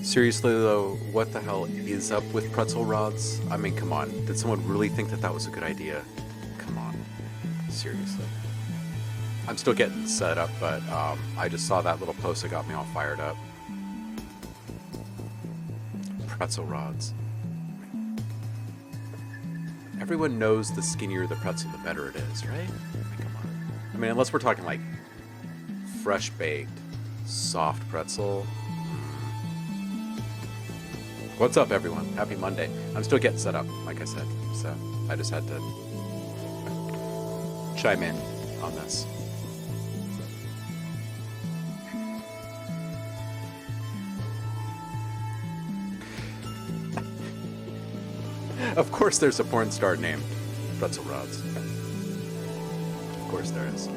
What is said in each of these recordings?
Seriously though, what the hell is up with pretzel rods? I mean, come on. Did someone really think that that was a good idea? Come on. Seriously. I'm still getting set up, but I just saw that little post that got me all fired up. Pretzel rods. Everyone knows the skinnier the pretzel, the better it is, right? I mean, come on. I mean, unless we're talking like fresh baked, soft pretzel. What's up, everyone? Happy Monday. I'm still getting set up, like I said, so I just had to chime in on this. Of course there's a porn star named Pretzel Rods. Of course there is.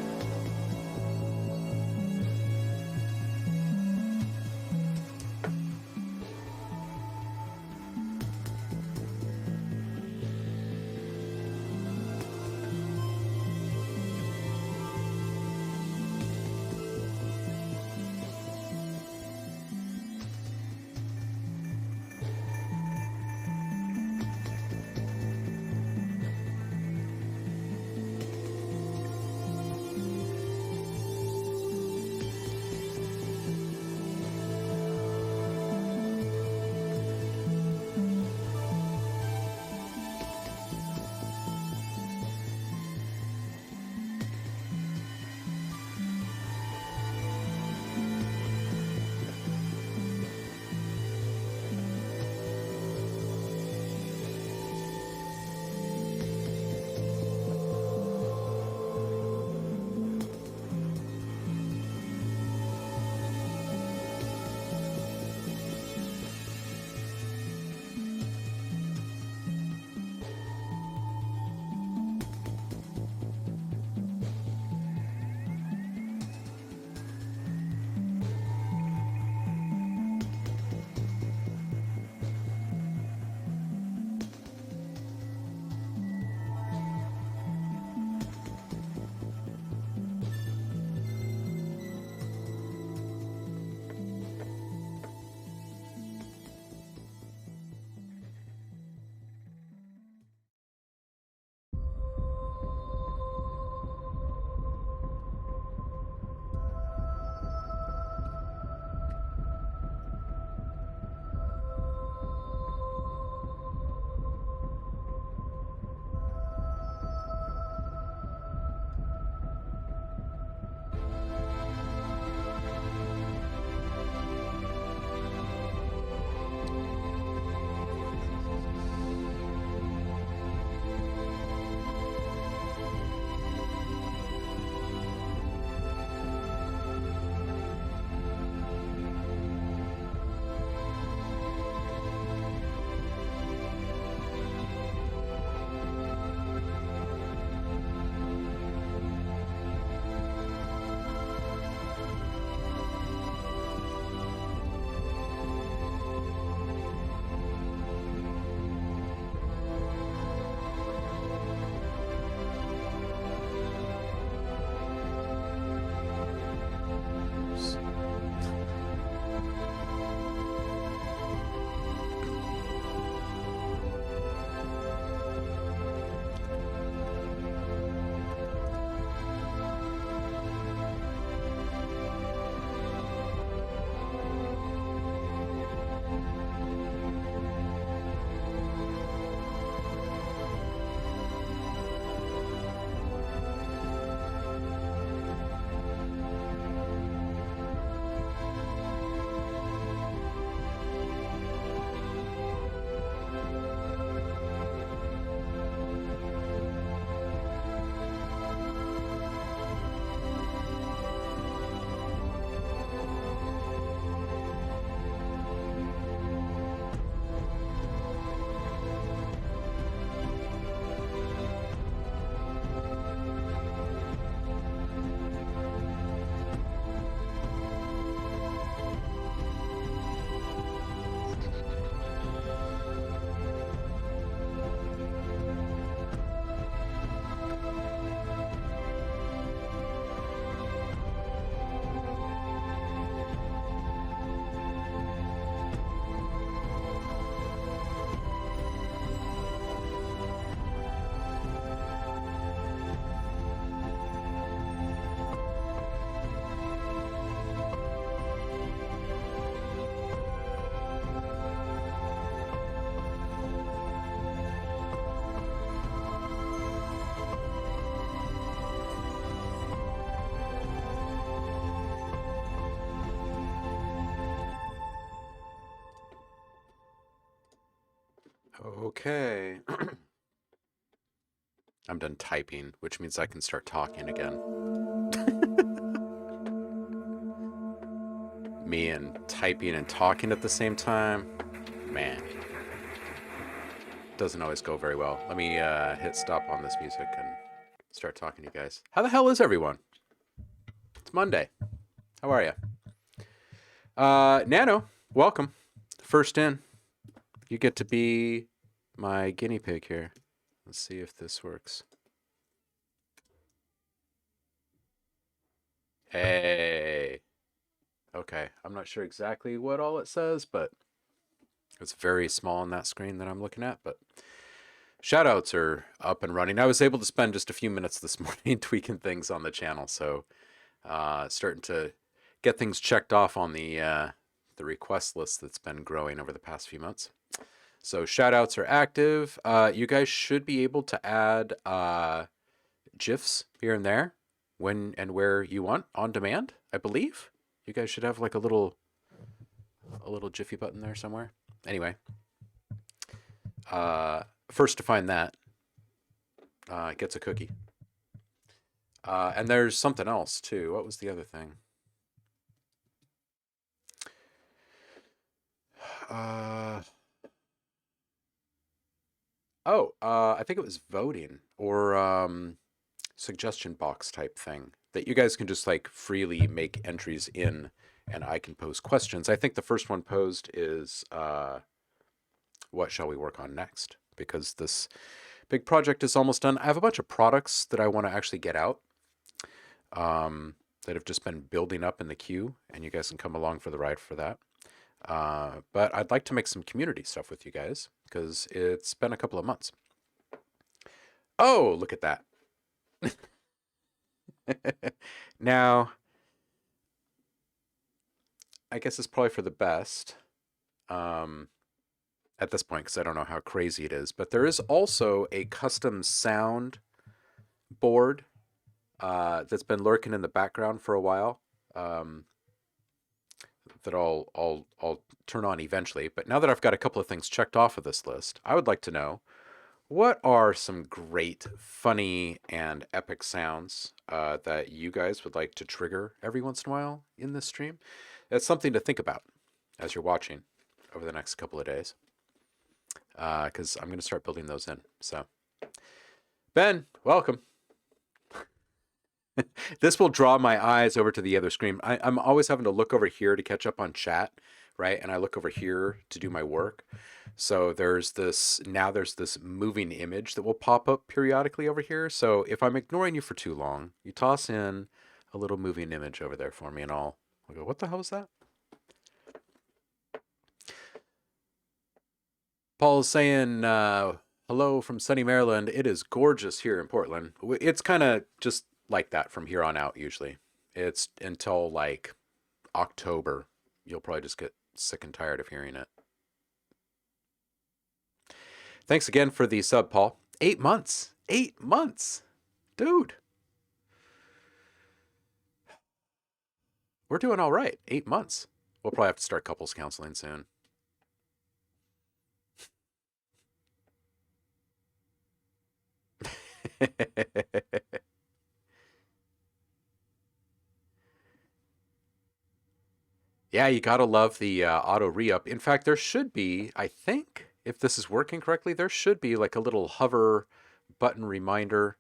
Okay. I'm done typing, which means I can start talking again. Me and typing and talking at the same time, man, doesn't always go very well. Let me hit stop on this music and start talking to you guys. How the hell is everyone? It's Monday. How are you? Nano, welcome. First in. You get to be my guinea pig here. Let's see if this works. Hey. Okay, I'm not sure exactly what all it says, but it's very small on that screen that I'm looking at. But shoutouts are up and running. I was able to spend just a few minutes this morning tweaking things on the channel, so starting to get things checked off on the request list that's been growing over the past few months. So shoutouts are active. You guys should be able to add GIFs here and there when and where you want on demand, I believe. You guys should have like a little Jiffy button there somewhere. Anyway, first to find that gets a cookie. And there's something else too. What was the other thing? I think it was voting or suggestion box type thing that you guys can just like freely make entries in, and I can pose questions. I think the first one posed is what shall we work on next? Because this big project is almost done. I have a bunch of products that I want to actually get out that have just been building up in the queue, and you guys can come along for the ride for that. But I'd like to make some community stuff with you guys because it's been a couple of months. Oh, look at that. Now, I guess it's probably for the best at this point because I don't know how crazy it is. But there is also a custom sound board that's been lurking in the background for a while that I'll turn on eventually. But now that I've got a couple of things checked off of this list, I would like to know what are some great, funny, and epic sounds that you guys would like to trigger every once in a while in this stream? It's something to think about as you're watching over the next couple of days, because I'm going to start building those in. So, Ben, welcome. This will draw my eyes over to the other screen. I'm always having to look over here to catch up on chat, right? And I look over here to do my work. So there's this moving image that will pop up periodically over here. So if I'm ignoring you for too long, you toss in a little moving image over there for me and I'll go, what the hell is that? Paul's saying, hello from sunny Maryland. It is gorgeous here in Portland. It's kind of just like that from here on out usually. It's until like October. You'll probably just get sick and tired of hearing it. Thanks again for the sub, Paul. 8 months. 8 months. Dude. We're doing all right. 8 months. We'll probably have to start couples counseling soon. Yeah, you gotta love the auto re-up. In fact, there should be, I think, if this is working correctly, there should be like a little hover button reminder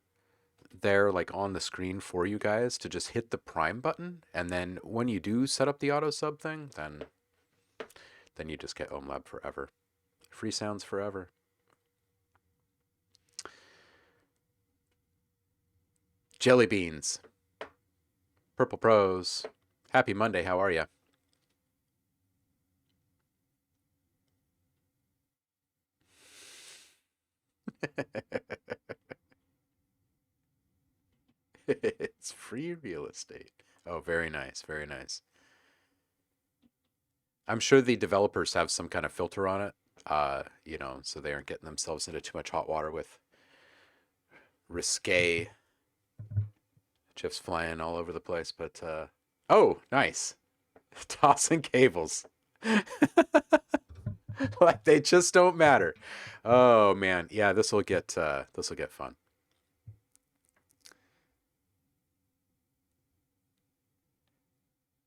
there like on the screen for you guys to just hit the prime button. And then when you do set up the auto sub thing, then you just get OhmLab forever. Free sounds forever. Jelly beans. Purple Pros. Happy Monday, how are you? It's free real estate. Oh, very nice, very nice. I'm sure the developers have some kind of filter on it, so they aren't getting themselves into too much hot water with risque chips flying all over the place. But oh, nice. Tossing cables. Like they just don't matter. Oh man, yeah, this will get fun.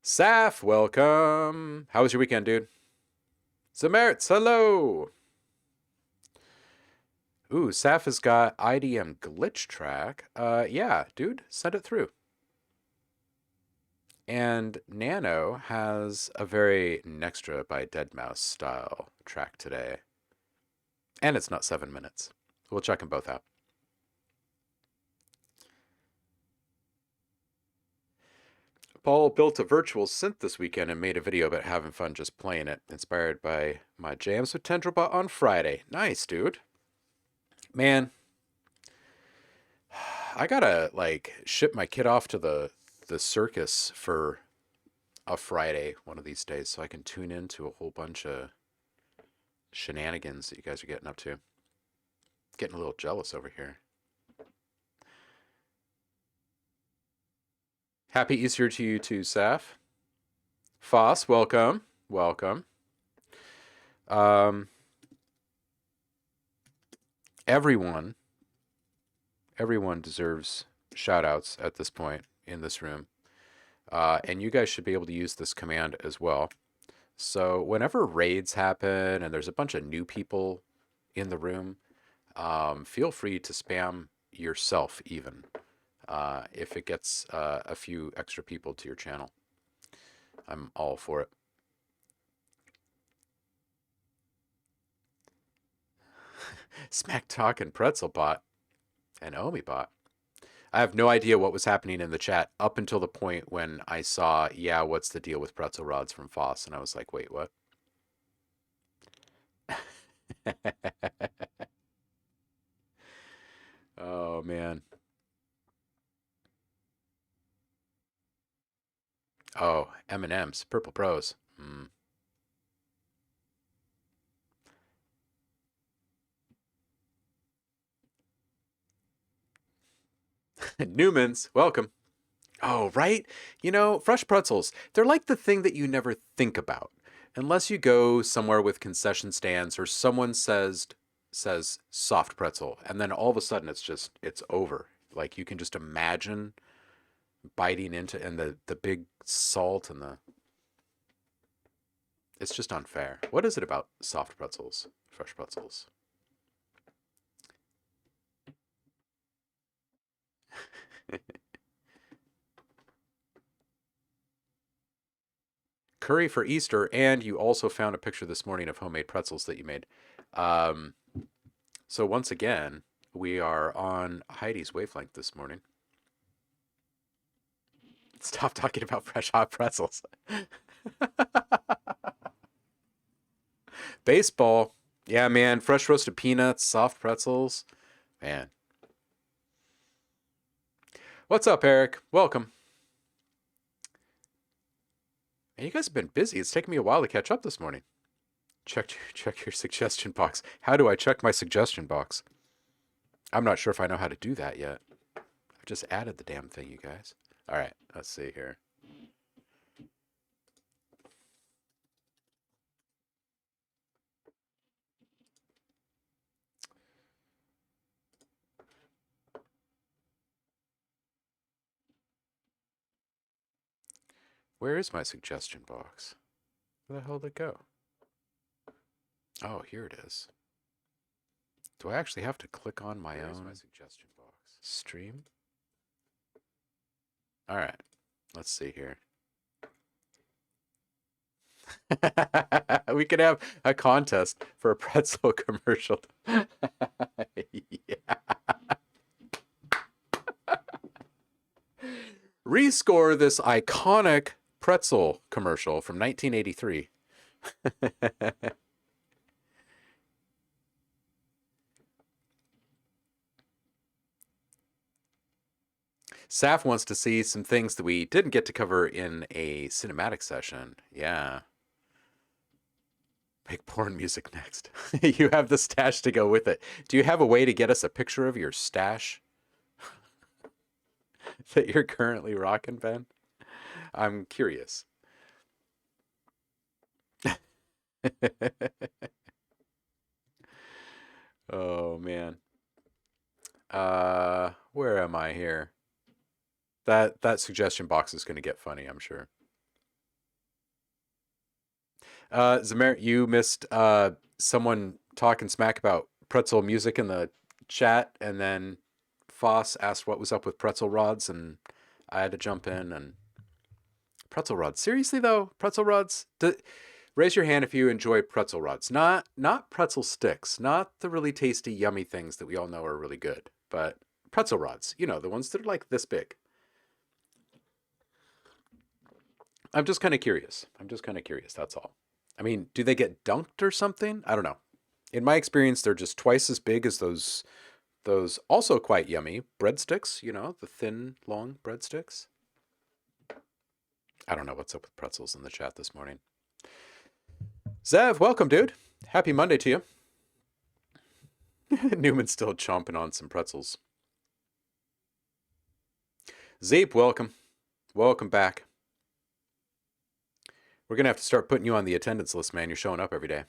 Saf, welcome. How was your weekend, dude? Zamertz, hello. Ooh, Saf has got IDM glitch track. Yeah, dude, send it through. And Nano has a very Nextra by Deadmau5 style track today. And it's not 7 minutes. We'll check them both out. Paul built a virtual synth this weekend and made a video about having fun just playing it, inspired by my jams with TendrilBot on Friday. Nice, dude. Man, I gotta like ship my kid off to the circus for a Friday one of these days so I can tune into a whole bunch of shenanigans that you guys are getting up to. Getting a little jealous over here. Happy Easter to you too, Saf. Foss, welcome. Welcome. Everyone deserves shout outs at this point in this room. And you guys should be able to use this command as well. So whenever raids happen and there's a bunch of new people in the room, feel free to spam yourself even if it gets a few extra people to your channel. I'm all for it. Smack Talk and Pretzelbot and OhmLab. I have no idea what was happening in the chat up until the point when I saw, yeah, what's the deal with pretzel rods from Foss? And I was like, wait, what? Oh, man. Oh, M&M's, Purple Pros. Mm. Newman's, welcome. Oh, right? You know, fresh pretzels, they're like the thing that you never think about. Unless you go somewhere with concession stands or someone says soft pretzel, and then all of a sudden it's over. Like you can just imagine biting into and the big salt and the it's just unfair. What is it about soft pretzels, fresh pretzels? Curry for Easter, and you also found a picture this morning of homemade pretzels that you made. So once again, we are on Heidi's wavelength this morning. Stop talking about fresh hot pretzels. Baseball. Yeah, man. Fresh roasted peanuts, soft pretzels. Man. What's up, Eric? Welcome. And you guys have been busy. It's taken me a while to catch up this morning. Check your suggestion box. How do I check my suggestion box? I'm not sure if I know how to do that yet. I've just added the damn thing, you guys. All right, let's see here. Where is my suggestion box? Where the hell did it go? Oh, here it is. Do I actually have to click on my own suggestion box? Stream? All right, let's see here. We could have a contest for a pretzel commercial. Yeah. Rescore this iconic pretzel commercial from 1983. Saf wants to see some things that we didn't get to cover in a cinematic session. Yeah. Make porn music next. You have the stash to go with it. Do you have a way to get us a picture of your stash that you're currently rocking, Ben? I'm curious. That suggestion box is going to get funny, I'm sure. Zamer, you missed someone talking smack about pretzel music in the chat, and then Foss asked what was up with pretzel rods, and I had to jump in and pretzel rods. Seriously though, pretzel rods. Raise your hand if you enjoy pretzel rods. Not pretzel sticks, not the really tasty, yummy things that we all know are really good, but pretzel rods. You know, the ones that are like this big. I'm just kind of curious. That's all. I mean, do they get dunked or something? I don't know. In my experience, they're just twice as big as those also quite yummy breadsticks, you know, the thin, long breadsticks. I don't know what's up with pretzels in the chat this morning. Zev, welcome, dude. Happy Monday to you. Newman's still chomping on some pretzels. Zeep, welcome. Welcome back. We're going to have to start putting you on the attendance list, man. You're showing up every day.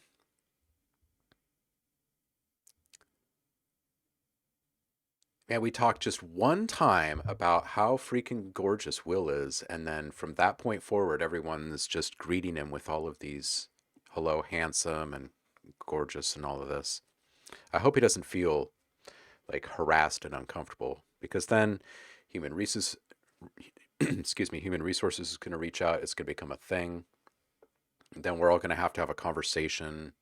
Man, we talked just one time about how freaking gorgeous Will is, and then from that point forward, everyone is just greeting him with all of these, hello, handsome and gorgeous and all of this. I hope he doesn't feel like harassed and uncomfortable, because then human resources, human resources is going to reach out. It's going to become a thing. And then we're all going to have a conversation.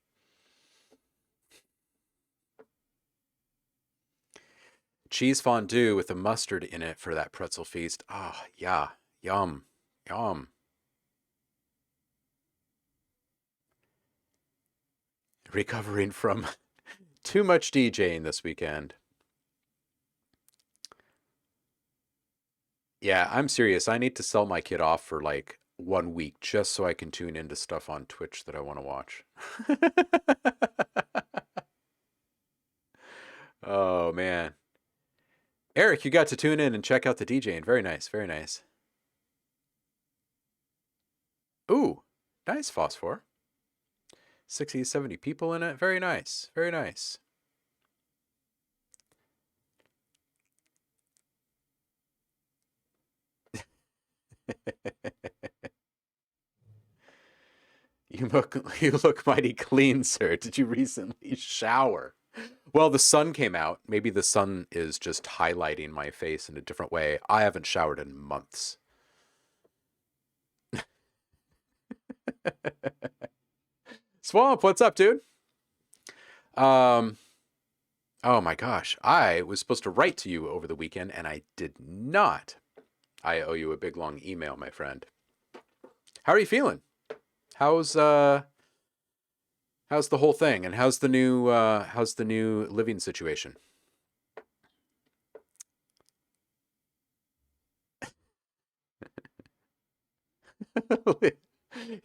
Cheese fondue with the mustard in it for that pretzel feast. Ah, yeah. Yum. Yum. Recovering from too much DJing this weekend. Yeah, I'm serious. I need to sell my kid off for like 1 week just so I can tune into stuff on Twitch that I want to watch. Oh, man. Eric, you got to tune in and check out the DJing. Very nice. Very nice. Ooh, nice phosphor. 60, 70 people in it. Very nice. Very nice. You look mighty clean, sir. Did you recently shower? Well, the sun came out. Maybe the sun is just highlighting my face in a different way. I haven't showered in months. Swamp, what's up, dude? Oh my gosh. I was supposed to write to you over the weekend and I did not. I owe you a big long email, my friend. How are you feeling? How's the whole thing, and how's the new living situation?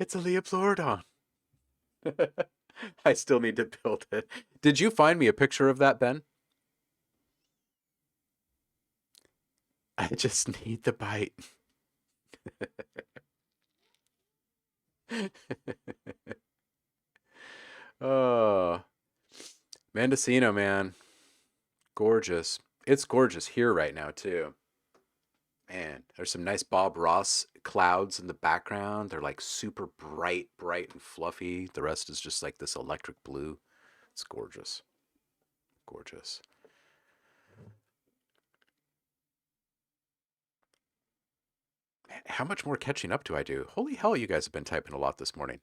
It's a Leopleurodon. I still need to build it. Did you find me a picture of that, Ben? I just need the bite. Oh, Mendocino, man. Gorgeous. It's gorgeous here right now, too. Man, there's some nice Bob Ross clouds in the background. They're like super bright, bright and fluffy. The rest is just like this electric blue. It's gorgeous. Gorgeous. Man, how much more catching up do I do? Holy hell, you guys have been typing a lot this morning.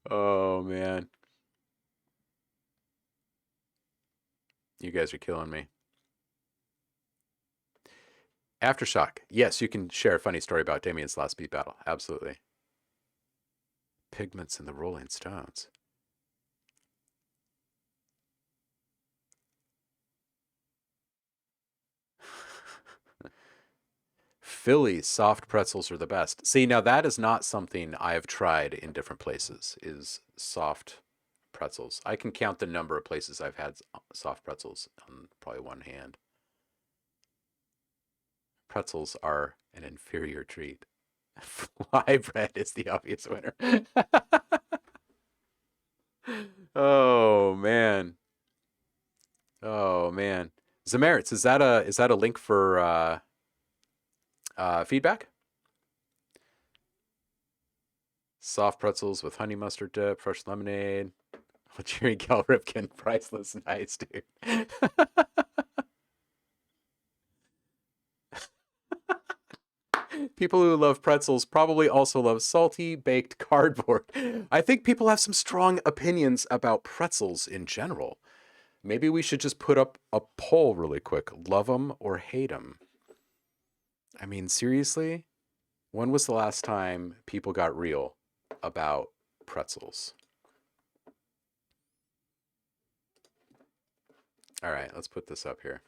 Oh, man. You guys are killing me. Aftershock. Yes, you can share a funny story about Damien's last beat battle. Absolutely. Pigments in the Rolling Stones. Philly soft pretzels are the best. See, now that is not something I have tried in different places, is soft pretzels. I can count the number of places I've had soft pretzels on probably one hand. Pretzels are an inferior treat. Fly bread is the obvious winner. Oh man. Oh man. Zamerits, is that a link for feedback? Soft pretzels with honey mustard dip, fresh lemonade. Jerry Cal Ripken, priceless, nice, dude. People who love pretzels probably also love salty baked cardboard. I think people have some strong opinions about pretzels in general. Maybe we should just put up a poll really quick. Love them or hate them? I mean, seriously? When was the last time people got real about pretzels? All right, let's put this up here.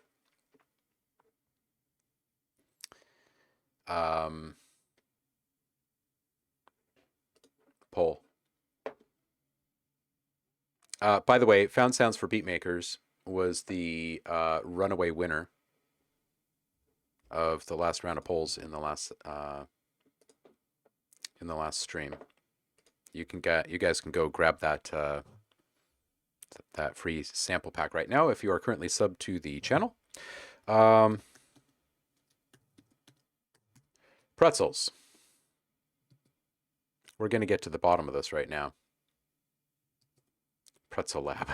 Poll. By the way, Found Sounds for Beatmakers was the runaway winner of the last round of polls in the last stream. You guys can go grab that that free sample pack right now if you are currently subbed to the channel. Pretzels. We're going to get to the bottom of this right now. Pretzel Lab.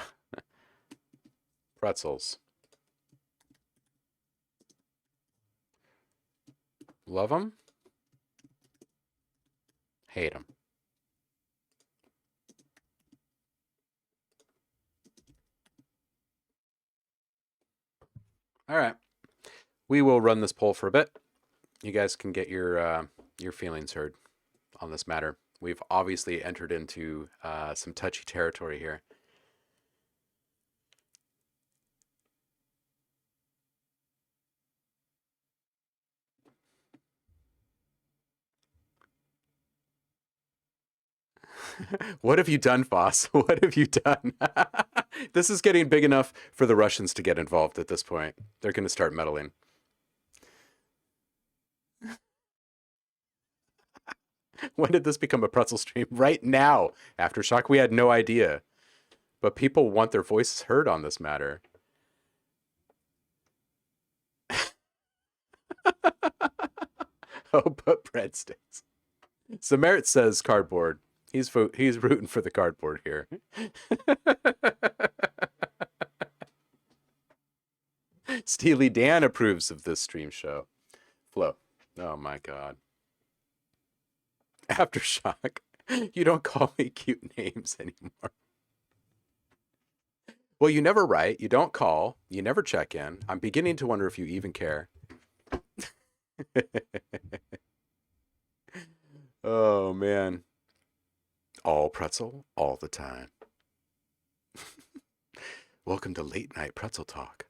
Pretzels. Love them. Hate them. All right. We will run this poll for a bit. You guys can get your feelings heard on this matter. We've obviously entered into some touchy territory here. What have you done, Foss? What have you done? This is getting big enough for the Russians to get involved at this point. They're going to start meddling. When did this become a pretzel stream? Right now. Aftershock, we had no idea. But people want their voices heard on this matter. Oh, but breadsticks. Samarit says cardboard. He's rooting for the cardboard here. Steely Dan approves of this stream show. Flo. Oh my god. Aftershock. You don't call me cute names anymore. Well, you never write. You don't call. You never check in. I'm beginning to wonder if you even care. Oh, man. All pretzel, all the time. Welcome to Late Night Pretzel Talk.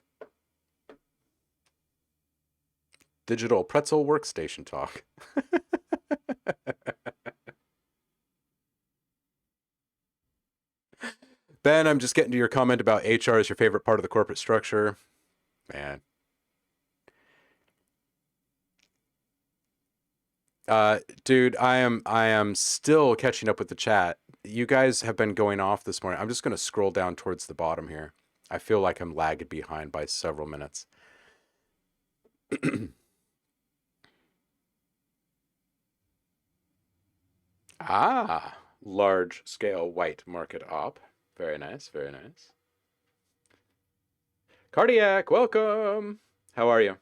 Digital pretzel workstation talk. Ben, I'm just getting to your comment about HR is your favorite part of the corporate structure. Man. Dude, I am still catching up with the chat. You guys have been going off this morning. I'm just going to scroll down towards the bottom here. I feel like I'm lagged behind by several minutes. Ah, large scale white market op. Very nice, very nice. Cardiac, welcome. How are you?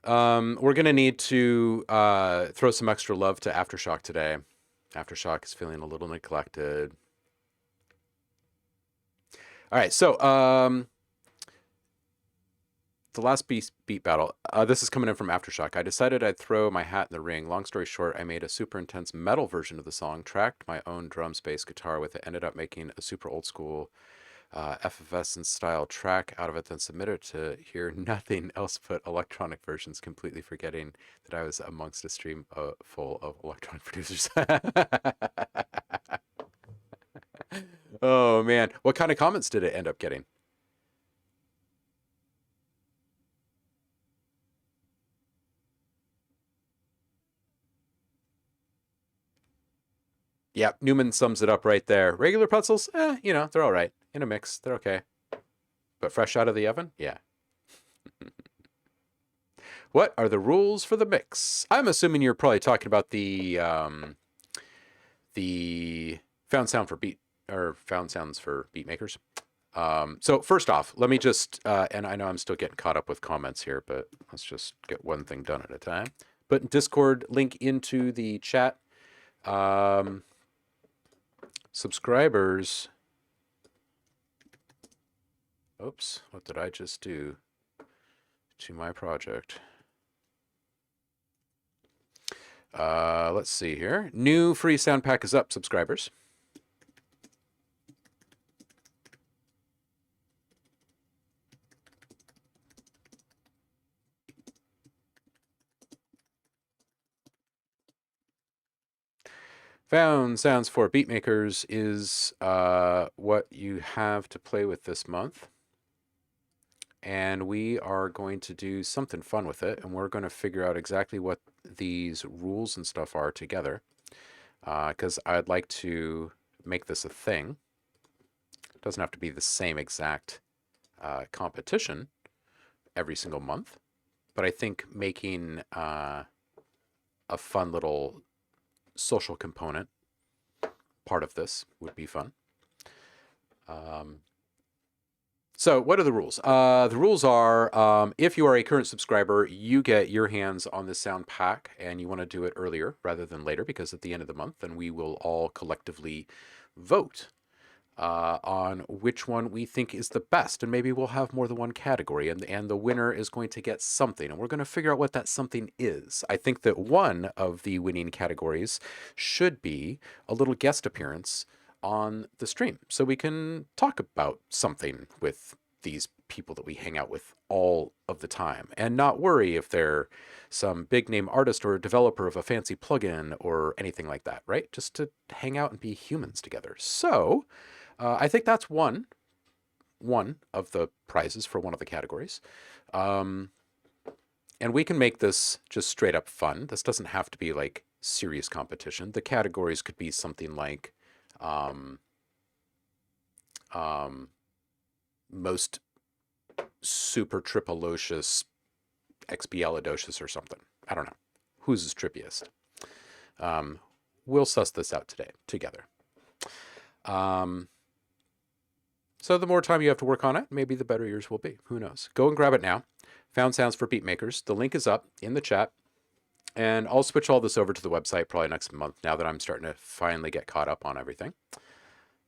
We're gonna need to throw some extra love to Aftershock today. Aftershock is feeling a little neglected. All right, so the last beat battle. This is coming in from Aftershock. I decided I'd throw my hat in the ring. Long story short, I made a super intense metal version of the song, tracked my own drum space guitar with it, ended up making a super old school FFS style track out of it, then submitted to hear nothing else but electronic versions, completely forgetting that I was amongst a stream full of electronic producers. Oh man, what kind of comments did it end up getting? Newman sums it up right there. Regular pretzels, you know, they're all right. In a mix, they're okay. But fresh out of the oven, yeah. What are the rules for the mix? I'm assuming you're probably talking about the found sound for beat, or found sounds for beat makers. So first off, let me just, and I know I'm still getting caught up with comments here, but let's just get one thing done at a time. Put Discord link into the chat. Subscribers. Oops, what did I just do to my project? Let's see here. New free sound pack is up, subscribers. Found Sounds for Beatmakers is what you have to play with this month. And we are going to do something fun with it, and we're going to figure out exactly what these rules and stuff are together. Because I'd like to make this a thing. It doesn't have to be the same exact competition every single month, but I think making a fun little social component part of this would be fun. So what are the rules? The rules are, if you are a current subscriber, you get your hands on this sound pack, and you want to do it earlier rather than later, because at the end of the month, then we will all collectively vote on which one we think is the best, and maybe we'll have more than one category, and the winner is going to get something, and we're going to figure out what that something is. I think that one of the winning categories should be a little guest appearance on the stream, so we can talk about something with these people that we hang out with all of the time, and not worry if they're some big name artist or a developer of a fancy plugin or anything like that, right? Just to hang out and be humans together. So I think that's one of the prizes for one of the categories. And we can make this just straight up fun. This doesn't have to be like serious competition. The categories could be something like most super tripalocious expialidocious or something. I don't know. Who's the trippiest? We'll suss this out today together. So the more time you have to work on it, maybe the better yours will be. Who knows? Go and grab it now. Found Sounds for Beatmakers. The link is up in the chat. And I'll switch all this over to the website probably next month, now that I'm starting to finally get caught up on everything.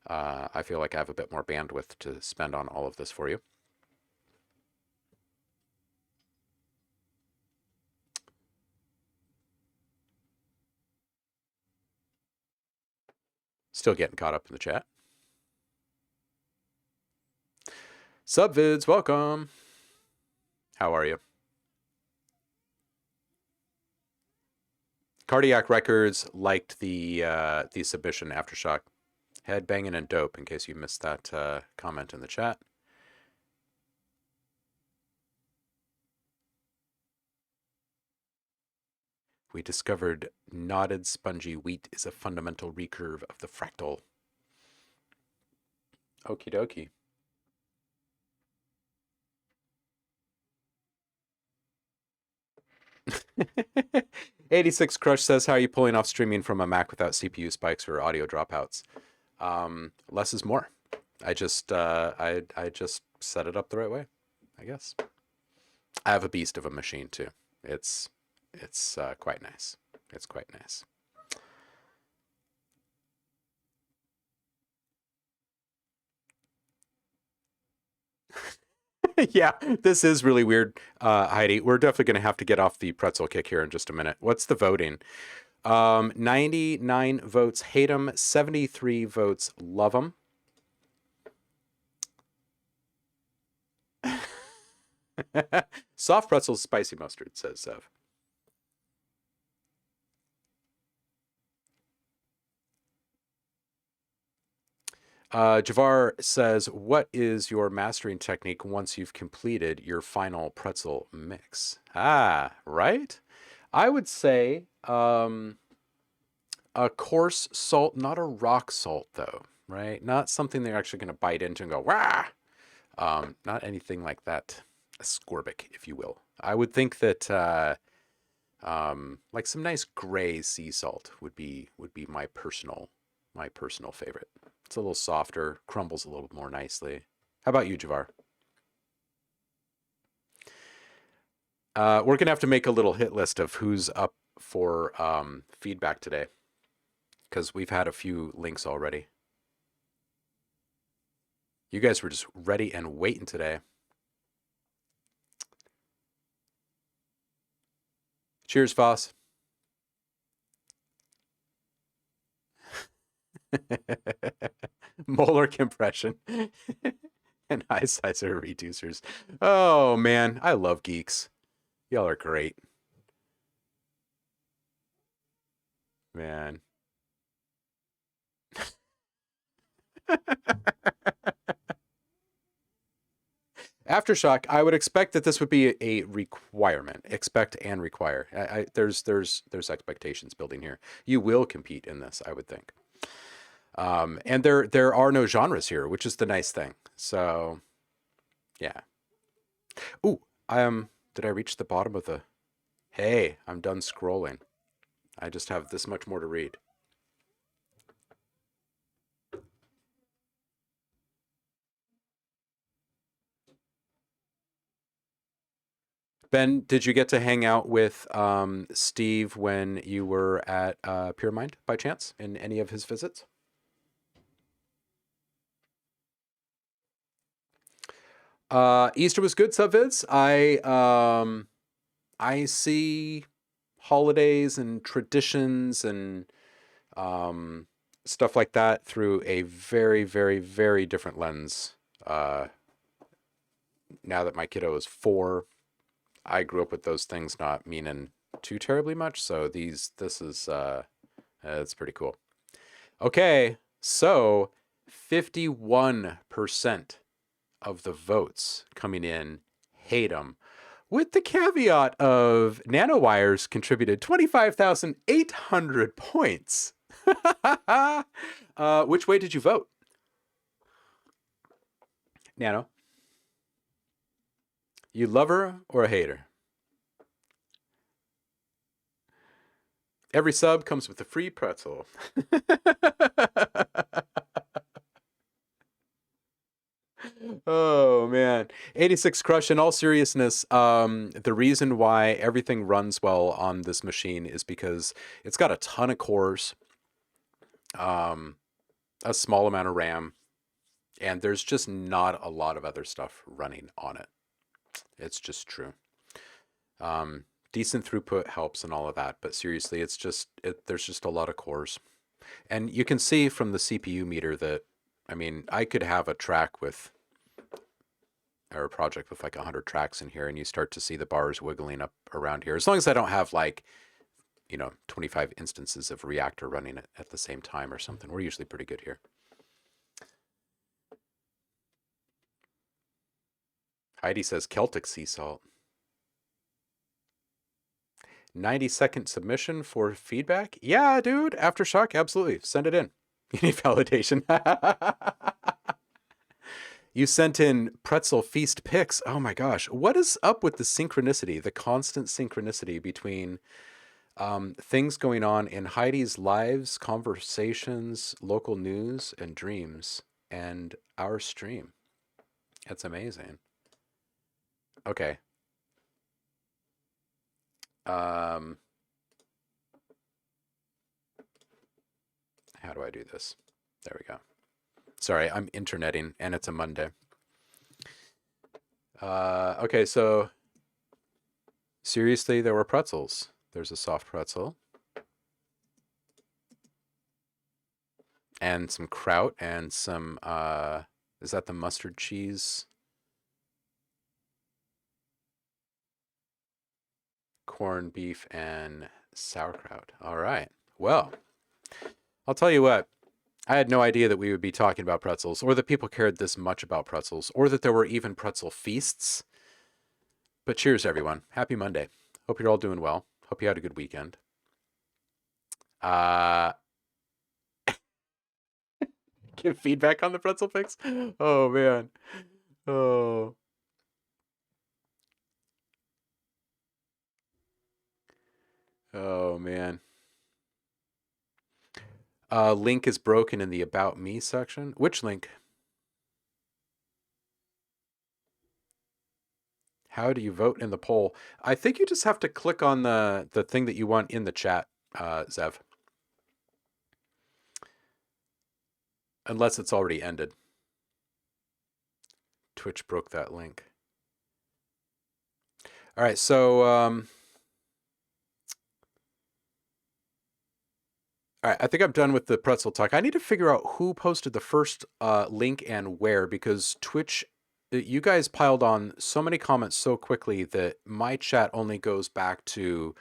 I feel like I have a bit more bandwidth to spend on all of this for you. Still getting caught up in the chat. Subvids, welcome. How are you? Cardiac Records liked the submission Aftershock. Head banging and dope, in case you missed that comment in the chat. We discovered knotted spongy wheat is a fundamental recurve of the fractal. Okie dokie. '86 Crush says, how are you pulling off streaming from a Mac without CPU spikes or audio dropouts? Less is more. I just set it up the right way, I guess. I have a beast of a machine too. It's quite nice. It's quite nice. Yeah, this is really weird, Heidi. We're definitely going to have to get off the pretzel kick here in just a minute. What's the voting? 99 votes hate them, 73 votes love them. Soft pretzels, spicy mustard, says Sev. Javar says, what is your mastering technique once you've completed your final pretzel mix? Ah, right? I would say a coarse salt, not a rock salt though, right? Not something they're actually going to bite into and go, wah! Not anything like that. Ascorbic, if you will. I would think that like some nice gray sea salt would be my personal favorite. It's a little softer, crumbles a little more nicely. How about you, Javar? We're gonna have to make a little hit list of who's up for feedback today, because we've had a few links already. You guys were just ready and waiting today. Cheers, Voss. Molar compression and high sizer reducers. Oh man, I love geeks. Y'all are great. Man. Aftershock, I would expect that this would be a requirement. Expect and require. There's expectations building here. You will compete in this, I would think. And there are no genres here, which is the nice thing. So, yeah. Ooh, did I reach the bottom of the... Hey, I'm done scrolling. I just have this much more to read. Ben, did you get to hang out with Steve when you were at Pure Mind by chance in any of his visits? Easter was good, subvids. I see holidays and traditions and stuff like that through a very, very, very different lens. Now that my kiddo is 4, I grew up with those things not meaning too terribly much. So this is it's pretty cool. Okay, so 51% of the votes coming in hate them, with the caveat of nanowires contributed 25,800 points. Which way did you vote? Nano? You lover or a hater? Every sub comes with a free pretzel. Oh man, 86 Crush. In all seriousness, the reason why everything runs well on this machine is because it's got a ton of cores, a small amount of RAM, and there's just not a lot of other stuff running on it. It's just true. Decent throughput helps and all of that, but seriously, there's just a lot of cores. And you can see from the CPU meter that, I mean, I could have a track with, or a project with like 100 tracks in here, and you start to see the bars wiggling up around here. As long as I don't have like, 25 instances of reaktor running at the same time or something. We're usually pretty good here. Heidi says Celtic sea salt. 90-second submission for feedback? Yeah, dude. Aftershock, absolutely. Send it in. You need validation. You sent in pretzel feast pics. Oh my gosh. What is up with the synchronicity, the constant synchronicity between things going on in Heidi's lives, conversations, local news, and dreams, and our stream? It's amazing. Okay. How do I do this? There we go. Sorry, I'm interneting, and it's a Monday. Okay, so seriously, there were pretzels. There's a soft pretzel. And some kraut and some, is that the mustard cheese? Corned beef and sauerkraut. All right. Well, I'll tell you what. I had no idea that we would be talking about pretzels, or that people cared this much about pretzels, or that there were even pretzel feasts. But cheers, everyone. Happy Monday. Hope you're all doing well. Hope you had a good weekend. Give feedback on the pretzel fix? Oh, man. Oh. Oh, man. Link is broken in the About Me section. Which link? How do you vote in the poll? I think you just have to click on the thing that you want in the chat, Zev. Unless it's already ended. Twitch broke that link. All right, so all right, I think I'm done with the pretzel talk. I need to figure out who posted the first link and where, because Twitch, you guys piled on so many comments so quickly that my chat only goes back to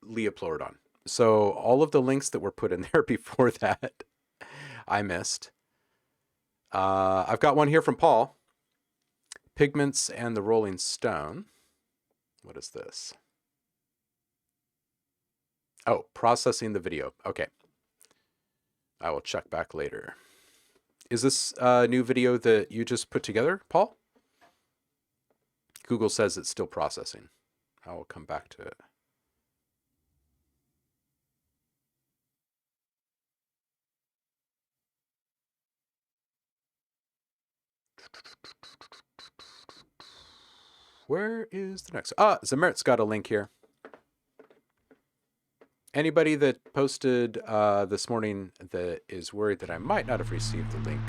Leah Plordon. So all of the links that were put in there before that, I missed. I've got one here from Paul. Pigments and the Rolling Stone. What is this? Oh, processing the video. Okay. I will check back later. Is this a new video that you just put together, Paul? Google says it's still processing. I will come back to it. Where is the next? Zamerit's got a link here. Anybody that posted this morning that is worried that I might not have received the link,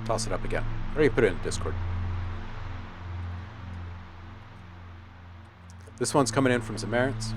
toss it up again. I already put it in Discord. This one's coming in from Zamerit's.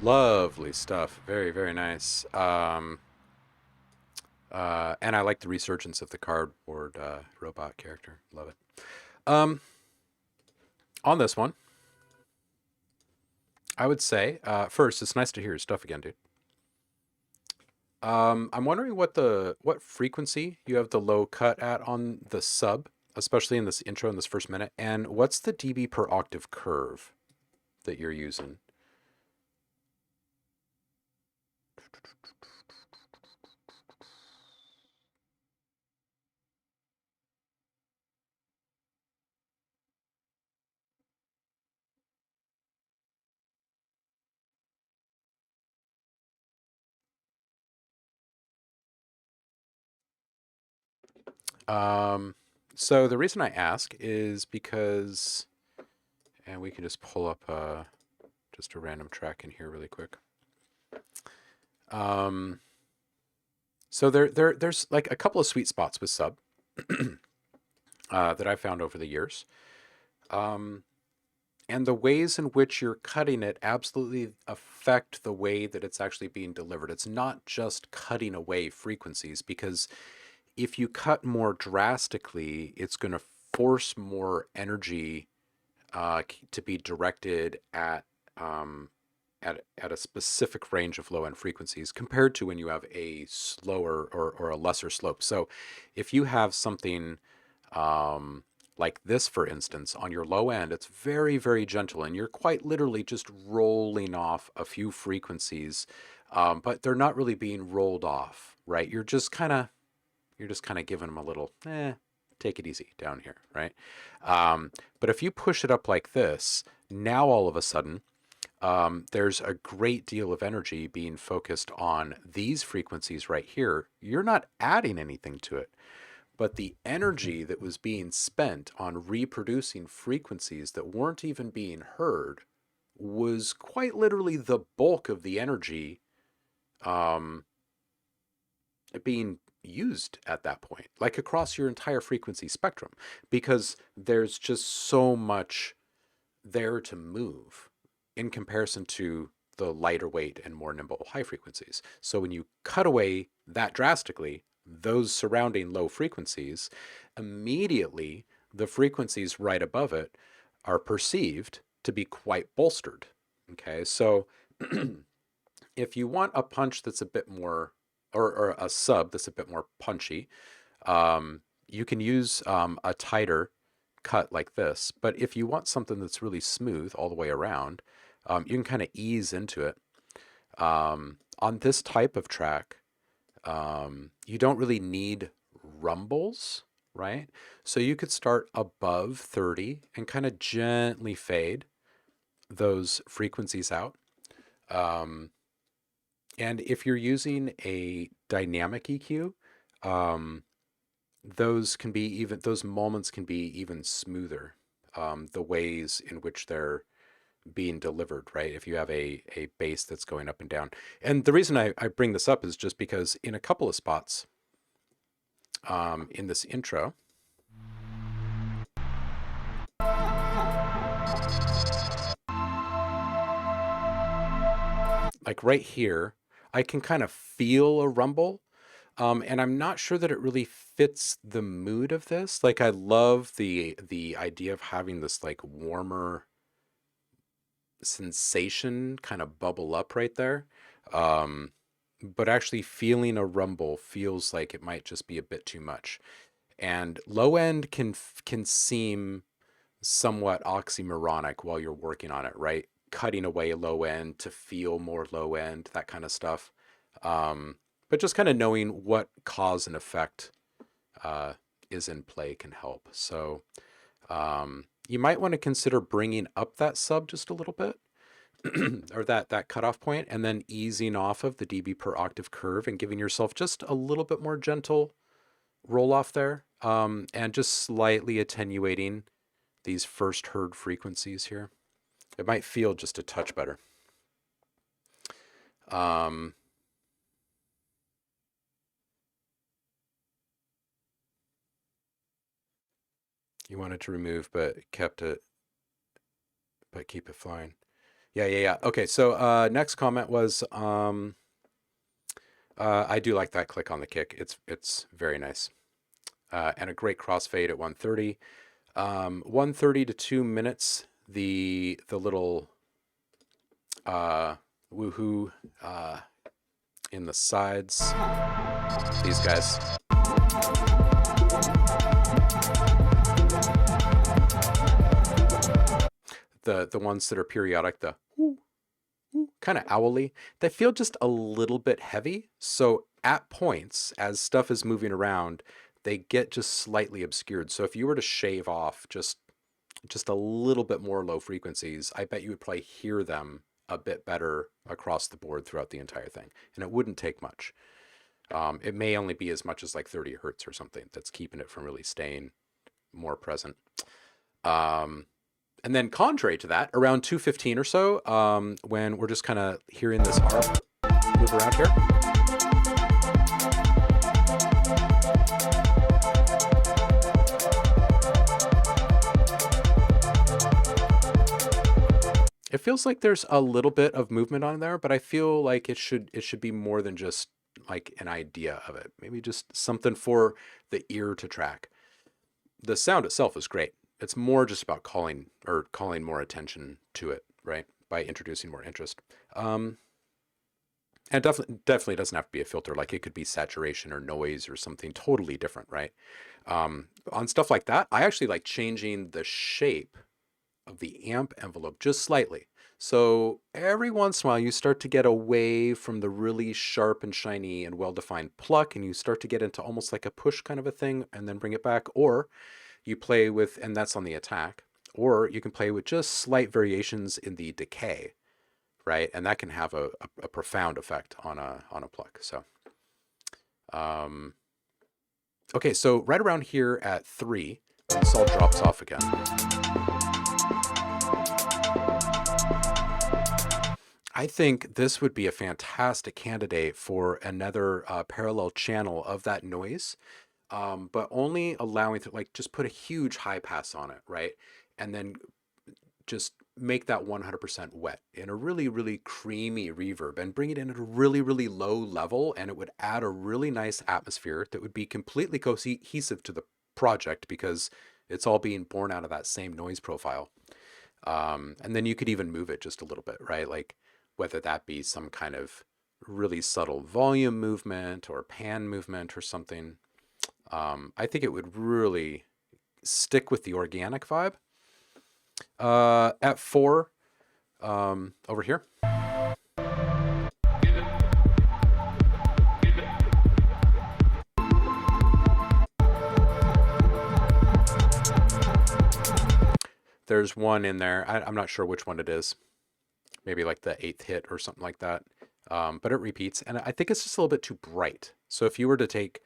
Lovely stuff. Very, very nice. And I like the resurgence of the cardboard robot character. Love it. Um, on this one, I would say first, it's nice to hear your stuff again, dude. I'm wondering what frequency you have the low cut at on the sub, especially in this intro in this first minute, and what's the dB per octave curve that you're using? So the reason I ask is because, and we can just pull up just a random track in here really quick. So there's like a couple of sweet spots with sub that I've found over the years. And the ways in which you're cutting it absolutely affect the way that it's actually being delivered. It's not just cutting away frequencies, because if you cut more drastically, it's going to force more energy to be directed at a specific range of low end frequencies compared to when you have a slower or a lesser slope. So if you have something like this, for instance, on your low end, it's very, very gentle, and you're quite literally just rolling off a few frequencies, but they're not really being rolled off, right? You're just kind of giving them a little, take it easy down here, right? But if you push it up like this, now all of a sudden, there's a great deal of energy being focused on these frequencies right here. You're not adding anything to it, but the energy that was being spent on reproducing frequencies that weren't even being heard was quite literally the bulk of the energy being used at that point, like across your entire frequency spectrum, because there's just so much there to move in comparison to the lighter weight and more nimble high frequencies. So when you cut away that drastically, those surrounding low frequencies, immediately the frequencies right above it are perceived to be quite bolstered. Okay, so if you want a punch that's a bit more, or a sub that's a bit more punchy, you can use a tighter cut like this. But if you want something that's really smooth all the way around, you can kind of ease into it. On this type of track, you don't really need rumbles, right? So you could start above 30 and kind of gently fade those frequencies out. And if you're using a dynamic EQ, those moments can be even smoother. The ways in which they're being delivered, right? If you have a bass that's going up and down. And the reason I bring this up is just because in a couple of spots in this intro, like right here, I can kind of feel a rumble. And I'm not sure that it really fits the mood of this. Like, I love the idea of having this like warmer sensation kind of bubble up right there. But actually feeling a rumble feels like it might just be a bit too much. And low end can seem somewhat oxymoronic while you're working on it, right? Cutting away low end to feel more low end, that kind of stuff. But just kind of knowing what cause and effect is in play can help. So you might want to consider bringing up that sub just a little bit, or that cutoff point, and then easing off of the dB per octave curve and giving yourself just a little bit more gentle roll off there, and just slightly attenuating these first heard frequencies here. It might feel just a touch better. You wanted to remove, but kept it, but keep it fine. Yeah. Okay, so next comment was, I do like that click on the kick. It's very nice. And a great crossfade at 130. 130 to 2 minutes, the little woohoo in the sides. These guys. The ones that are periodic, the kind of owly, they feel just a little bit heavy. So at points, as stuff is moving around, they get just slightly obscured. So if you were to shave off just a little bit more low frequencies, I bet you would probably hear them a bit better across the board throughout the entire thing. And it wouldn't take much. It may only be as much as like 30 hertz or something that's keeping it from really staying more present. And then contrary to that, around 2:15 or so, when we're just kind of hearing this arm move around here. It feels like there's a little bit of movement on there, but I feel like it should be more than just like an idea of it. Maybe just something for the ear to track. The sound itself is great. It's more just about calling more attention to it, right? By introducing more interest. And it definitely doesn't have to be a filter. Like it could be saturation or noise or something totally different, right? On stuff like that, I actually like changing the shape of the amp envelope just slightly. So every once in a while you start to get away from the really sharp and shiny and well-defined pluck, and you start to get into almost like a push kind of a thing and then bring it back. Or you play with, and that's on the attack, or you can play with just slight variations in the decay, right? And that can have a profound effect on a pluck. So, okay, so right around here at 3, the salt drops off again. I think this would be a fantastic candidate for another parallel channel of that noise. But only allowing to like just put a huge high pass on it, right? And then just make that 100% wet in a really, really creamy reverb and bring it in at a really, really low level. And it would add a really nice atmosphere that would be completely cohesive to the project because it's all being born out of that same noise profile. And then you could even move it just a little bit, right? Like whether that be some kind of really subtle volume movement or pan movement or something. I think it would really stick with the organic vibe. At 4, over here. There's one in there. I'm not sure which one it is. Maybe like the 8th hit or something like that. But it repeats. And I think it's just a little bit too bright. So if you were to take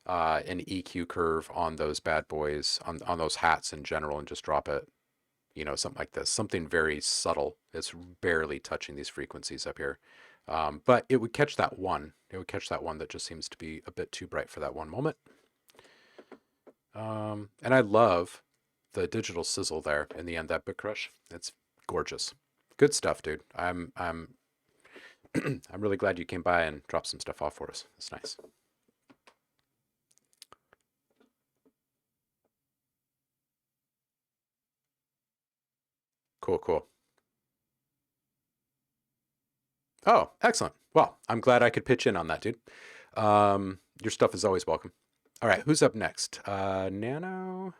an EQ curve on those bad boys, on those hats in general, and just drop it, you know, something like this, something very subtle. It's barely touching these frequencies up here. But it would catch that one. It would catch that one that just seems to be a bit too bright for that one moment. And I love the digital sizzle there in the end, that bit crush. It's gorgeous. Good stuff, dude. I'm I'm really glad you came by and dropped some stuff off for us. It's nice. Cool. Oh, excellent. Well, I'm glad I could pitch in on that, dude. Your stuff is always welcome. All right, who's up next? Nano,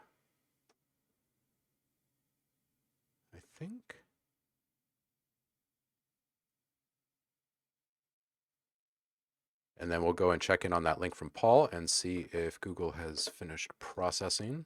I think. And then we'll go and check in on that link from Paul and see if Google has finished processing.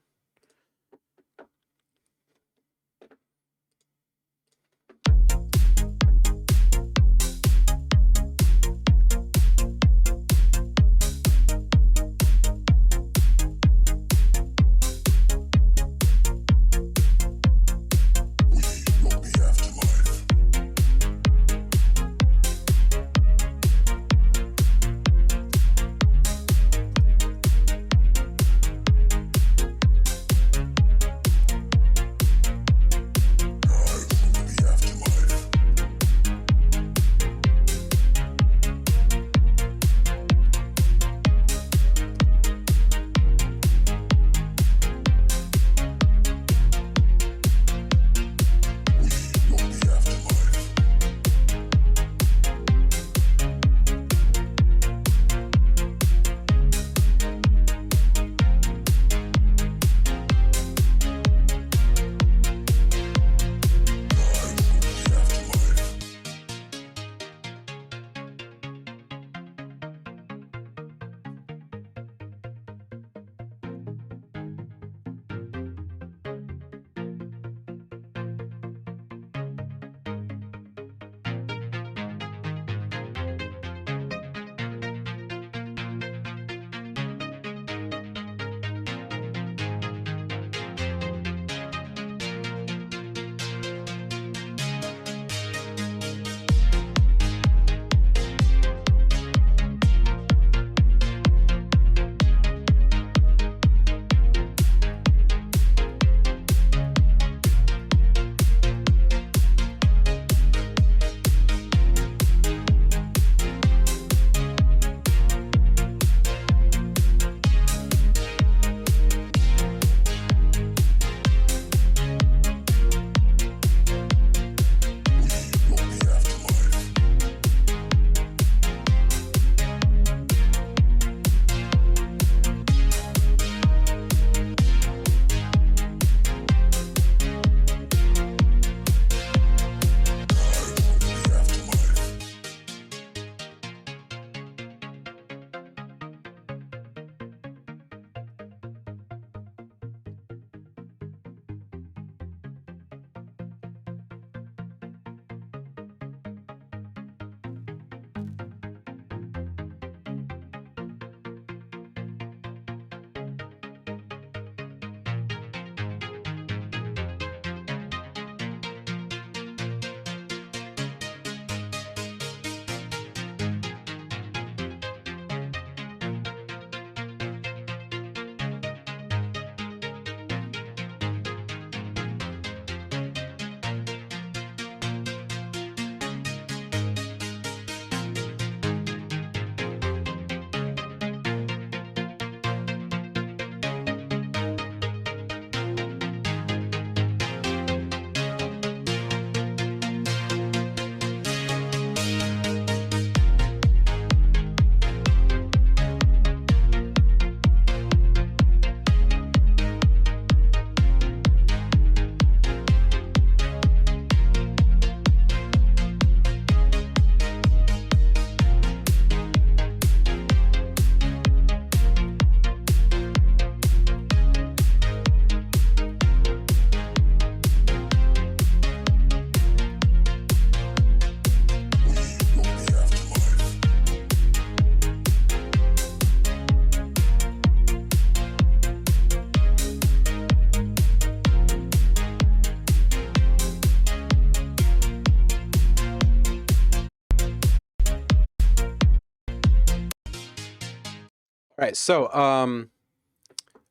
All right, so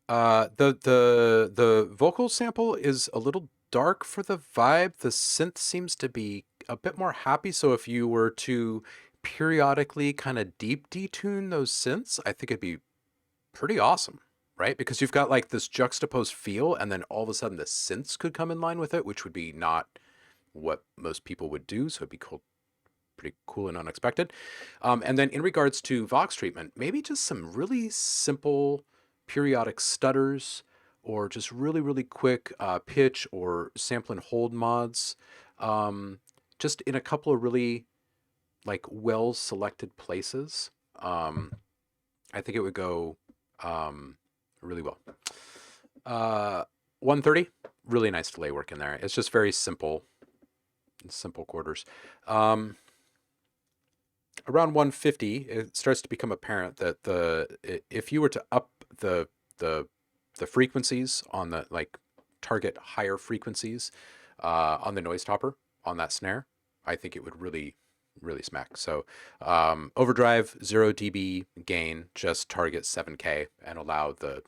the vocal sample is a little dark for the vibe. The synth seems to be a bit more happy. So if you were to periodically kind of deep detune those synths, I think it'd be pretty awesome, right? Because you've got like this juxtaposed feel, and then all of a sudden the synths could come in line with it, which would be not what most people would do. So it'd be cool, pretty cool and unexpected. And then in regards to Vox treatment, maybe just some really simple periodic stutters or just really, really quick pitch or sample and hold mods. Just in a couple of really like well selected places. I think it would go really well. 130, really nice delay work in there. It's just very simple quarters. Around 150, it starts to become apparent that if you were to up the frequencies on the like target higher frequencies on the noise topper on that snare, I think it would really smack. So overdrive 0 dB gain, just target 7K and allow the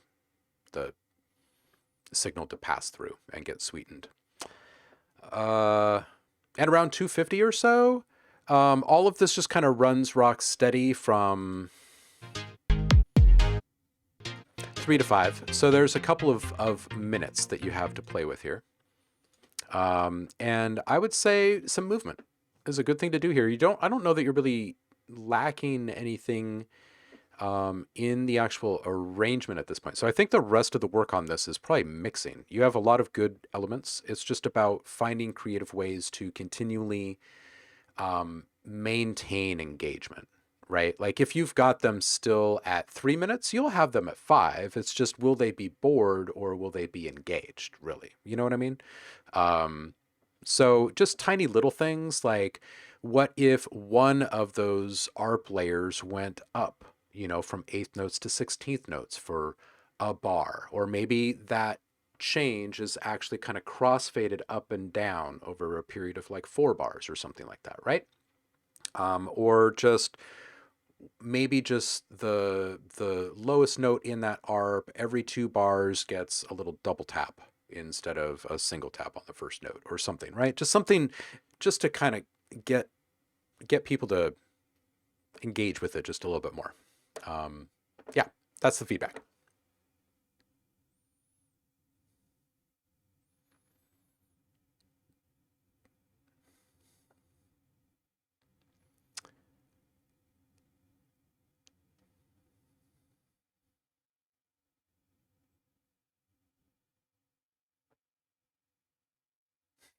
signal to pass through and get sweetened. And around 250 or so, all of this just kind of runs rock steady from 3 to 5. So there's a couple of minutes that you have to play with here. And I would say some movement is a good thing to do here. I don't know that you're really lacking anything in the actual arrangement at this point. So I think the rest of the work on this is probably mixing. You have a lot of good elements. It's just about finding creative ways to continually maintain engagement, right? Like if you've got them still at 3 minutes, you'll have them at 5. It's just, will they be bored or will they be engaged, really? You know what I mean? So just tiny little things like, what if one of those ARP layers went up, you know, from 8th notes to 16th notes for a bar, or maybe that change is actually kind of cross-faded up and down over a period of like 4 bars or something like that, right? Or just maybe just the lowest note in that ARP every 2 bars gets a little double tap instead of a single tap on the first note or something, right? Just something just to kind of get people to engage with it just a little bit more. Yeah, that's the feedback.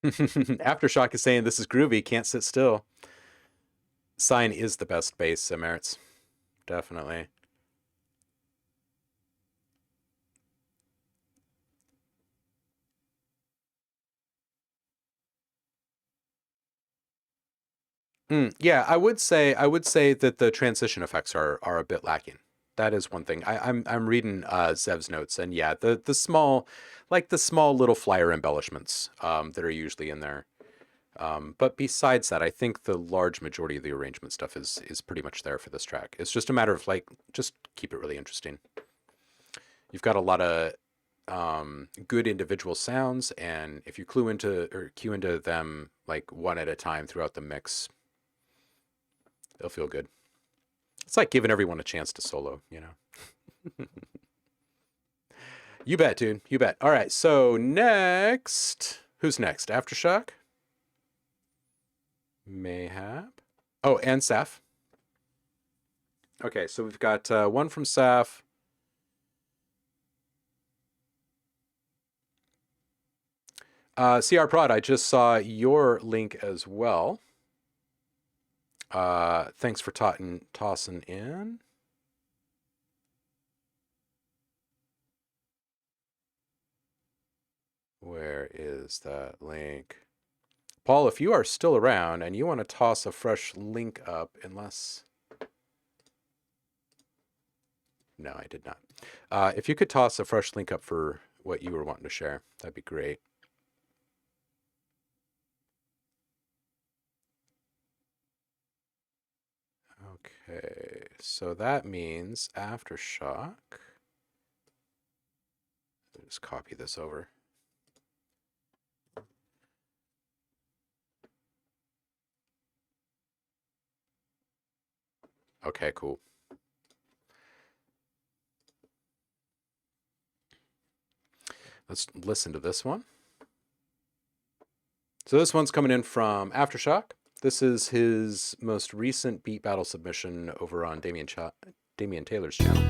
Aftershock is saying this is groovy, can't sit still. Sign is the best bass, Emirates. Definitely. Yeah, I would say that the transition effects are a bit lacking. That is one thing. I'm reading Zev's notes, and yeah, the small, like the small little flyer embellishments that are usually in there. But besides that, I think the large majority of the arrangement stuff is pretty much there for this track. It's just a matter of like, just keep it really interesting. You've got a lot of good individual sounds, and if you cue into them like one at a time throughout the mix, they'll feel good. It's like giving everyone a chance to solo, you know. You bet, dude. You bet. All right. So next, who's next? Aftershock? Mayhap. Oh, and Saf. Okay, so we've got one from Saf. CR Prod, I just saw your link as well. Thanks for tossing in. Where is that link? Paul, if you are still around and you want to toss a fresh link up, unless... No, I did not. If you could toss a fresh link up for what you were wanting to share, that'd be great. Okay, so that means aftershock. Just copy this over. Okay, cool. Let's listen to this one. So this one's coming in from Aftershock. This is his most recent beat battle submission over on Damian Taylor's channel.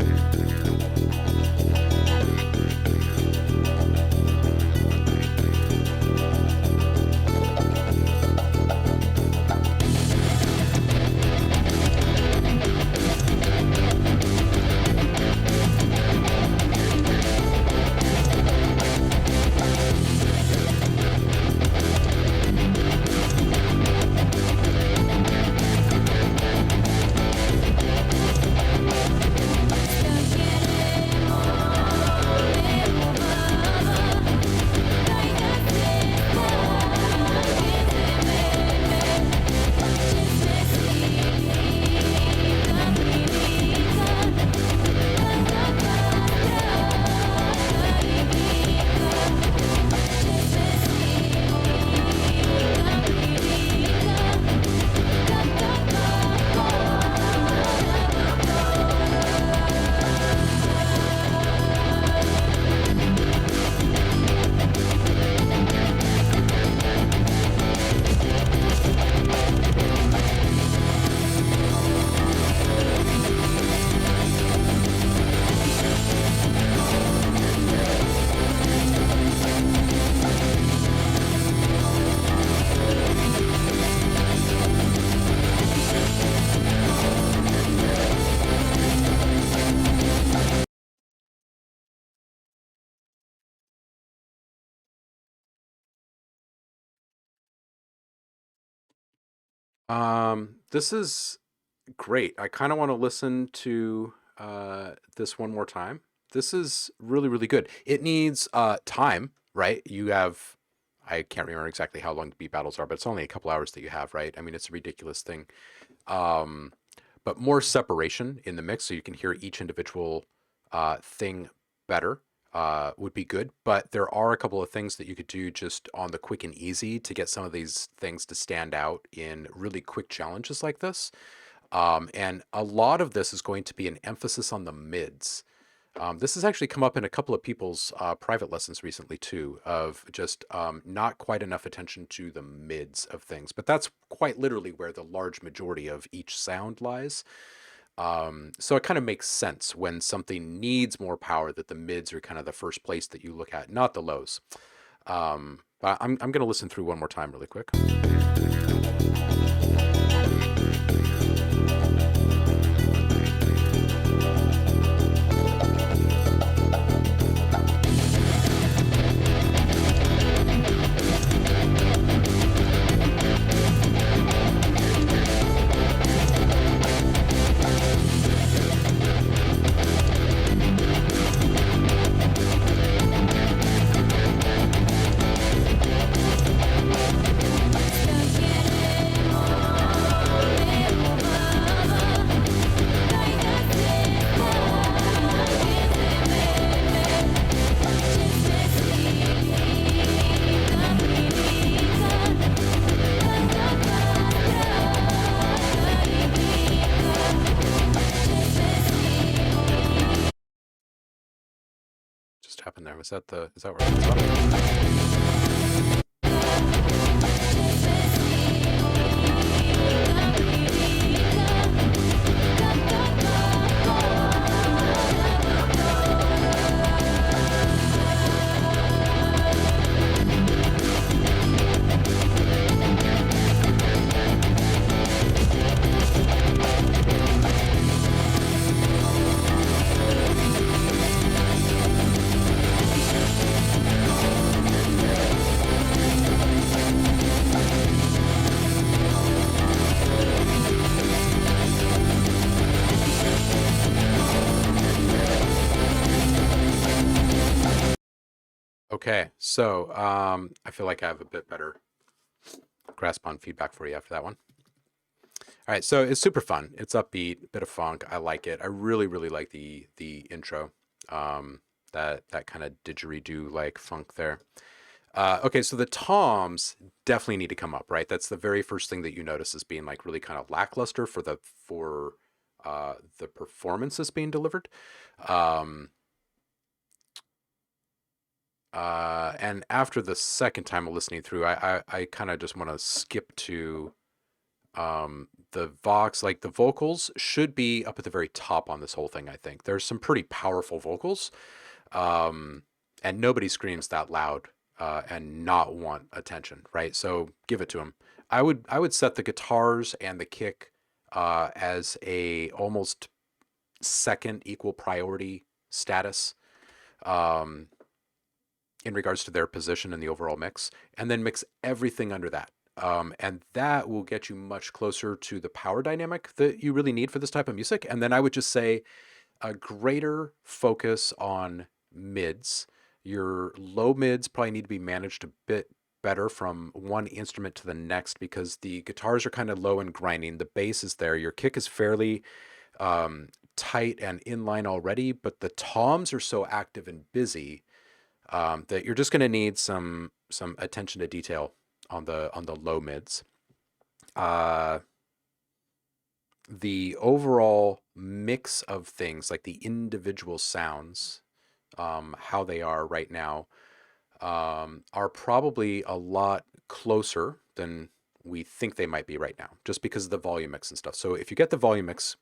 This is great. I kind of want to listen to this one more time. This is really, really good. It needs time, right? You have, I can't remember exactly how long the beat battles are, but it's only a couple hours that you have, right? I mean, it's a ridiculous thing. But more separation in the mix so you can hear each individual thing better would be good. But there are a couple of things that you could do just on the quick and easy to get some of these things to stand out in really quick challenges like this. And a lot of this is going to be an emphasis on the mids. This has actually come up in a couple of people's private lessons recently too, of just not quite enough attention to the mids of things. But that's quite literally where the large majority of each sound lies. So it kind of makes sense when something needs more power that the mids are kind of the first place that you look at, not the lows. But I'm going to listen through one more time really quick. Happened there? Is that where it was? Okay, so I feel like I have a bit better grasp on feedback for you after that one. All right, so it's super fun. It's upbeat, bit of funk. I like it. I really, really like the intro. That kind of didgeridoo like funk there. Okay, so the toms definitely need to come up, right? That's the very first thing that you notice as being like really kind of lackluster for the performance that's being delivered. Um, and after the second time of listening through, I kind of just want to skip to the Vox. Like the vocals should be up at the very top on this whole thing. I think there's some pretty powerful vocals, um, and nobody screams that loud and not want attention, right? So give it to them. I would set the guitars and the kick as a almost second equal priority status. Um, in regards to their position in the overall mix, and then mix everything under that. And that will get you much closer to the power dynamic that you really need for this type of music. And then I would just say a greater focus on mids. Your low mids probably need to be managed a bit better from one instrument to the next because the guitars are kind of low and grinding. The bass is there. Your kick is fairly tight and inline already, but the toms are so active and busy that you're just going to need some attention to detail on the low mids. The overall mix of things, like the individual sounds, how they are right now, are probably a lot closer than we think they might be right now, just because of the volume mix and stuff. So if you get the volume mix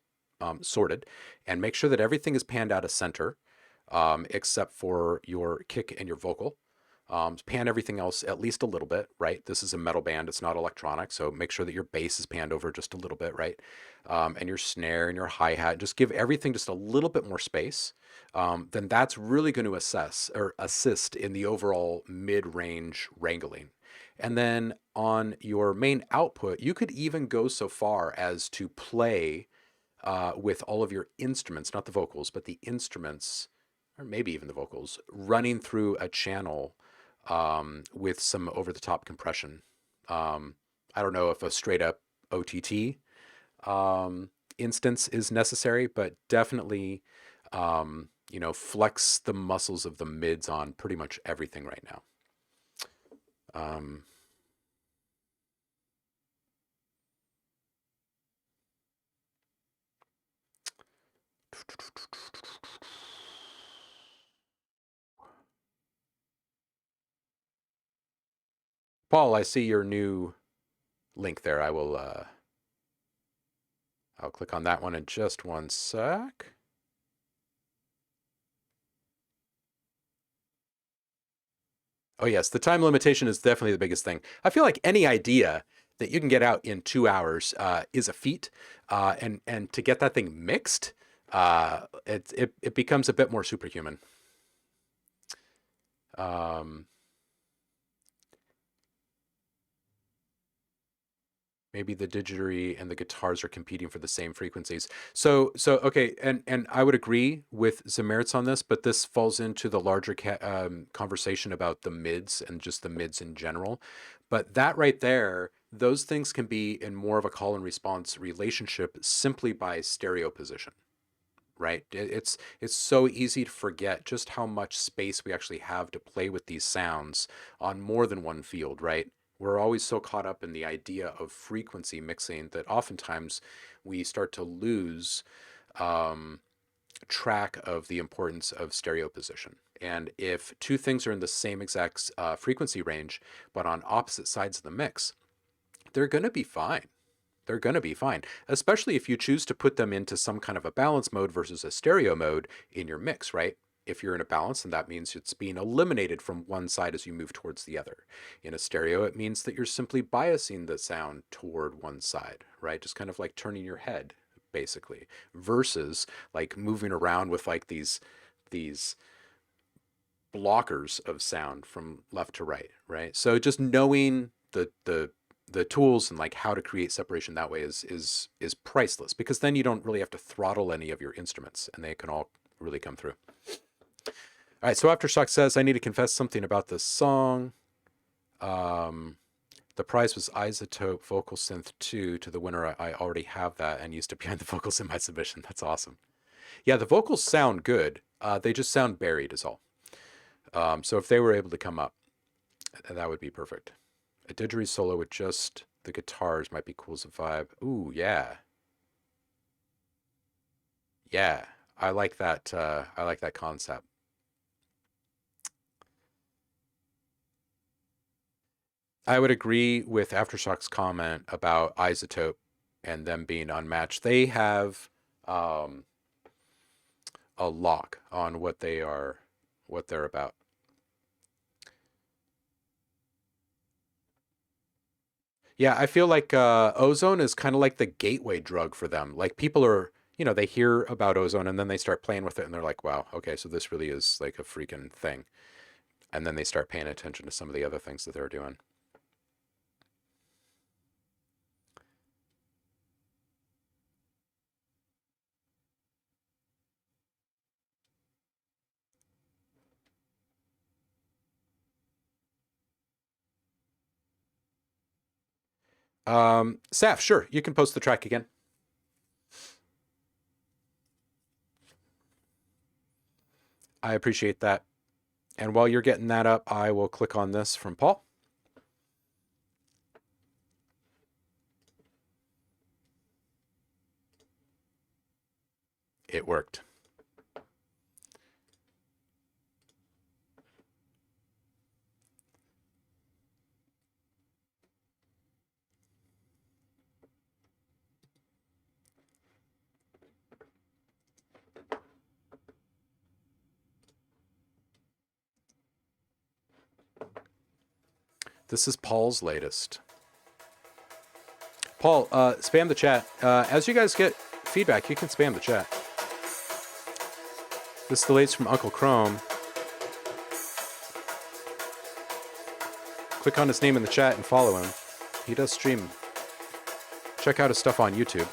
sorted and make sure that everything is panned out of center, except for your kick and your vocal. Pan everything else at least a little bit, right? This is a metal band, it's not electronic, so make sure that your bass is panned over just a little bit, right? And your snare and your hi-hat, just give everything just a little bit more space. Then that's really going to assist in the overall mid-range wrangling. And then on your main output, you could even go so far as to play with all of your instruments, not the vocals, but the instruments, or maybe even the vocals, running through a channel with some over-the-top compression. I don't know if a straight-up OTT instance is necessary, but definitely, flex the muscles of the mids on pretty much everything right now. Paul, I see your new link there. I'll click on that one in just one sec. Oh yes, the time limitation is definitely the biggest thing. I feel like any idea that you can get out in 2 hours is a feat, and to get that thing mixed, it becomes a bit more superhuman. Maybe the didgeridoo and the guitars are competing for the same frequencies. So okay, and I would agree with Zamertz on this, but this falls into the larger conversation about the mids and just the mids in general. But that right there, those things can be in more of a call and response relationship simply by stereo position, right? It's so easy to forget just how much space we actually have to play with these sounds on more than one field, right? We're always so caught up in the idea of frequency mixing that oftentimes we start to lose track of the importance of stereo position. And if two things are in the same exact frequency range, but on opposite sides of the mix, they're going to be fine. They're going to be fine, especially if you choose to put them into some kind of a balance mode versus a stereo mode in your mix, right? If you're in a balance, then that means it's being eliminated from one side as you move towards the other. In a stereo, it means that you're simply biasing the sound toward one side, right? Just kind of like turning your head, basically, versus like moving around with like these blockers of sound from left to right, right? So just knowing the tools and like how to create separation that way is priceless, because then you don't really have to throttle any of your instruments and they can all really come through. All right, so Aftershock says, I need to confess something about this song. The prize was Isotope Vocal Synth 2. To the winner, I already have that and used it behind the vocals in my submission. That's awesome. Yeah, the vocals sound good. They just sound buried is all. So if they were able to come up, that would be perfect. A didgeridoo solo with just the guitars might be cool as a vibe. Ooh, yeah. Yeah, I like that. I like that concept. I would agree with Aftershock's comment about Isotope and them being unmatched. They have a lock on what they're about. Yeah, I feel like Ozone is kind of like the gateway drug for them. Like people are, they hear about Ozone and then they start playing with it and they're like, wow, okay, so this really is like a freaking thing. And then they start paying attention to some of the other things that they're doing. Saf, sure, you can post the track again. I appreciate that. And while you're getting that up, I will click on this from Paul. It worked. This is Paul's latest. Paul, spam the chat. As you guys get feedback, you can spam the chat. This is the latest from Uncle Chrome. Click on his name in the chat and follow him. He does stream. Check out his stuff on YouTube.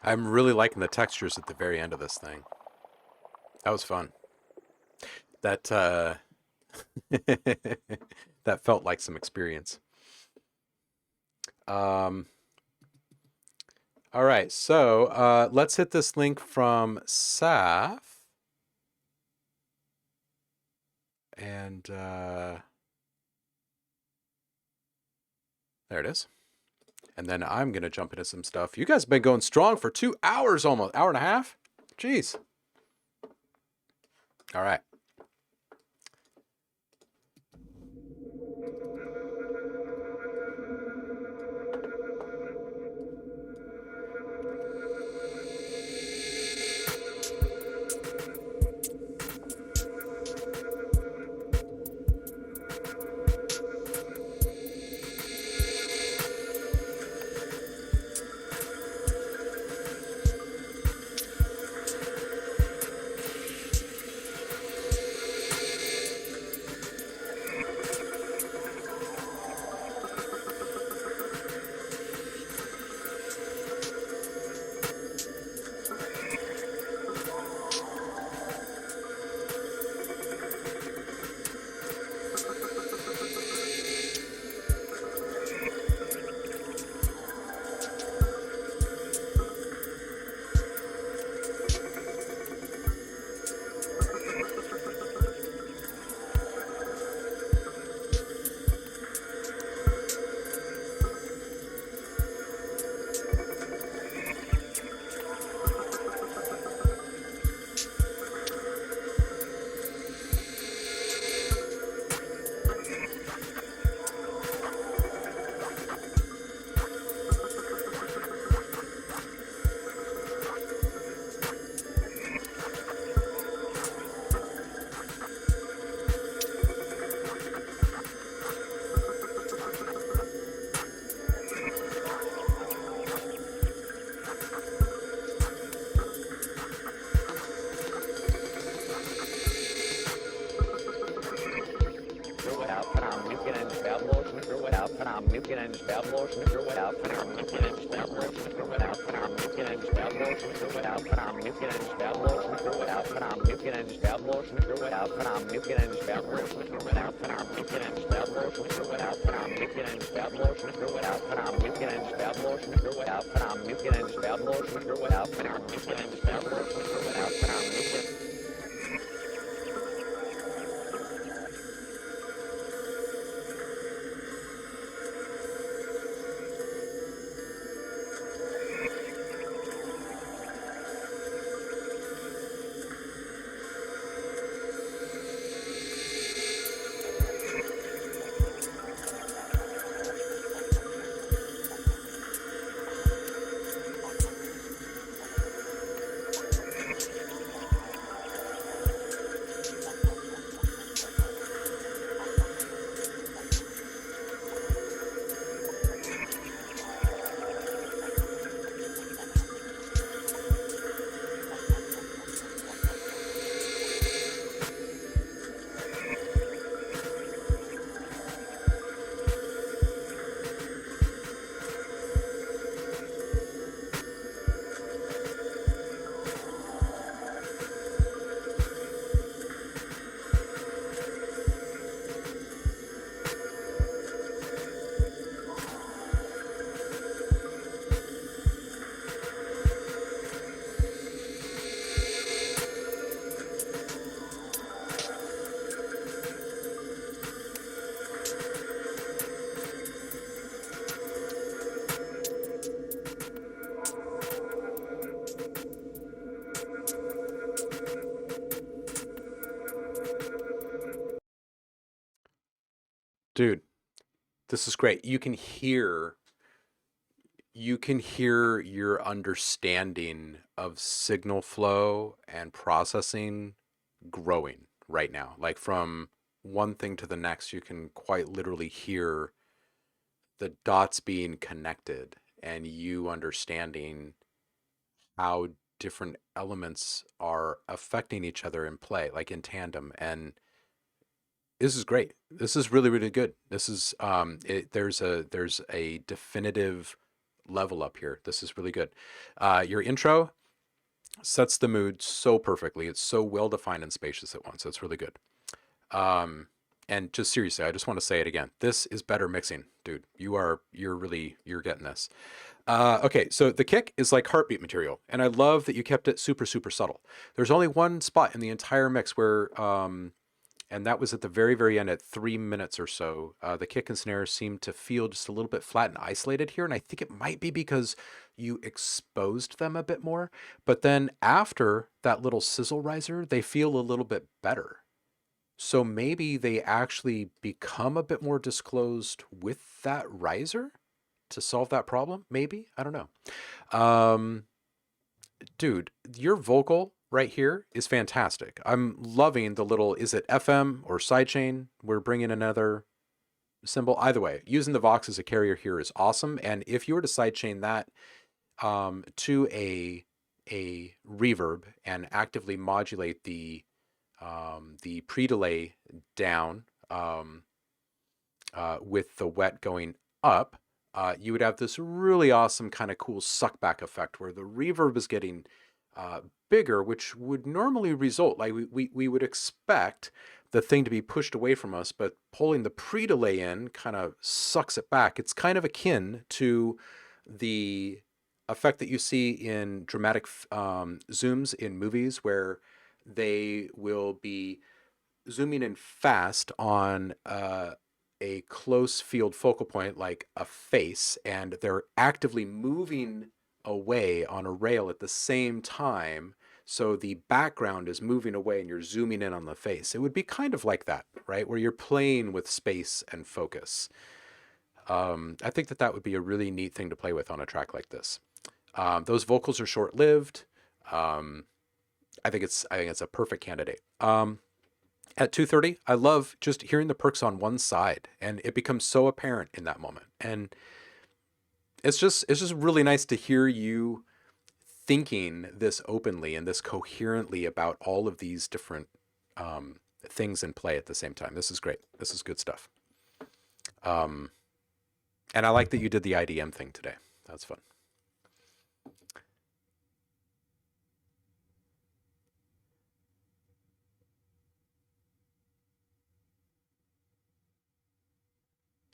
I'm really liking the textures at the very end of this thing. That was fun. That that felt like some experience. Um, all right, so let's hit this link from Saf. And there it is. And then I'm going to jump into some stuff. You guys have been going strong for 2 hours almost, hour and a half. Jeez. All right. Dude, this is great. You can hear your understanding of signal flow and processing growing right now. Like from one thing to the next, you can quite literally hear the dots being connected and you understanding how different elements are affecting each other in play, like in tandem. And this is great. This is really, really good. This is there's a definitive level up here. This is really good. Your intro sets the mood so perfectly. It's so well defined and spacious at once. It's really good. And just seriously, I just want to say it again. This is better mixing, dude. You're getting this. Okay, so the kick is like heartbeat material, and I love that you kept it super, super subtle. There's only one spot in the entire mix where, and that was at the very, very end at 3 minutes or so. The kick and snare seem to feel just a little bit flat and isolated here, and I think it might be because you exposed them a bit more. But then after that little sizzle riser, they feel a little bit better. So maybe they actually become a bit more disclosed with that riser to solve that problem. Maybe, I don't know. Dude, your vocal right here is fantastic. I'm loving the little, is it FM or sidechain? We're bringing another symbol. Either way, using the Vox as a carrier here is awesome. And if you were to sidechain that to a reverb and actively modulate the pre-delay down with the wet going up, you would have this really awesome kind of cool suckback effect where the reverb is getting bigger, which would normally result, like we would expect the thing to be pushed away from us, but pulling the pre-delay in kind of sucks it back. It's kind of akin to the effect that you see in dramatic zooms in movies where they will be zooming in fast on a close field focal point like a face, and they're actively moving away on a rail at the same time, so the background is moving away and you're zooming in on the face. It would be kind of like that, right, where you're playing with space and focus. I think that would be a really neat thing to play with on a track like this. Those vocals are short-lived. I think it's a perfect candidate. At 2:30, I love just hearing the perks on one side, and it becomes so apparent in that moment. And it's just really nice to hear you thinking this openly and this coherently about all of these different things in play at the same time. This is great. This is good stuff. And I like that you did the IDM thing today. That's fun.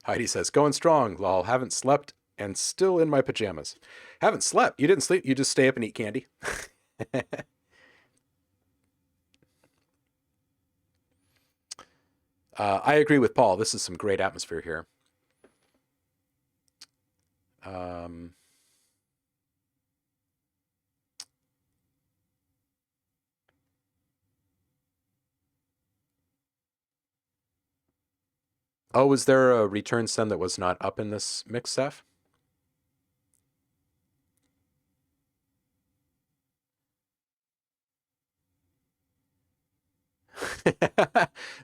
Heidi says, going strong, lol. Haven't slept and still in my pajamas. Haven't slept. You didn't sleep. You just stay up and eat candy. I agree with Paul. This is some great atmosphere here. Oh, was there a return send that was not up in this mix, Seth?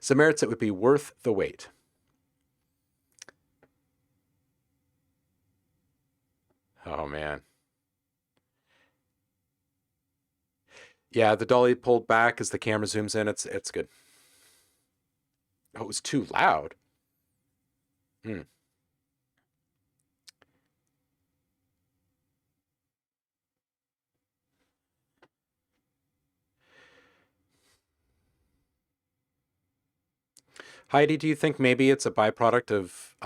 So merits it would be worth the wait. Oh man. Yeah, the dolly pulled back as the camera zooms in. It's good. Oh, it was too loud. Heidi, do you think maybe it's a byproduct of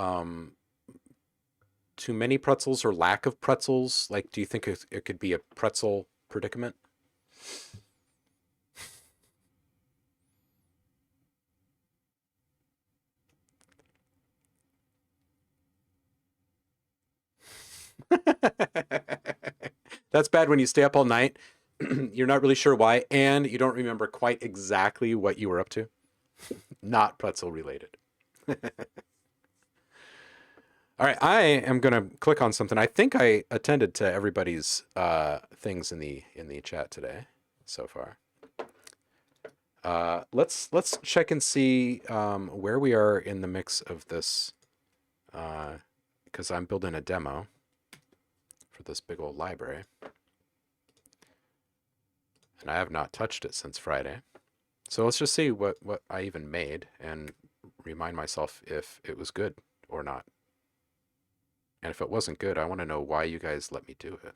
too many pretzels or lack of pretzels? Like, do you think it could be a pretzel predicament? That's bad when you stay up all night. You're not really sure why, and you don't remember quite exactly what you were up to. Not pretzel related. All right, I am going to click on something. I think I attended to everybody's things in the chat today so far. Let's check and see where we are in the mix of this, because I'm building a demo for this big old library, and I have not touched it since Friday. So let's just see what I even made and remind myself if it was good or not. And if it wasn't good, I want to know why you guys let me do it.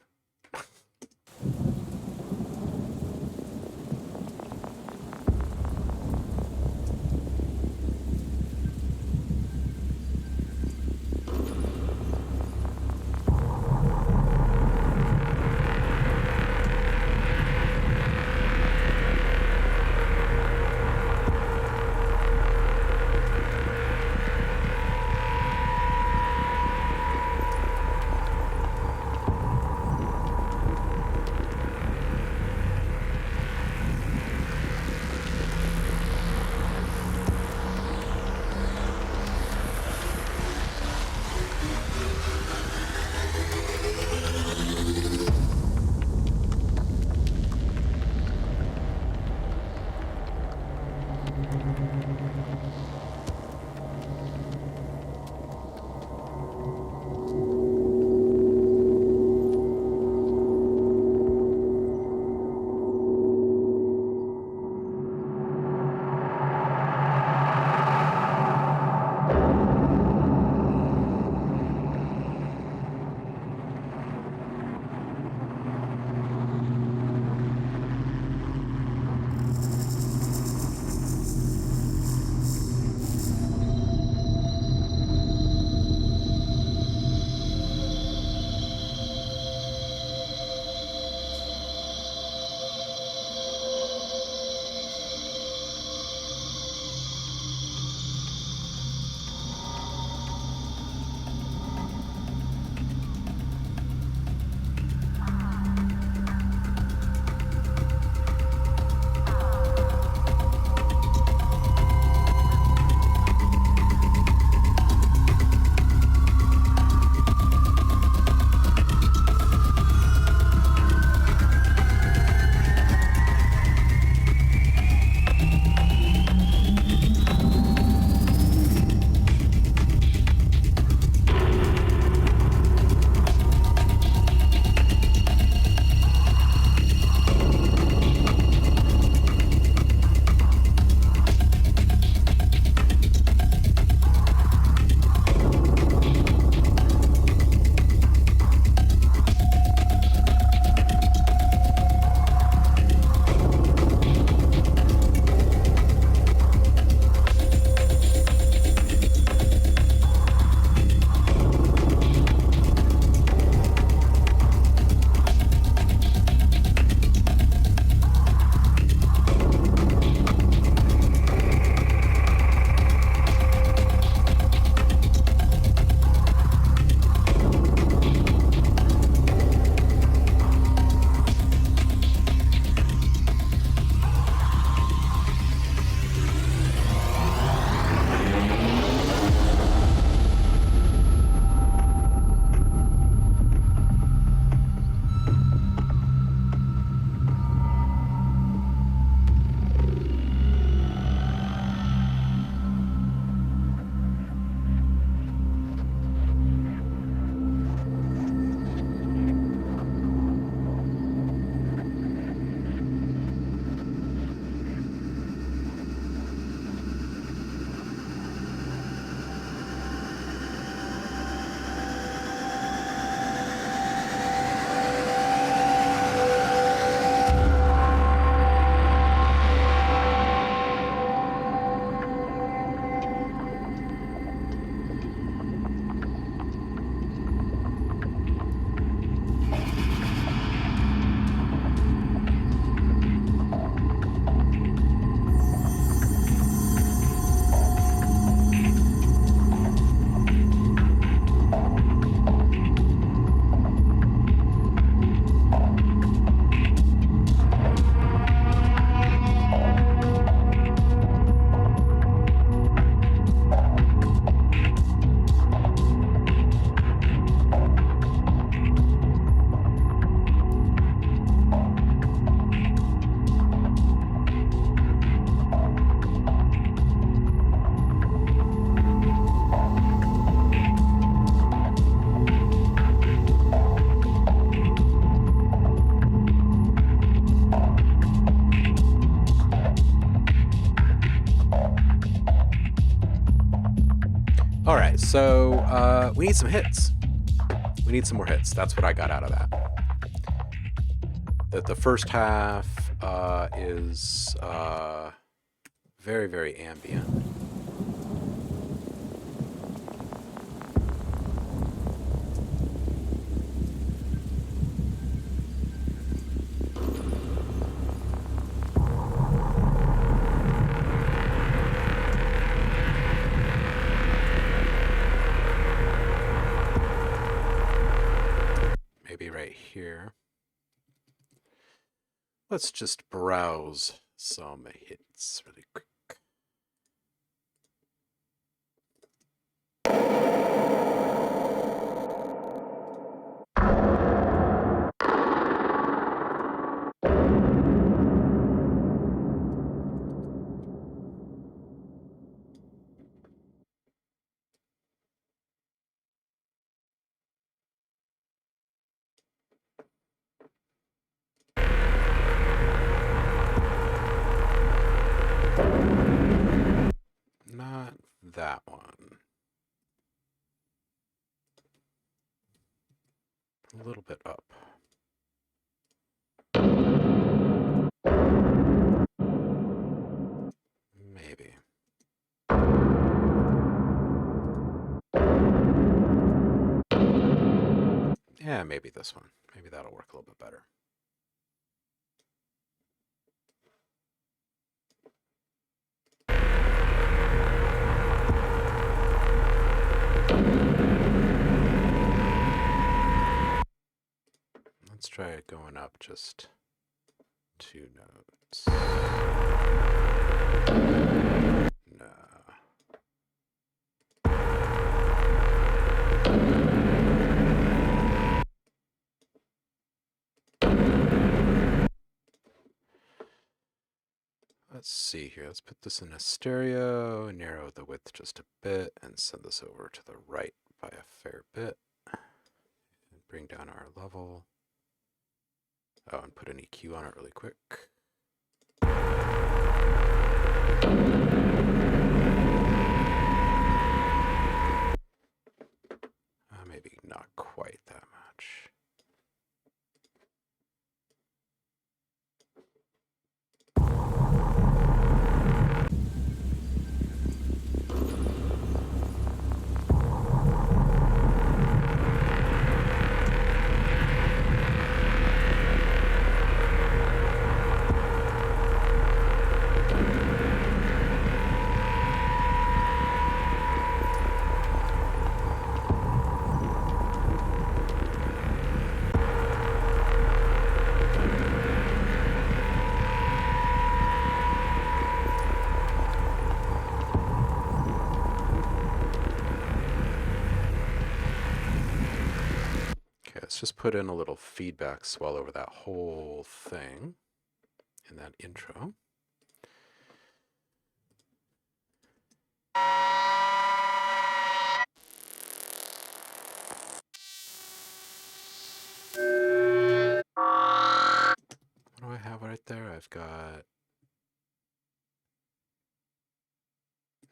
All right, so we need some hits. We need some more hits. That's what I got out of that. That the first half is very, very ambient. Maybe right here. Let's just browse some hits really quick. Not that one. A little bit up. Maybe. Yeah, maybe this one. Maybe that'll work a little bit better. Let's try it going up just 2 notes. No. Let's see here. Let's put this in a stereo, narrow the width just a bit, and send this over to the right by a fair bit. And bring down our level. Oh, and put an EQ on it really quick. Maybe not quite that much. Let's just put in a little feedback swell over that whole thing in that intro. What do I have right there? I've got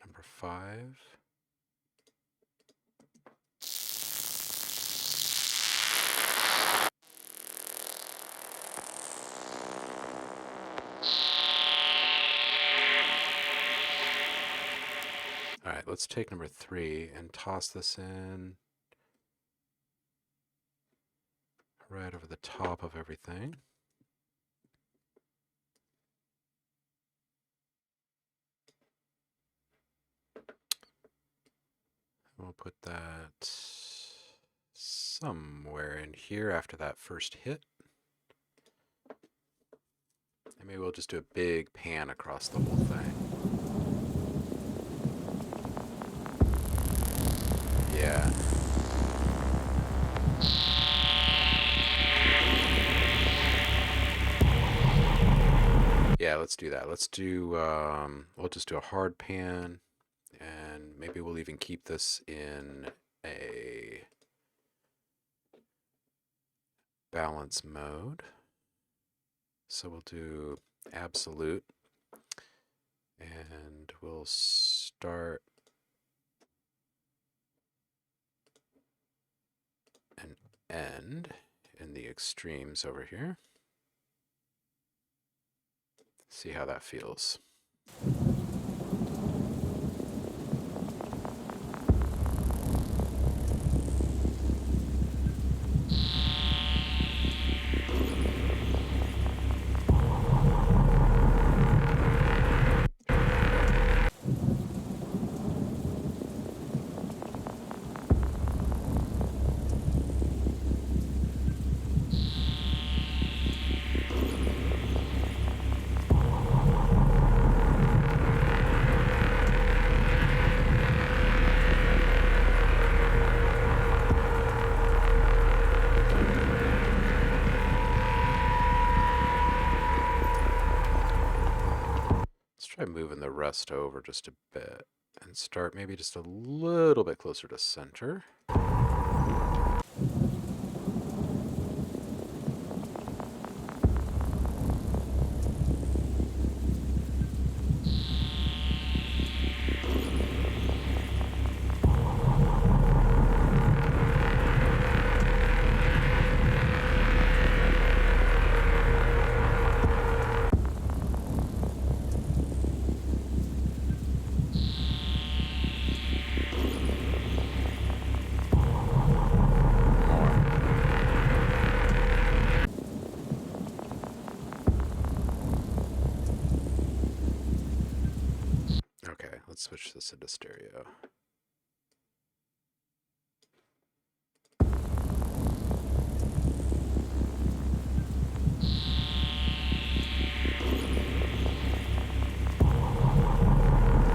number 5. All right, let's take number 3 and toss this in right over the top of everything. We'll put that somewhere in here after that first hit. And maybe we'll just do a big pan across the whole thing. Yeah. Yeah, let's do that. Let's do, we'll just do a hard pan, and maybe we'll even keep this in a balance mode. So we'll do absolute, and we'll start an end in the extremes over here. See how that feels. Try moving the rest over just a bit and start maybe just a little bit closer to center. Okay, let's switch this into stereo.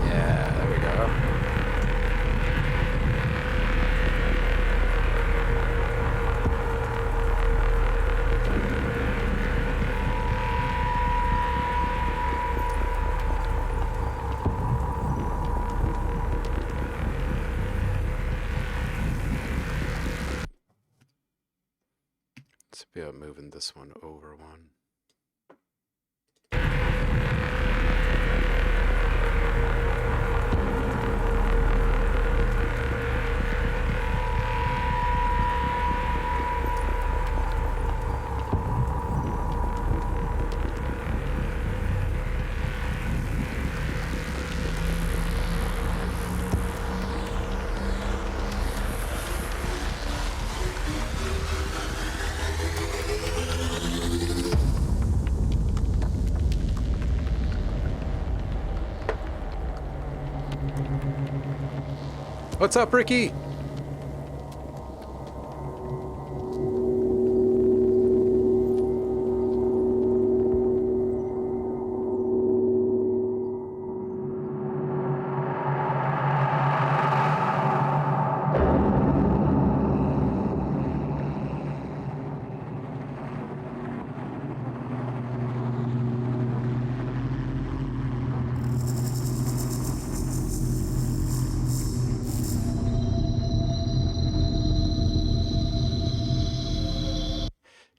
Yeah, there we go. Let's be about moving this one over one. What's up, Ricky?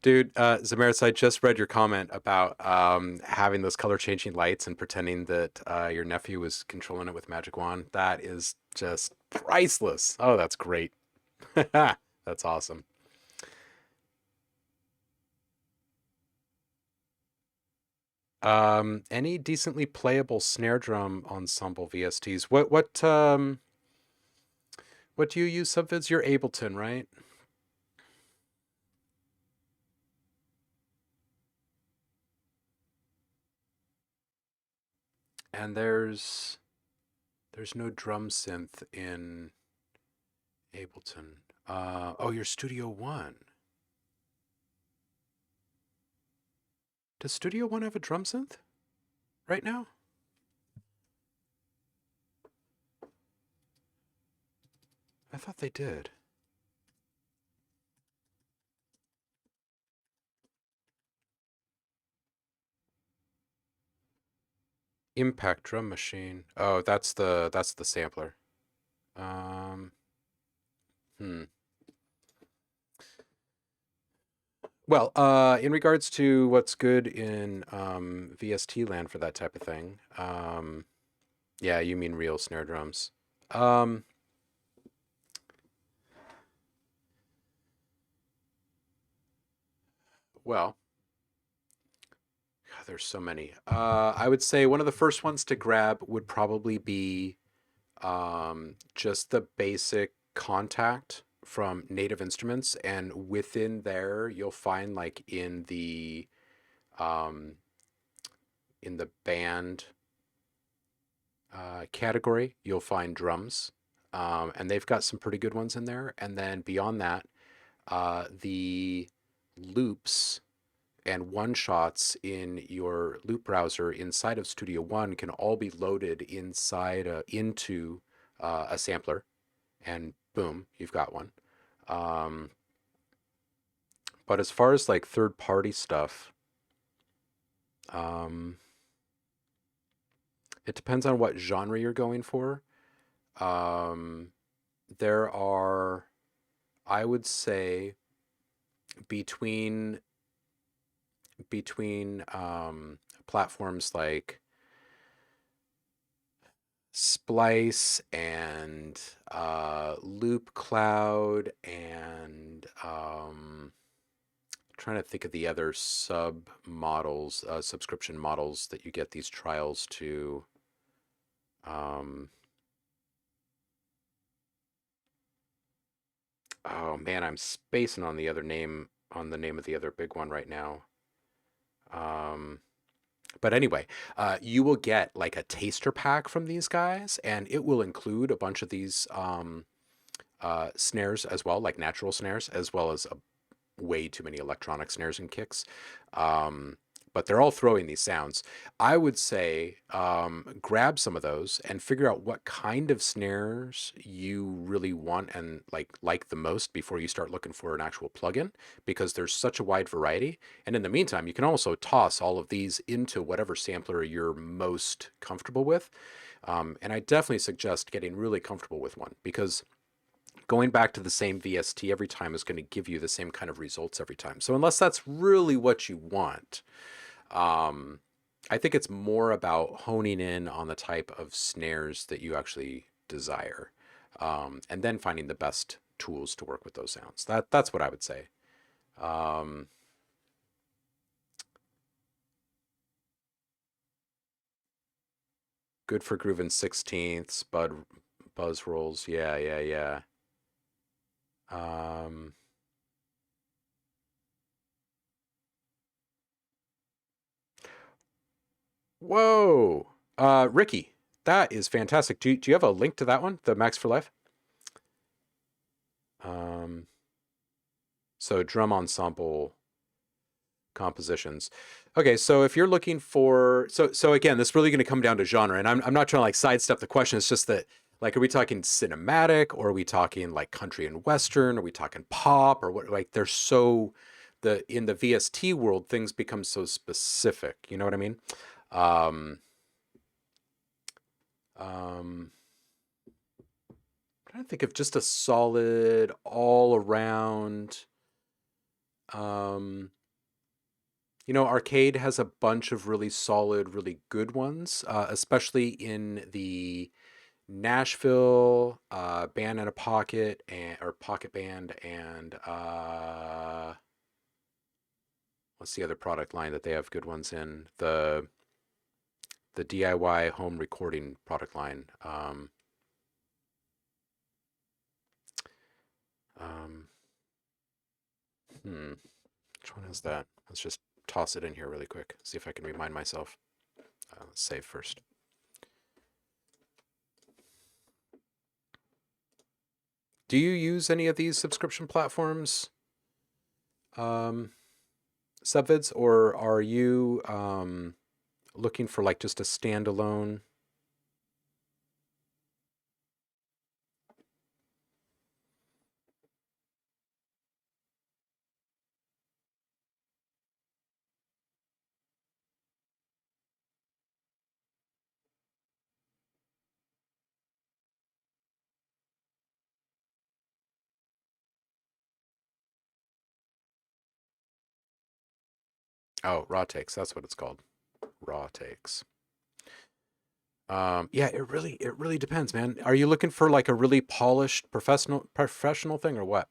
Dude, Zamaris, I just read your comment about having those color-changing lights and pretending that your nephew was controlling it with magic wand. That is just priceless. Oh, that's great. That's awesome. Any decently playable snare drum ensemble VSTs? What do you use, Subvids? You're Ableton, right? And there's no drum synth in Ableton. Oh, your Studio One. Does Studio One have a drum synth right now? I thought they did. Impact drum machine. Oh, that's the sampler. Well, in regards to what's good in VST land for that type of thing, yeah, you mean real snare drums. Well, God, there's so many. I would say one of the first ones to grab would probably be just the basic Kontakt from Native Instruments, and within there you'll find like um, in the band category you'll find drums, and they've got some pretty good ones in there. And then beyond that, the loops and one shots in your loop browser inside of Studio One can all be loaded inside into a sampler, and boom, you've got one. Um, but as far as like third party stuff, um, it depends on what genre you're going for. Um, there are, I would say, between platforms like Splice and Loop Cloud and trying to think of the other sub models, subscription models that you get these trials to. Um, oh man, I'm spacing on the other name, on the name of the other big one right now. Um, but anyway, you will get like a taster pack from these guys, and it will include a bunch of these snares as well, like natural snares, as well as way too many electronic snares and kicks. Um, but they're all throwing these sounds. I would say grab some of those and figure out what kind of snares you really want and like the most before you start looking for an actual plugin, because there's such a wide variety. And in the meantime, you can also toss all of these into whatever sampler you're most comfortable with. And I definitely suggest getting really comfortable with one, because going back to the same VST every time is going to give you the same kind of results every time. So unless that's really what you want, um, I think it's more about honing in on the type of snares that you actually desire, and then finding the best tools to work with those sounds. That's what I would say. Um, good for grooving 16ths, buzz rolls. Yeah, yeah, yeah. Um, Whoa. Ricky, that is fantastic. Do you have a link to that one, the Max for Life? Um, so drum ensemble compositions. Okay, so if you're looking for, so again, this is really going to come down to genre, and I'm not trying to like sidestep the question. It's just that, like, are we talking cinematic, or are we talking like country and western? Are we talking pop, or what? Like, they're so in the VST world, things become so specific. You know what I mean? Um, um, trying to think of just a solid all around. Um, Arcade has a bunch of really solid, really good ones, especially in the Nashville Band in a Pocket and or Pocket Band, and what's the other product line that they have good ones in? The DIY home recording product line. Um, which one is that? Let's just toss it in here really quick. See if I can remind myself. Let's save first. Do you use any of these subscription platforms, Subvids, or are you looking for like just a standalone? Oh, raw takes. That's what it's called. Raw takes. Yeah, it really depends, man. Are you looking for like a really polished professional thing or what?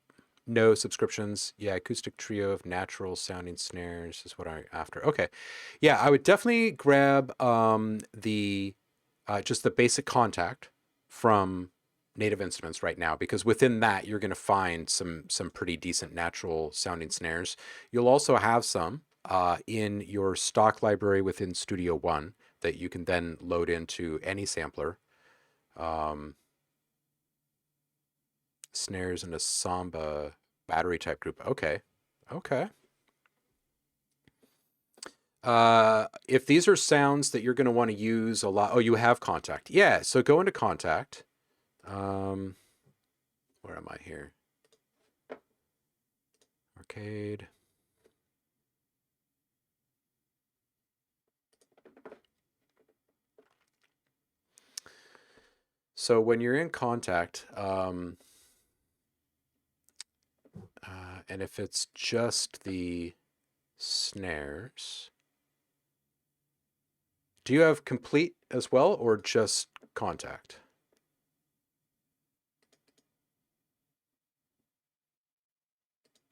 No subscriptions. Yeah, acoustic trio of natural sounding snares is what I'm after. Okay. Yeah, I would definitely grab the just the basic kontakt from Native Instruments right now, because within that you're going to find some pretty decent natural sounding snares. You'll also have some in your stock library within Studio One that you can then load into any sampler. Snares in a samba battery type group. Okay. Okay. If these are sounds that you're going to want to use a lot, oh, you have kontakt. Yeah, so go into kontakt. Where am I here? Arcade. So when you're in kontakt, and if it's just the snares, do you have complete as well, or just kontakt?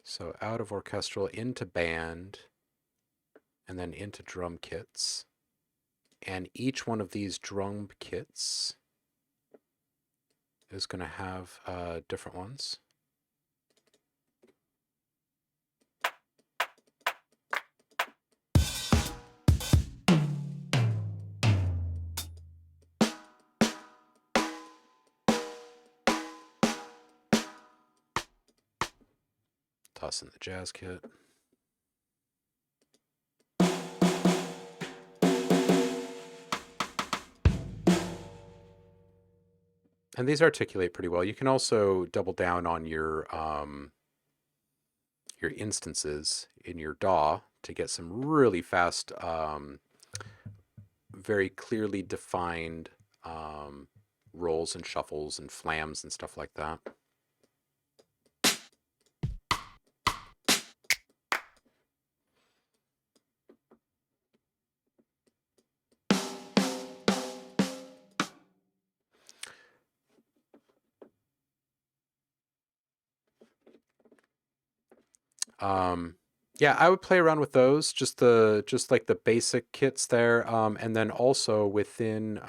So out of orchestral into band, and then into drum kits. And each one of these drum kits is going to have different ones. Toss in the jazz kit. And these articulate pretty well. You can also double down on your instances in your DAW to get some really fast, very clearly defined rolls and shuffles and flams and stuff like that. Yeah, I would play around with those, just like the basic kits there, and then also within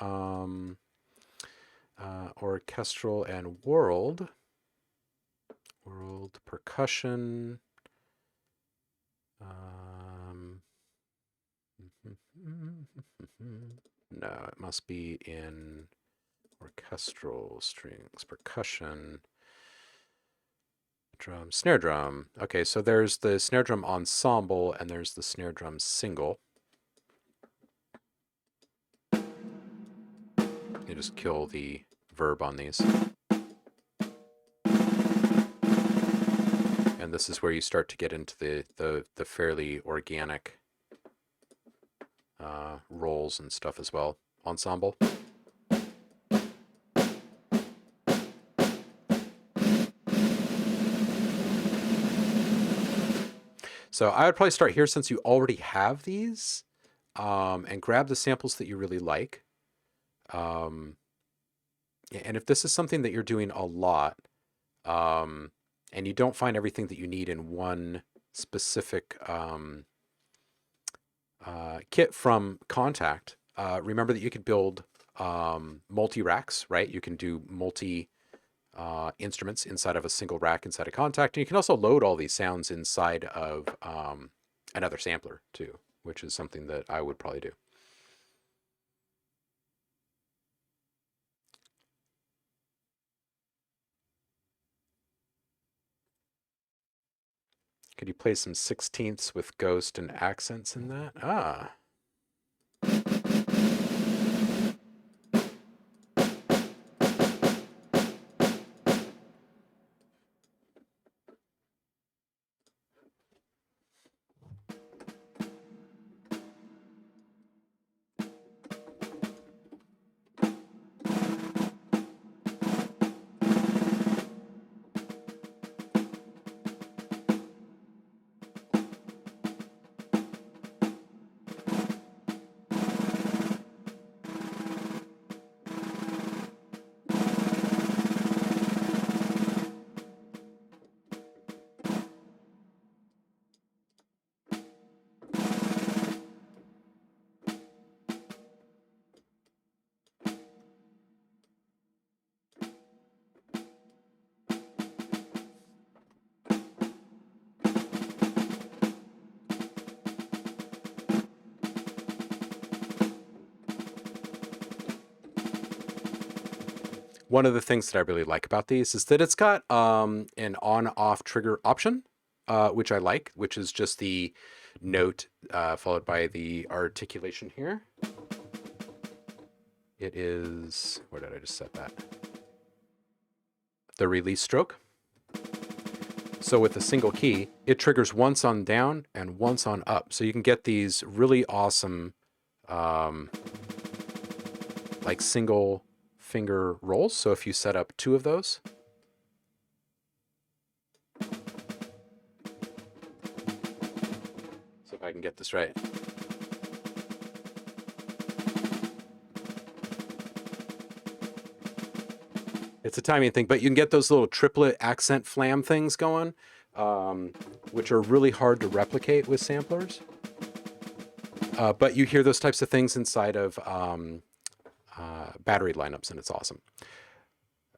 orchestral and world percussion. No, it must be in orchestral strings, percussion. Drum, snare drum. Okay, so there's the snare drum ensemble and there's the snare drum single. You just kill the verb on these. And this is where you start to get into the fairly organic rolls and stuff as well. Ensemble. So I would probably start here since you already have these, and grab the samples that you really like. And if this is something that you're doing a lot, and you don't find everything that you need in one specific kit from kontakt, remember that you could build multi-racks, right? You can do multi instruments inside of a single rack inside a kontakt. And you can also load all these sounds inside of another sampler too, which is something that I would probably do. Could you play some 16ths with ghost and accents in that? Ah. one of the things that I really like about these is that it's got an on-off trigger option, which I like, which is just the note followed by the articulation here. It is, where did I just set that? The release stroke. So with a single key, it triggers once on down and once on up. So you can get these really awesome like single finger rolls. So if you set up 2 of those, so if I can get this right. It's a timing thing, but you can get those little triplet accent flam things going, which are really hard to replicate with samplers. But you hear those types of things inside of battery lineups, and it's awesome.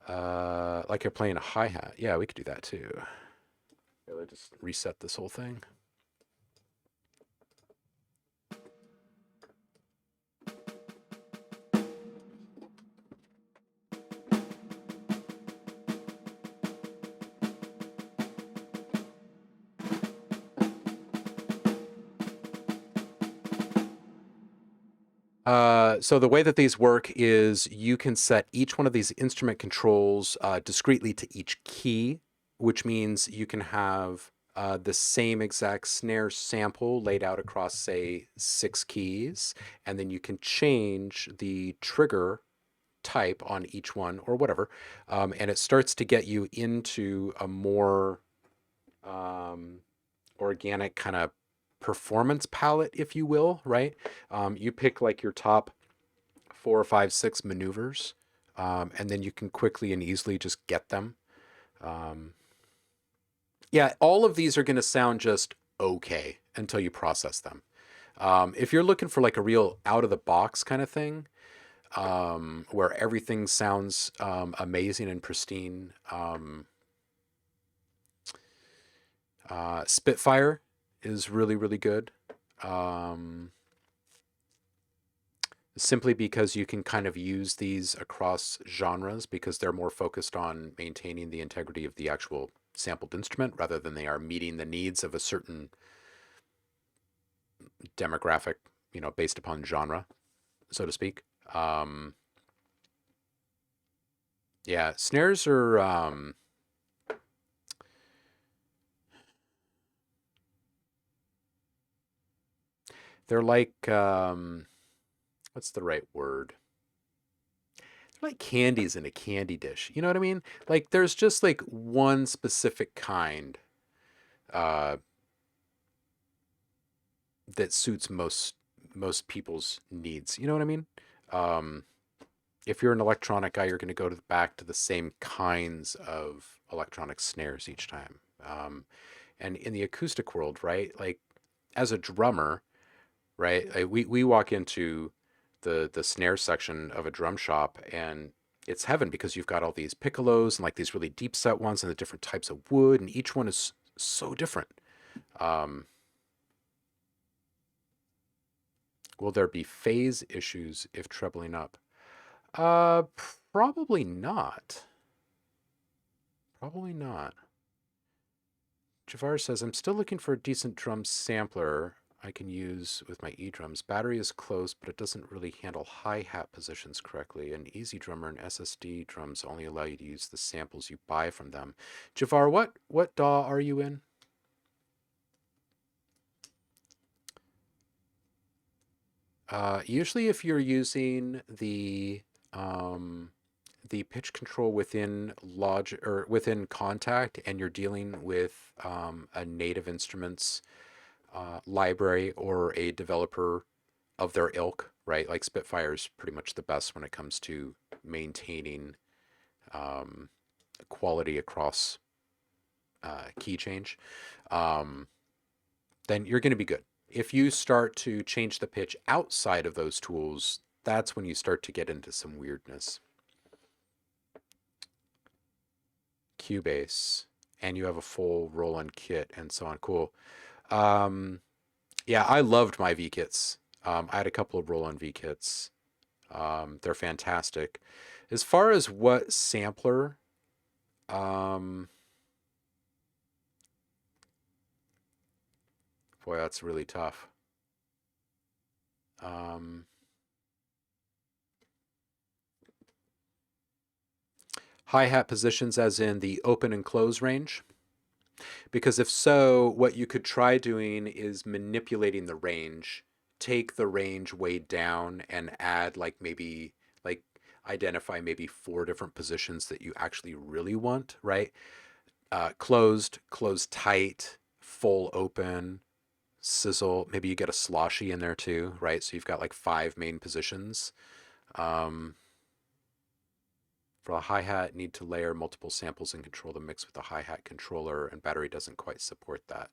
Like you're playing a hi-hat. Yeah, we could do that too. Let's just reset this whole thing. So the way that these work is you can set each one of these instrument controls discretely to each key, which means you can have the same exact snare sample laid out across, say, 6 keys, and then you can change the trigger type on each one or whatever, and it starts to get you into a more organic kind of performance palette, if you will, right? You pick like your top 4 or 5, 6 maneuvers, and then you can quickly and easily just get them. Yeah, all of these are going to sound just okay until you process them. If you're looking for like a real out of the box kind of thing, where everything sounds amazing and pristine, Spitfire is really, really good. Simply because you can kind of use these across genres because they're more focused on maintaining the integrity of the actual sampled instrument rather than they are meeting the needs of a certain demographic, you know, based upon genre, so to speak. Yeah, snares are they're like what's the right word? They're like candies in a candy dish. You know what I mean? Like there's just like one specific kind that suits most people's needs. You know what I mean? If you're an electronic guy, you're going to go back to the same kinds of electronic snares each time. And in the acoustic world, right? Like as a drummer, right? Like we walk into the snare section of a drum shop and it's heaven because you've got all these piccolos and like these really deep set ones and the different types of wood, and each one is so different. Will there be phase issues if trebling up? Probably not. Probably not. Javar says, I'm still looking for a decent drum sampler I can use with my E-drums. Battery is close, but it doesn't really handle hi-hat positions correctly. An Easy Drummer and SSD drums only allow you to use the samples you buy from them. Javar, what DAW are you in? Usually if you're using the pitch control within Logic or within Kontakt and you're dealing with a Native Instruments library or a developer of their ilk, right? Like Spitfire is pretty much the best when it comes to maintaining quality across key change. Then you're going to be good. If you start to change the pitch outside of those tools, that's when you start to get into some weirdness. Cubase, and you have a full roll-on kit and so on. Cool. Yeah, I loved my V kits. I had a couple of roll-on V kits. They're fantastic. As far as what sampler, boy, that's really tough. Hi-hat positions as in the open and close range? Because if so, what you could try doing is manipulating the range, take the range way down and add like maybe like identify maybe 4 different positions that you actually really want, right? Closed, closed tight, full open, sizzle. Maybe you get a sloshy in there too, right? So you've got like 5 main positions. Um, for a hi-hat, need to layer multiple samples and control the mix with the hi-hat controller, and battery doesn't quite support that.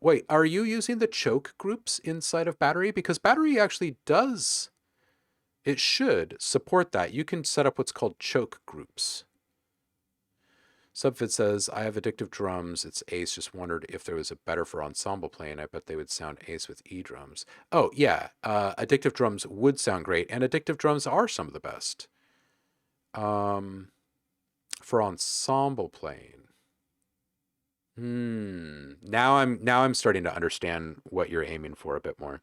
Wait, are you using the choke groups inside of battery? Because battery actually does, it should support that. You can set up what's called choke groups. Subfit says, I have addictive drums. It's Ace. Just wondered if there was a better for ensemble playing. I bet they would sound Ace with E drums. Oh, yeah. Addictive drums would sound great, and addictive drums are some of the best. For ensemble playing. Now I'm starting to understand what you're aiming for a bit more.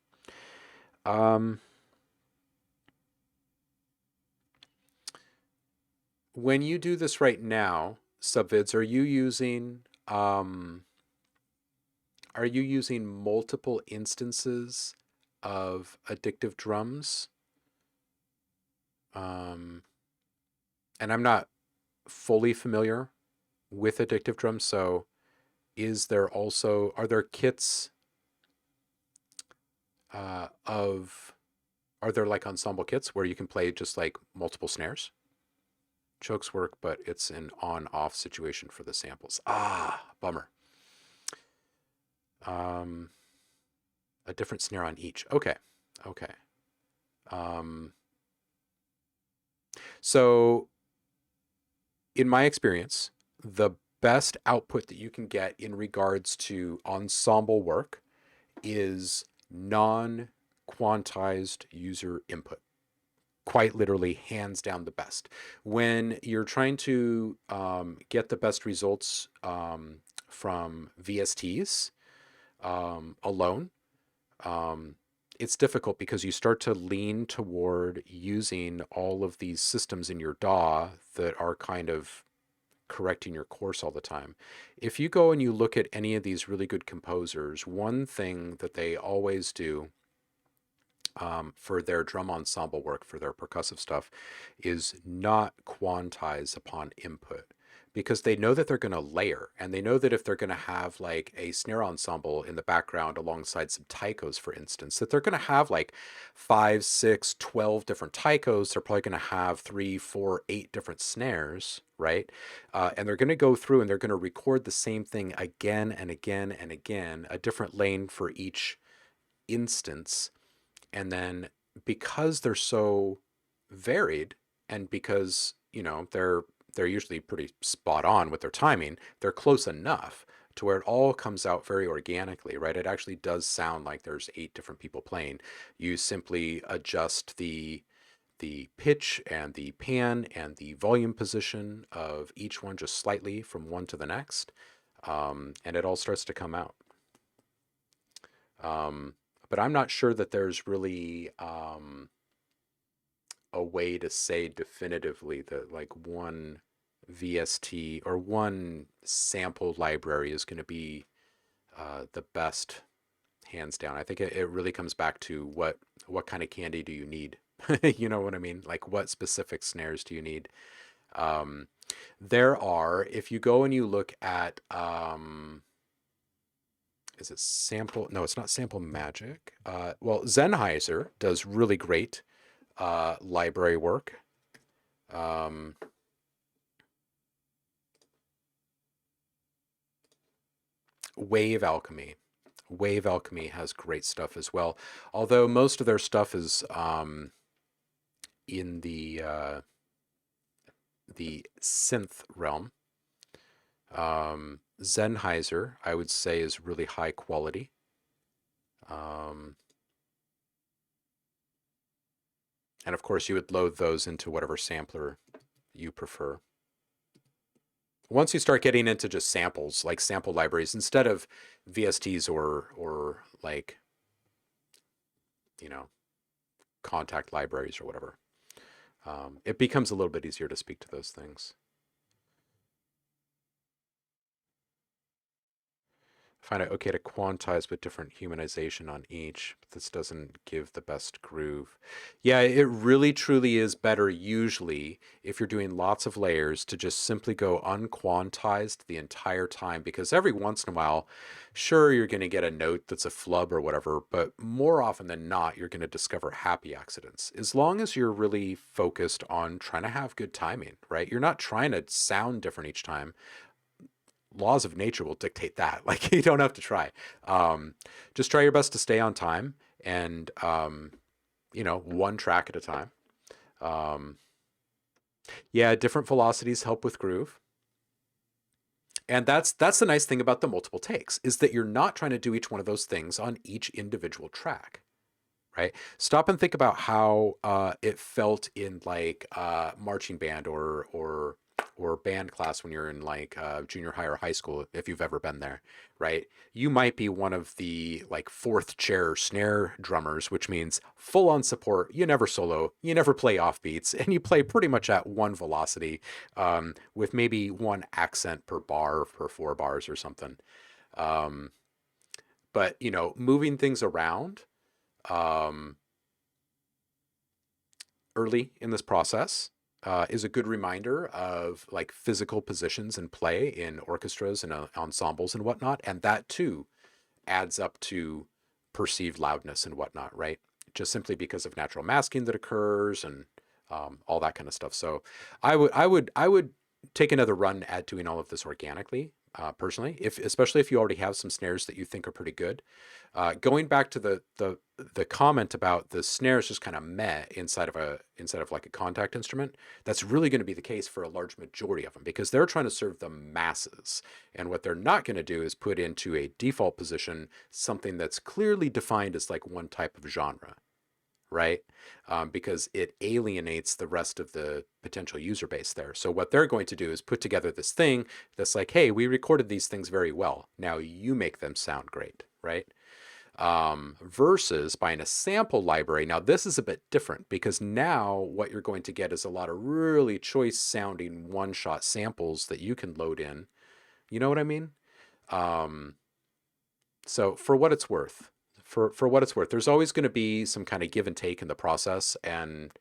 When you do this right now, Subvids, are you using multiple instances of addictive drums? And I'm not fully familiar with addictive drums, so are there kits are there like ensemble kits where you can play just like multiple snares? Chokes work, but it's an on-off situation for the samples. Bummer. A different snare on each. Okay. So in my experience, the best output that you can get in regards to ensemble work is non-quantized user input. Quite literally, hands down the best. When you're trying to get the best results from VSTs alone, it's difficult because you start to lean toward using all of these systems in your DAW that are kind of correcting your course all the time. If you go and you look at any of these really good composers, one thing that they always do for their drum ensemble work, for their percussive stuff, is not quantize upon input, because they know that they're going to layer, and they know that if they're going to have like a snare ensemble in the background alongside some taikos, for instance, that they're going to have like 5, 6, 12 different taikos. They're probably going to have 3, 4, 8 different snares, right? And they're going to go through and they're going to record the same thing again and again and again, a different lane for each instance. And then because they're so varied, and because, they're usually pretty spot on with their timing, they're close enough to where it all comes out very organically, right? It actually does sound like there's 8 different people playing. You simply adjust the pitch and the pan and the volume position of each one just slightly from one to the next, and it all starts to come out. But I'm not sure that there's really a way to say definitively that like one VST or one sample library is going to be the best, hands down. I think it really comes back to what kind of candy do you need? You know what I mean? Like what specific snares do you need? There are, if you go and you look at is it Sample? No, it's not Sample Magic. Well, Sennheiser does really great library work. Wave Alchemy. Wave Alchemy has great stuff as well. Although most of their stuff is in the synth realm. Sennheiser, I would say, is really high quality. And of course, you would load those into whatever sampler you prefer. Once you start getting into just samples, like sample libraries, instead of VSTs or like, you know, kontakt libraries or whatever, it becomes a little bit easier to speak to those things. Find it okay to quantize with different humanization on each, but this doesn't give the best groove. Yeah, it really truly is better usually if you're doing lots of layers to just simply go unquantized the entire time, because every once in a while, sure, you're going to get a note that's a flub or whatever, but more often than not, you're going to discover happy accidents. As long as you're really focused on trying to have good timing, right? You're not trying to sound different each time. Laws of nature will dictate that. Like you don't have to try. Just try your best to stay on time and, one track at a time. Yeah, different velocities help with groove. And that's the nice thing about the multiple takes is that you're not trying to do each one of those things on each individual track, right? Stop and think about how it felt in like marching band or band class when you're in like junior high or high school, if you've ever been there, right? You might be one of the like fourth chair snare drummers, which means full on support. You never solo, you never play off beats, and you play pretty much at one velocity with maybe one accent per bar for 4 bars or something. Um, but, moving things around um, early in this process is a good reminder of like physical positions and play in orchestras and ensembles and whatnot. And that too adds up to perceived loudness and whatnot, right? Just simply because of natural masking that occurs and all that kind of stuff. So I would take another run at doing all of this organically. Personally, especially if you already have some snares that you think are pretty good, going back to the comment about the snares just kind of meh inside of like a kontakt instrument, that's really going to be the case for a large majority of them because they're trying to serve the masses, and what they're not going to do is put into a default position something that's clearly defined as like one type of genre, right? Because it alienates the rest of the potential user base there. So what they're going to do is put together this thing that's like, hey, we recorded these things very well. Now you make them sound great, right? Versus buying a sample library. Now this is a bit different because now what you're going to get is a lot of really choice sounding one-shot samples that you can load in. You know what I mean? So for what it's worth, for what it's worth, there's always going to be some kind of give and take in the process. And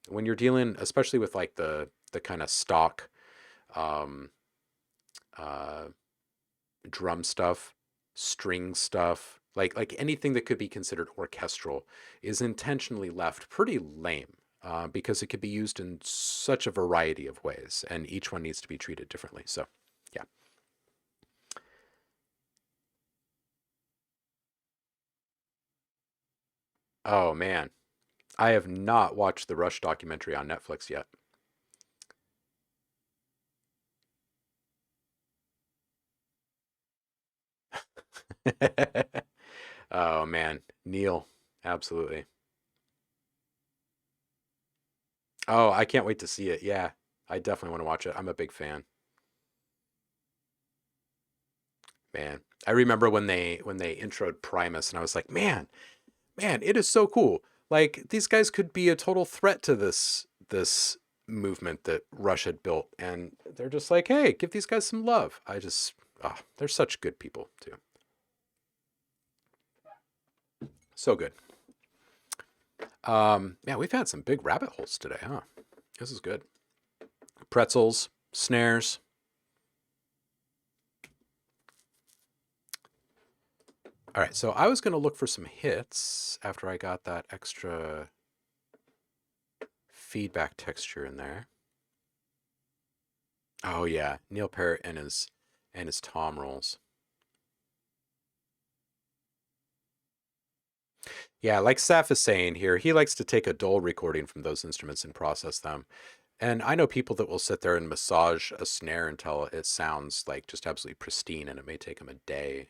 when you're dealing, especially with like the kind of stock um, uh, drum stuff, string stuff, like anything that could be considered orchestral, is intentionally left pretty lame because it could be used in such a variety of ways, and each one needs to be treated differently. So, yeah. Oh man, I have not watched the Rush documentary on Netflix yet. Oh man, Neil, absolutely. Oh, I can't wait to see it. Yeah, I definitely want to watch it. I'm a big fan. Man, I remember when they introed Primus, and I was like, man, it is so cool. Like these guys could be a total threat to this movement that Rush had built, and they're just like, hey, give these guys some love. They're such good people too. So good. Man, we've had some big rabbit holes today, huh? This is good. Pretzels, snares. All right, so I was going to look for some hits after I got that extra feedback texture in there. Oh yeah, Neil Peart and his tom rolls. Yeah, like Saf is saying here, he likes to take a dull recording from those instruments and process them. And I know people that will sit there and massage a snare until it sounds like just absolutely pristine, and it may take them a day,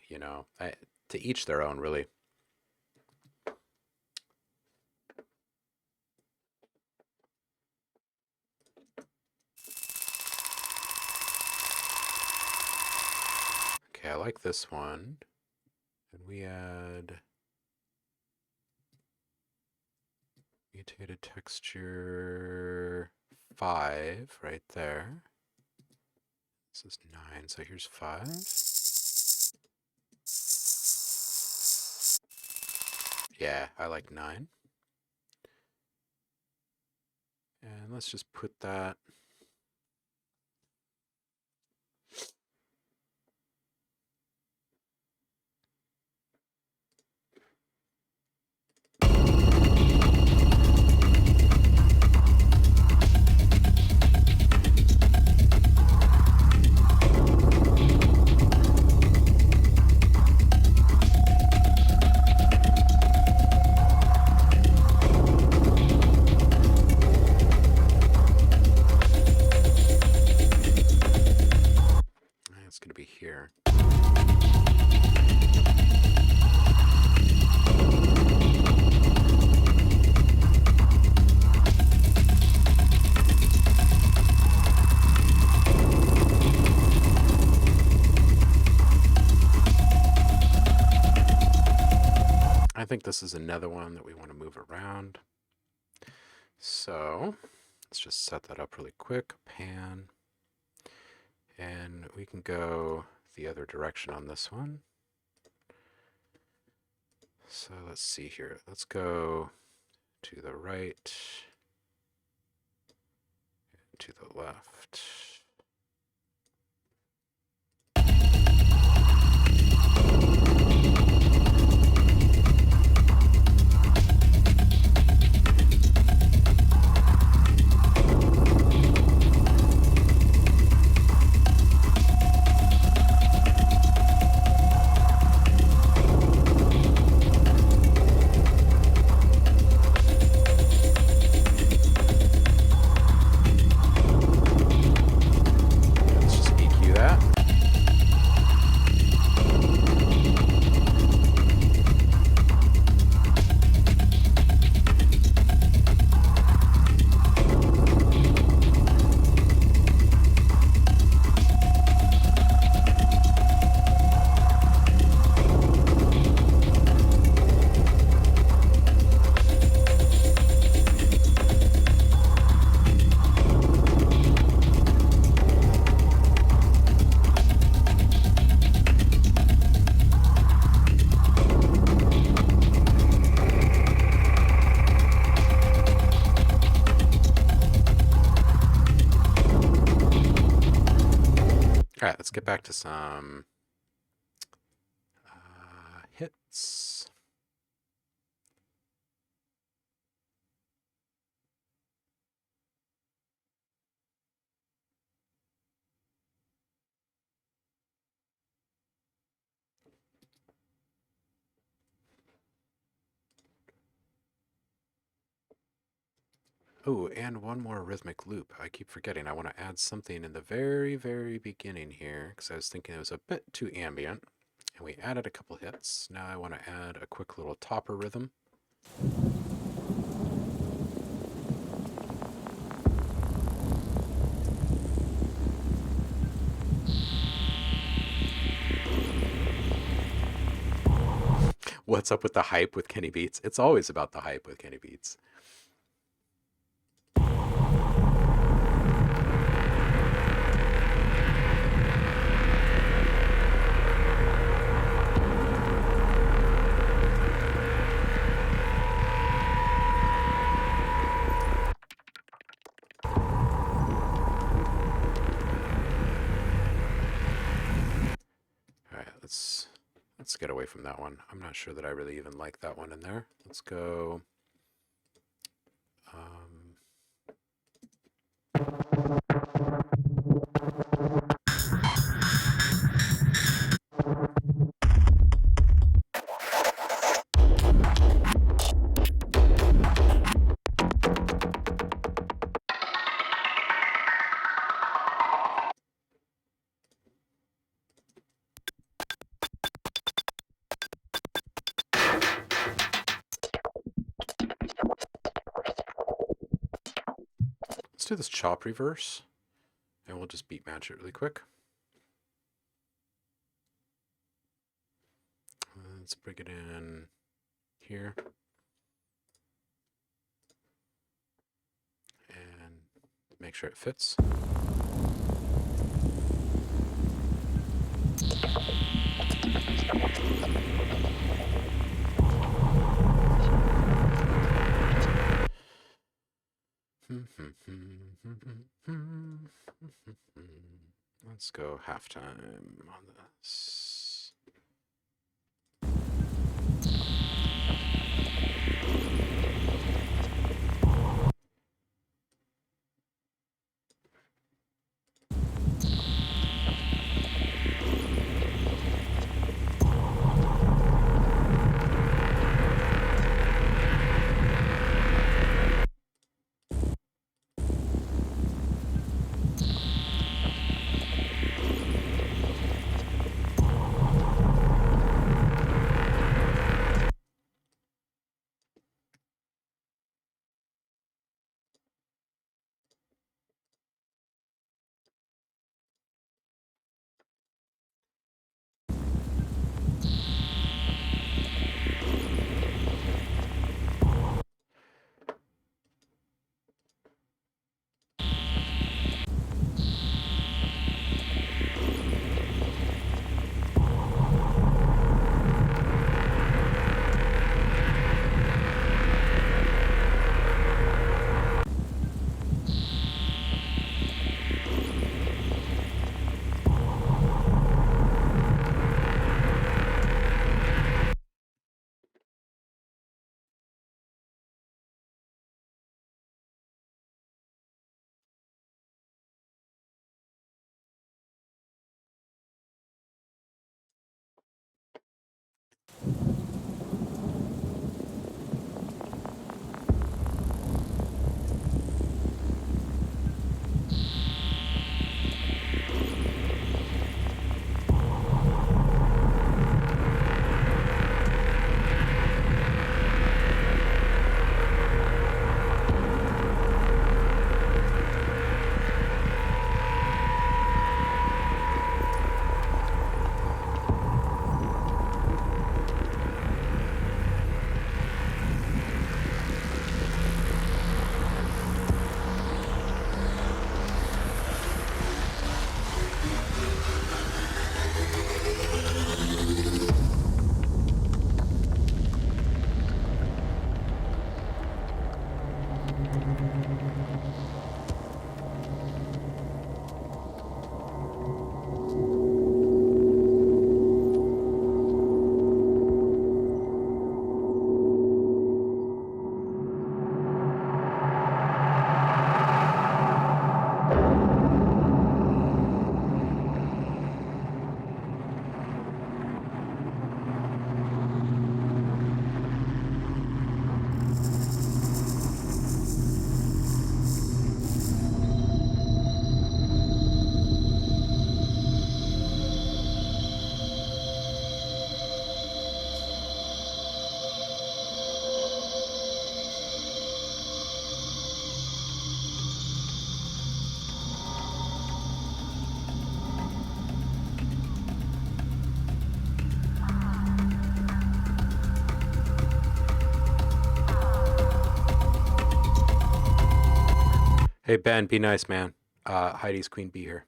to each their own, really. Okay, I like this one. And we add mutated texture 5 right there. This is 9, so here's 5. Yeah, I like 9. And let's just put that. It's going to be here. I think this is another one that we want to move around. So let's just set that up really quick. Pan. And we can go the other direction on this one. So let's see here. Let's go to the right, to the left. All right, let's get back to some hits. Oh, and one more rhythmic loop. I keep forgetting. I want to add something in the very, very beginning here because I was thinking it was a bit too ambient. And we added a couple hits. Now I want to add a quick little topper rhythm. What's up with the hype with Kenny Beats? It's always about the hype with Kenny Beats. Let's get away from that one. I'm not sure that I really even like that one in there. Let's go. Let's do this chop reverse, and we'll just beat match it really quick. Let's bring it in here. And make sure it fits. Let's go halftime on this. Hey, Ben, be nice, man. Heidi's Queen Bee here.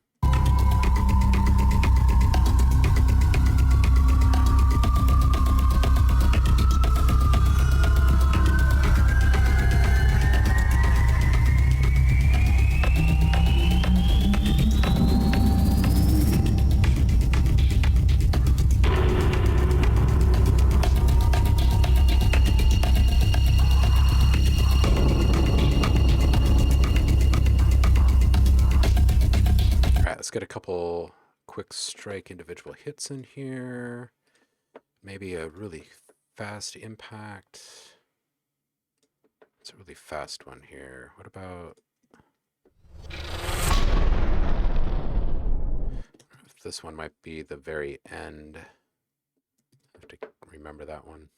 Let's get a couple quick strike individual hits in here. Maybe a really fast impact. It's a really fast one here. What about if this one might be the very end? I have to remember that one.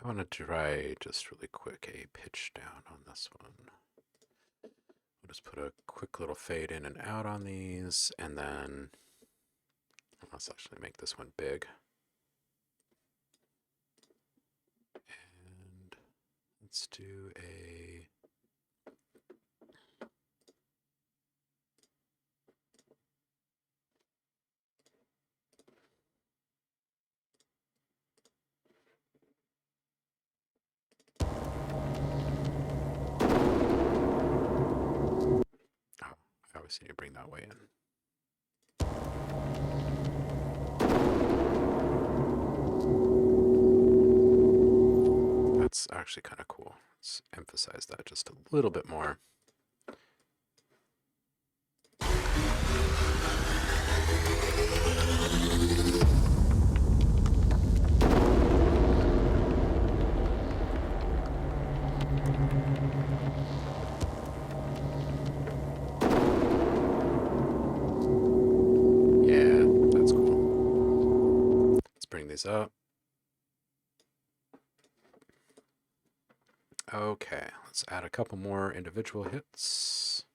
I want to try just really quick a pitch down on this one. We'll just put a quick little fade in and out on these, and then let's actually make this one big. And let's do a... Oh, I always need to bring that way in. That's actually kind of cool. Let's emphasize that just a little bit more. Yeah, that's cool. Let's bring these up. Okay, let's add a couple more individual hits.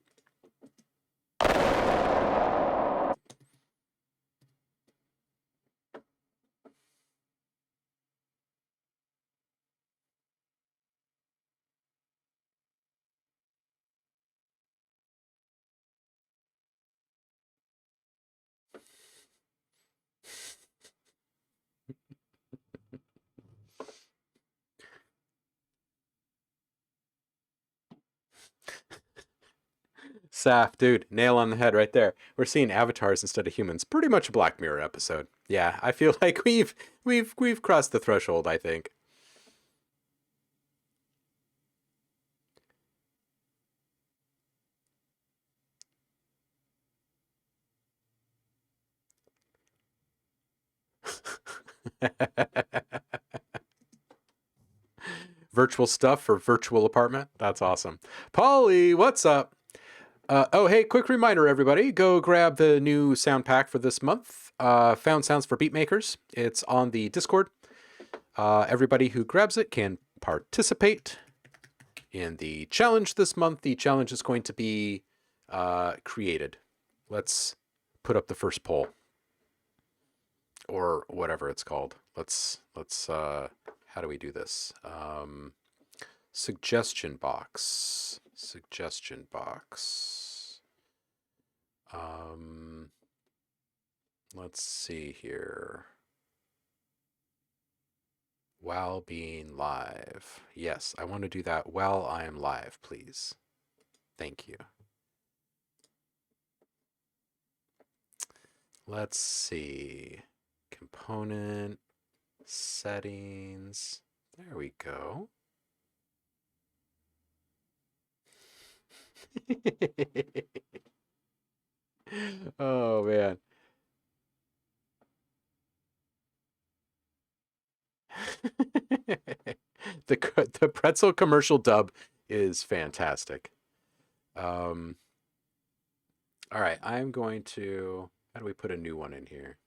Saf, dude, nail on the head right there. We're seeing avatars instead of humans. Pretty much a Black Mirror episode. Yeah, I feel like we've crossed the threshold, I think. Virtual stuff for virtual apartment. That's awesome. Polly, what's up? Oh, hey, quick reminder, everybody. Go grab the new sound pack for this month. Found Sounds for Beatmakers. It's on the Discord. Everybody who grabs it can participate in the challenge this month. The challenge is going to be created. Let's put up the first poll. Or whatever it's called. Let's how do we do this? Suggestion box. Suggestion box. Let's see here. While being live. Yes, I want to do that while I am live, please. Thank you. Let's see. Component settings. There we go. Oh man. The pretzel commercial dub is fantastic. All right, I'm going to, how do we put a new one in here?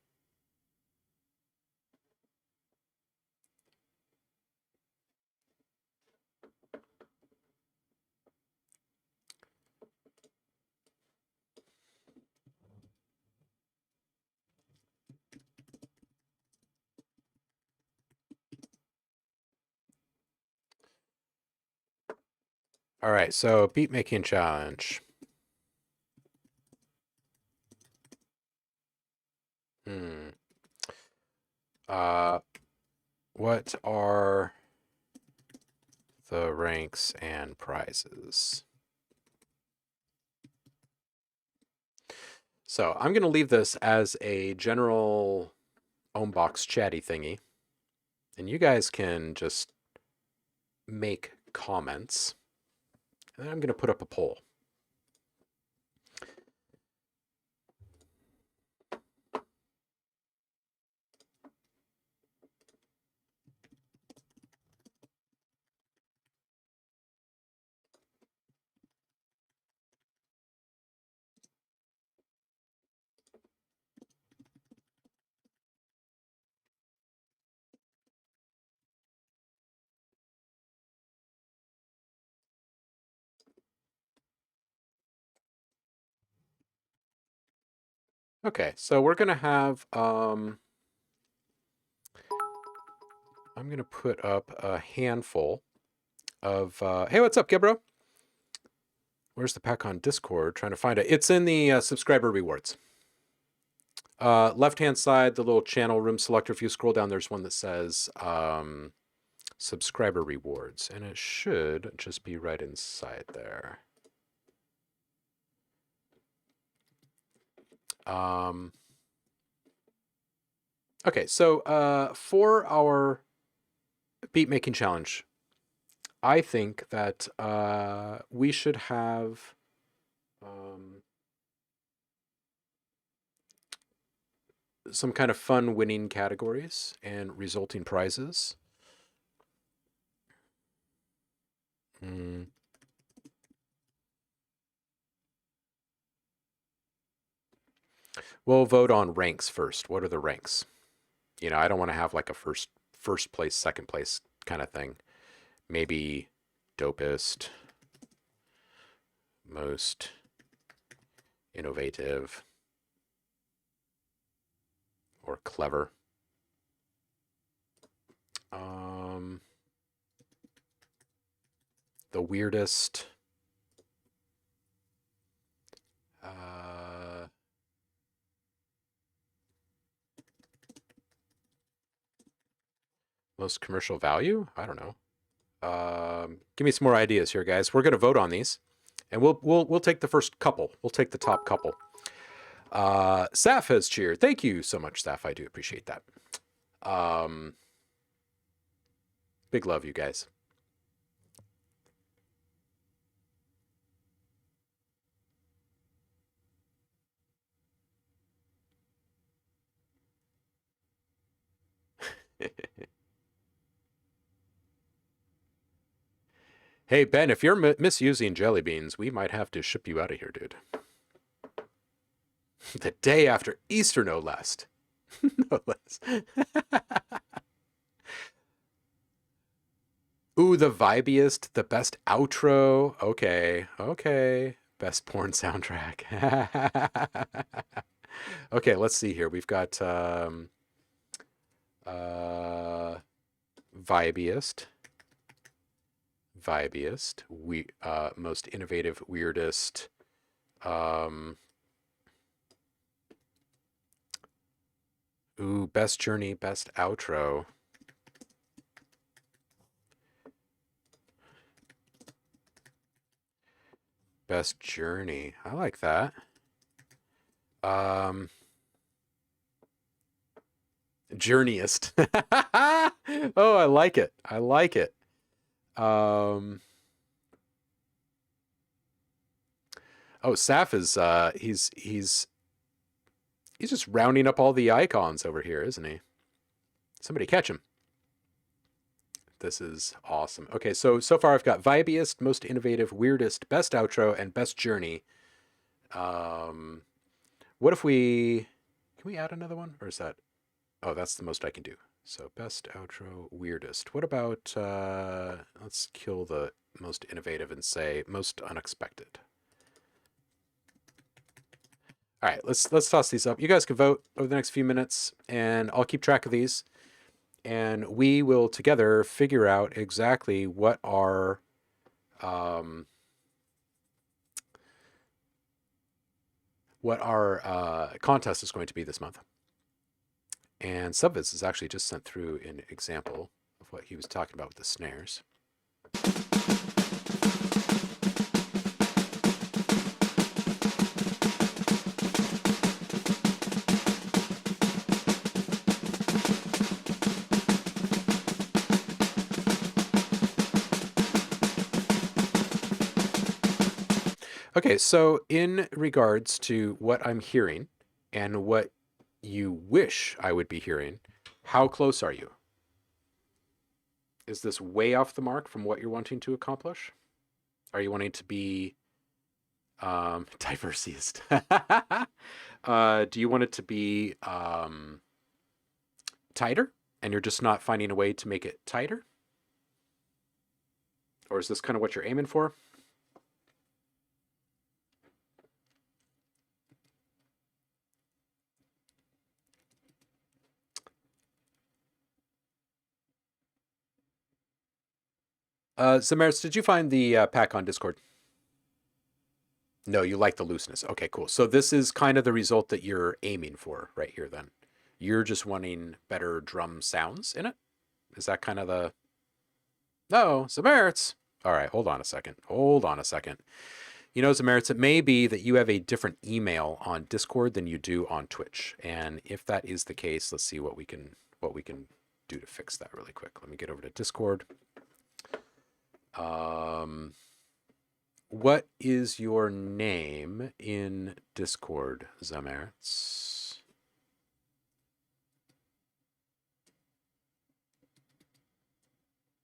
All right, so beat making challenge. What are the ranks and prizes? So I'm going to leave this as a general Ohmbox chatty thingy. And you guys can just make comments. And then I'm going to put up a poll. Okay, so we're gonna have I'm going to put up a handful of... hey, what's up, Gibro? Where's the pack on Discord? Trying to find it. It's in the subscriber rewards. Left-hand side, the little channel room selector. If you scroll down, there's one that says subscriber rewards. And it should just be right inside there. Okay, so for our beat making challenge, I think that we should have some kind of fun winning categories and resulting prizes. We'll vote on ranks first. What are the ranks? You know, I don't want to have like a first place, second place kind of thing. Maybe dopest, most innovative, or clever. The weirdest. Most commercial value? I don't know. Give me some more ideas here, guys. We're going to vote on these, and we'll take the first couple. We'll take the top couple. Saf has cheered. Thank you so much, Saf. I do appreciate that. Big love, you guys. Hey, Ben, if you're misusing jelly beans, we might have to ship you out of here, dude. The day after Easter, no less. No less. Ooh, the vibiest, the best outro. Okay, okay. Best porn soundtrack. Okay, let's see here. We've got vibiest, most innovative, weirdest, ooh, best journey, best outro. Best journey. I like that. Journeyist. Oh, I like it. I like it. Oh, Saf is he's just rounding up all the icons over here, isn't he? Somebody catch him. This is awesome. Okay, so far I've got vibiest, most innovative, weirdest, best outro, and best journey. What if can we add another one, or is that? Oh, that's the most I can do. So best outro, weirdest. What about let's kill the most innovative and say most unexpected. All right, let's toss these up. You guys can vote over the next few minutes, and I'll keep track of these, and we will together figure out exactly what our contest is going to be this month. And Subviz has actually just sent through an example of what he was talking about with the snares. Okay, so in regards to what I'm hearing and what you wish I would be hearing, how close are you? Is this way off the mark from what you're wanting to accomplish? Are you wanting to be diversiest? Do you want it to be tighter and you're just not finding a way to make it tighter? Or is this kind of what you're aiming for? Zamaris, did you find the pack on Discord? No, you like the looseness. Okay, cool. So this is kind of the result that you're aiming for right here then. You're just wanting better drum sounds in it? Is that kind of the... No, Zamaris. All right, hold on a second. Hold on a second. You know, Zamaris, it may be that you have a different email on Discord than you do on Twitch. And if that is the case, let's see what we can do to fix that really quick. Let me get over to Discord. What is your name in Discord, Zamaris?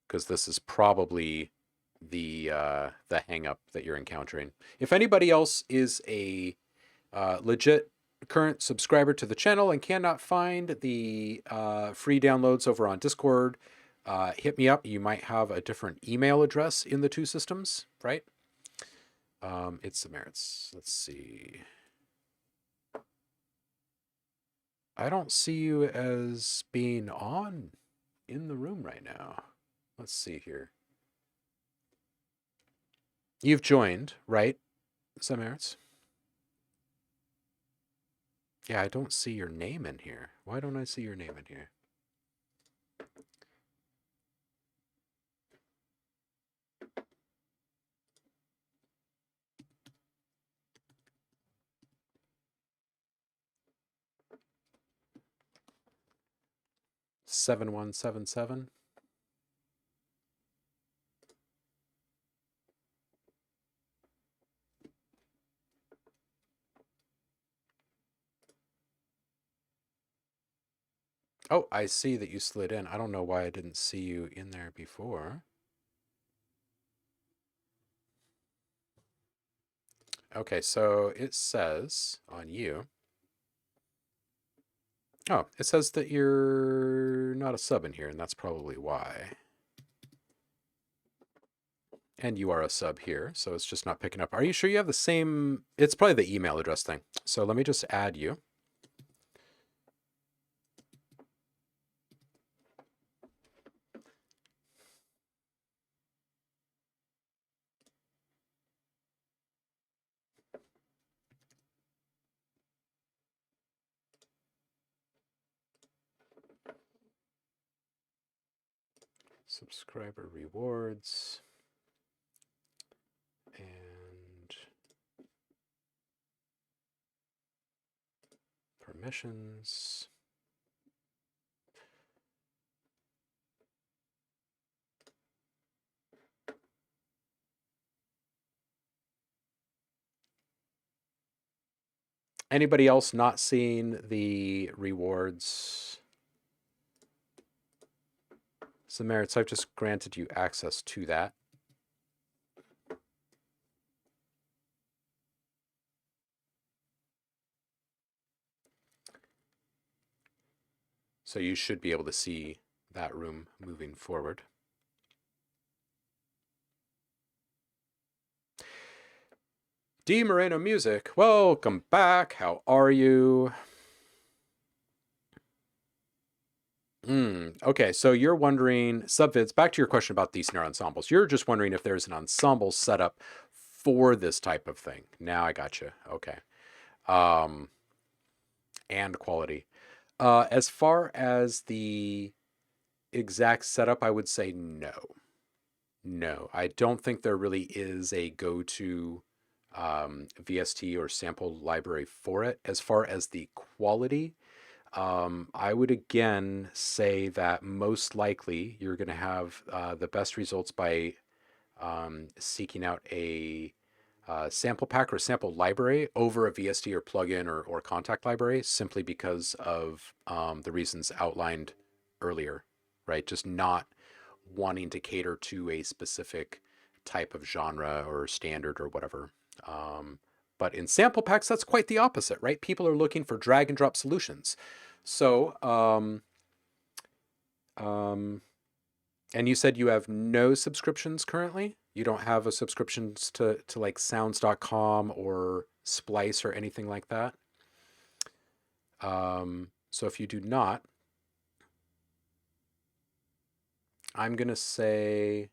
Because this is probably the hang up that you're encountering. If anybody else is a legit current subscriber to the channel and cannot find the free downloads over on Discord, hit me up. You might have a different email address in the two systems, right? It's Zamaris. Let's see. I don't see you as being on in the room right now. Let's see here. You've joined, right, Zamaris? Yeah, I don't see your name in here. Why don't I see your name in here? $7177. Oh, I see that you slid in. I don't know why I didn't see you in there before. Okay, so it says on you. Oh, it says that you're not a sub in here, and that's probably why. And you are a sub here, so it's just not picking up. Are you sure you have the same? It's probably the email address thing. So let me just add you. Subscriber rewards. And permissions. Anybody else not seeing the rewards? Zamaris, I've just granted you access to that. So you should be able to see that room moving forward. D Moreno Music, welcome back. How are you? Okay, so you're wondering, Subvids, back to your question about these snare ensembles. You're just wondering if there's an ensemble setup for this type of thing. Now I got you. Okay. And quality. As far as the exact setup, I would say no. No, I don't think there really is a go-to VST or sample library for it. As far as the quality, I would again say that most likely you're going to have the best results by seeking out a sample pack or sample library over a VST or plugin or kontakt library, simply because of the reasons outlined earlier, right? Just not wanting to cater to a specific type of genre or standard or whatever. But in sample packs, that's quite the opposite, right? People are looking for drag and drop solutions. So, and you said you have no subscriptions currently? You don't have a subscriptions to like sounds.com or Splice or anything like that? So if you do not, I'm going to say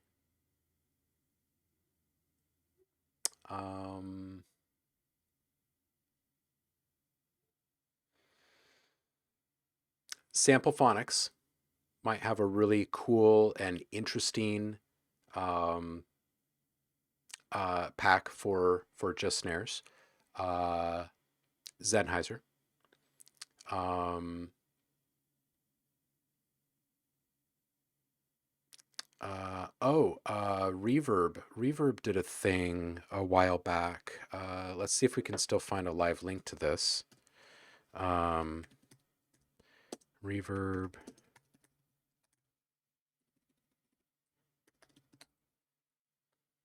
Samplephonics might have a really cool and interesting pack for just snares. Sennheiser. Reverb. Reverb did a thing a while back. Let's see if we can still find a live link to this. Reverb.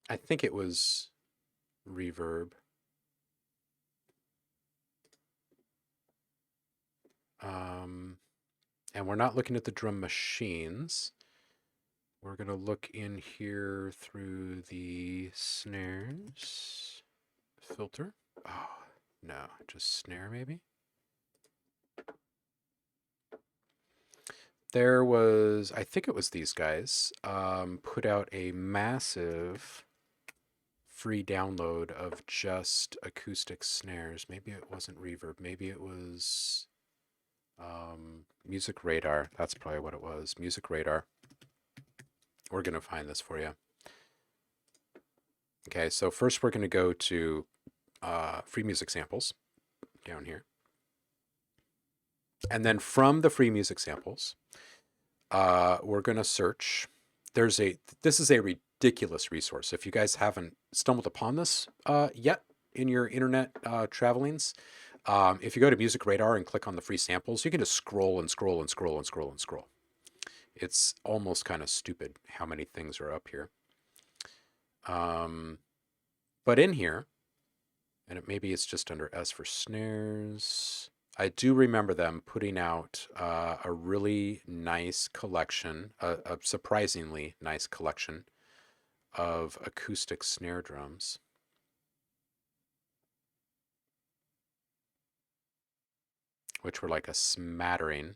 I think it was Reverb. And we're not looking at the drum machines. We're going to look in here through the snares filter. Oh, no, just snare maybe. There was, I think it was these guys, put out a massive free download of just acoustic snares. Maybe it wasn't Reverb. Maybe it was Music Radar. That's probably what it was. Music Radar. We're going to find this for you. Okay, so first we're going to go to free music samples down here. And then from the free music samples, we're going to search. This is a ridiculous resource. If you guys haven't stumbled upon this yet in your internet travelings, if you go to Music Radar and click on the free samples, you can just scroll and scroll and scroll and scroll and scroll. It's almost kind of stupid how many things are up here. But in here, and maybe it's just under S for snares, I do remember them putting out a really nice collection, a surprisingly nice collection of acoustic snare drums. Which were like a smattering.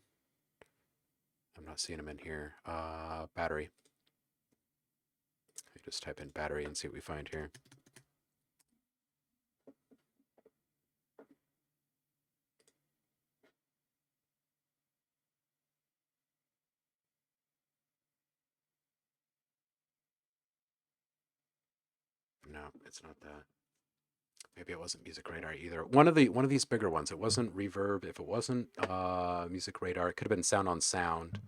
I'm not seeing them in here. Battery. I just type in battery and see what we find here. No, it's not that. Maybe it wasn't Music Radar either. One of these bigger ones. It wasn't Reverb. If it wasn't Music Radar, it could have been Sound on Sound.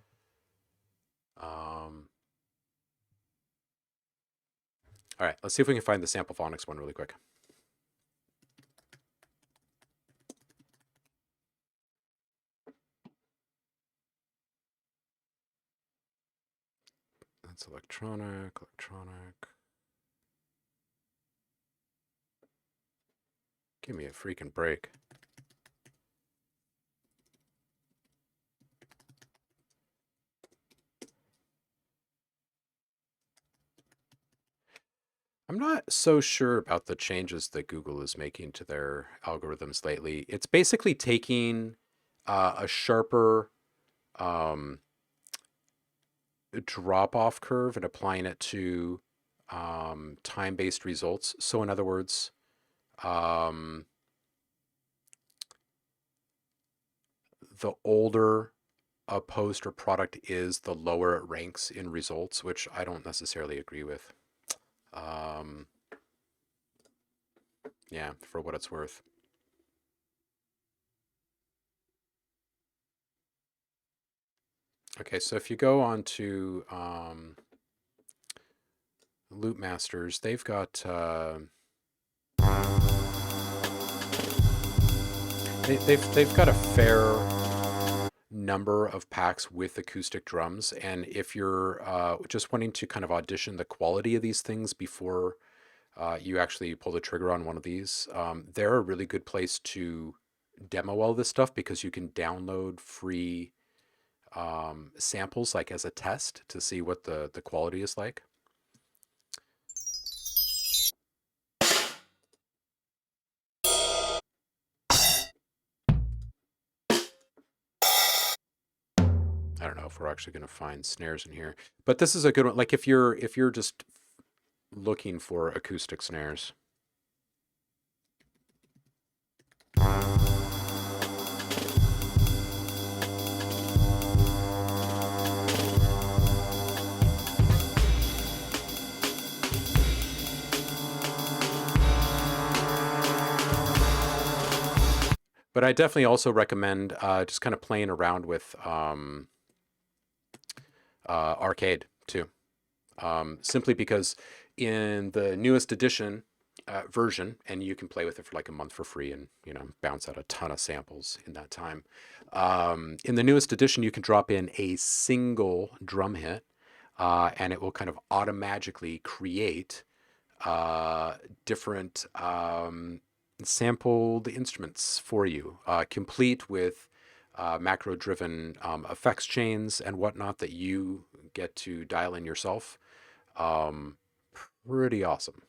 All right, let's see if we can find the Samplephonics one really quick. That's electronic. Give me a freaking break. I'm not so sure about the changes that Google is making to their algorithms lately. It's basically taking a sharper drop-off curve and applying it to time-based results. So in other words, the older a post or product is, the lower it ranks in results, which I don't necessarily agree with. Yeah, for what it's worth. Okay, so if you go on to Loop Masters, they've got they've got a fair number of packs with acoustic drums, and if you're just wanting to kind of audition the quality of these things before you actually pull the trigger on one of these, they're a really good place to demo all this stuff because you can download free samples like as a test to see what the quality is like. I don't know if we're actually going to find snares in here, but this is a good one. Like if you're just looking for acoustic snares. But I definitely also recommend just kind of playing around with arcade too. Simply because in the newest edition version, and you can play with it for like a month for free and, you know, bounce out a ton of samples in that time. In the newest edition, you can drop in a single drum hit and it will kind of automatically create different sampled instruments for you, complete with macro-driven effects chains and whatnot that you get to dial in yourself. Pretty awesome.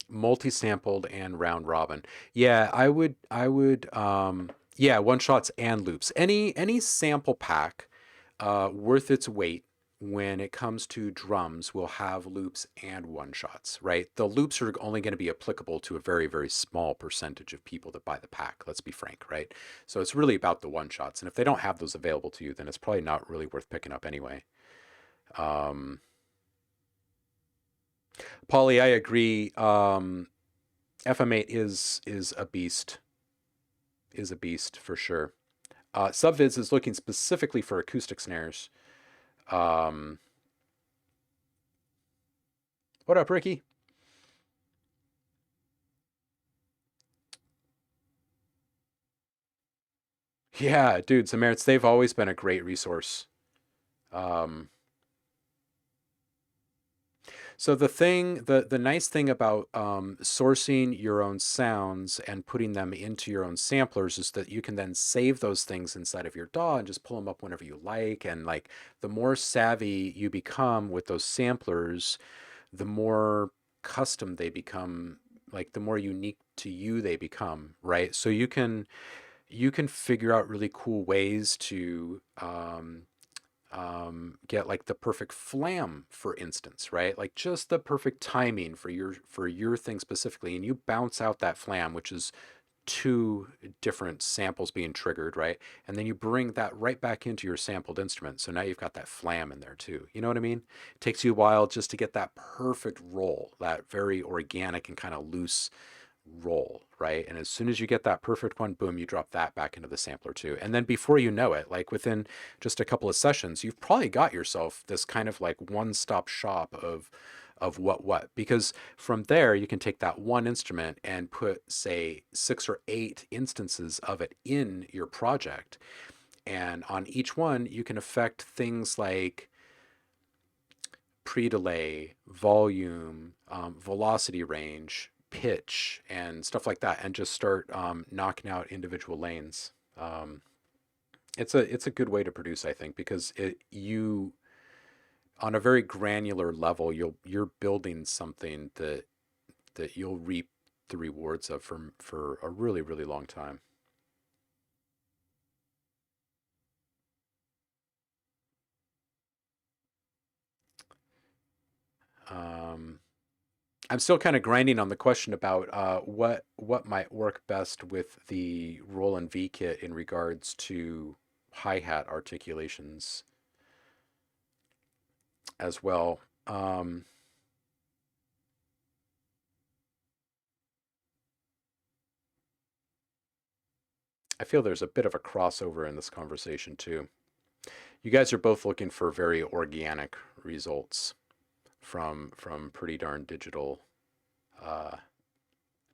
Multi-sampled and round robin. Yeah, yeah, one shots and loops. Any sample pack worth its weight when it comes to drums will have loops and one shots, right? The loops are only going to be applicable to a very, very small percentage of people that buy the pack, let's be frank, right? So it's really about the one shots. And if they don't have those available to you, then it's probably not really worth picking up anyway. Polly, I agree. FM8 is a beast. Is a beast for sure. Subviz is looking specifically for acoustic snares. What up, Ricky? Yeah, dude, Samaritan, they've always been a great resource. So the nice thing about sourcing your own sounds and putting them into your own samplers is that you can then save those things inside of your DAW and just pull them up whenever you like. And like the more savvy you become with those samplers, the more custom they become, like the more unique to you they become, right? So you can figure out really cool ways to get like the perfect flam, for instance, right? Like just the perfect timing for your thing specifically, and you bounce out that flam, which is two different samples being triggered, right? And then you bring that right back into your sampled instrument. So now you've got that flam in there too. You know what I mean? It takes you a while just to get that perfect roll, that very organic and kind of loose roll, right? And as soon as you get that perfect one, boom, you drop that back into the sampler too. And then before you know it, like within just a couple of sessions, you've probably got yourself this kind of like one-stop shop of what, because from there you can take that one instrument and put, say, 6 or 8 instances of it in your project. And on each one, you can affect things like pre-delay, volume, velocity range, pitch, and stuff like that, and just start knocking out individual lanes. It's a good way to produce, I think, because you on a very granular level, you're building something that you'll reap the rewards of for a really, really long time. Um, I'm still kind of grinding on the question about what might work best with the Roland V kit in regards to hi-hat articulations as well. I feel there's a bit of a crossover in this conversation too. You guys are both looking for very organic results from pretty darn digital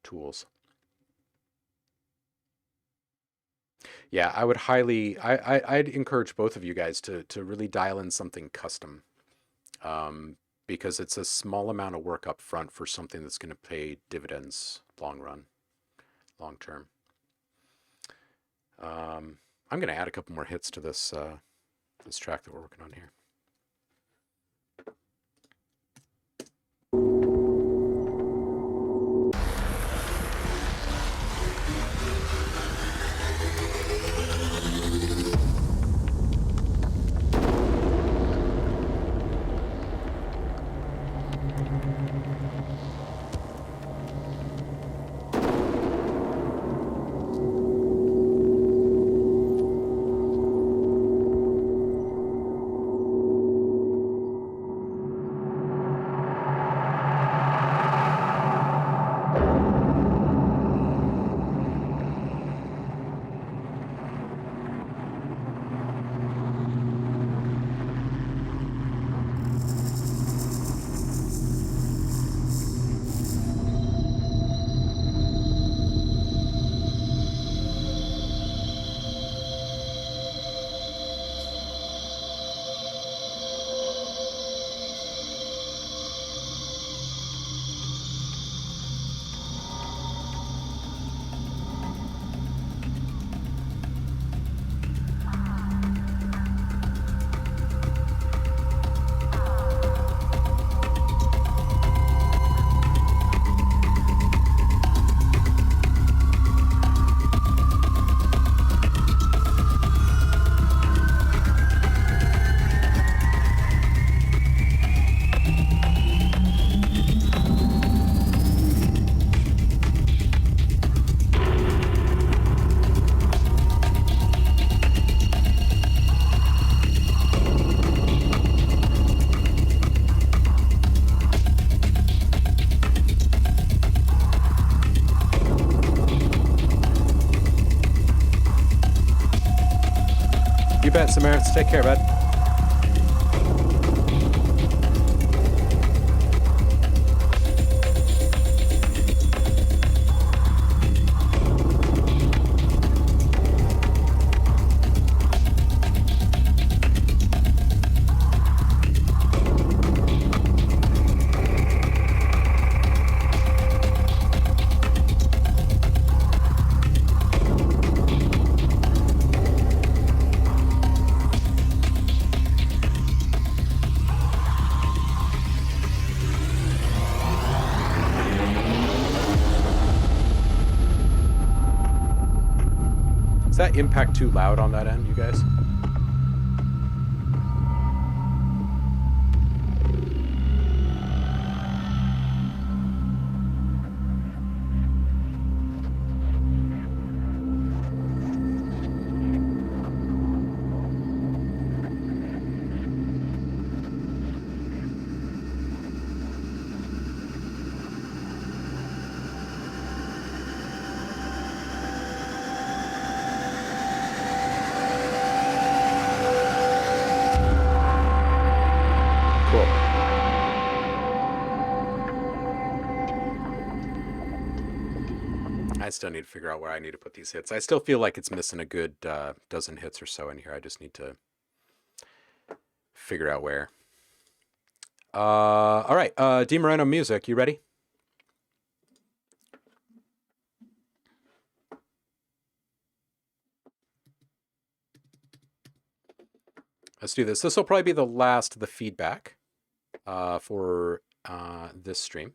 tools. Yeah, I would I'd encourage both of you guys to really dial in something custom, because it's a small amount of work up front for something that's going to pay dividends long run, long term. I'm going to add a couple more hits to this this track that we're working on here. You bet, Samaritans. Take care, bud. Is that impact too loud on that end, you guys? I still need to figure out where I need to put these hits. I still feel like it's missing a good dozen hits or so in here. I just need to figure out where. All right, DiMoreno Music, you ready? Let's do this. This will probably be the last of the feedback for this stream.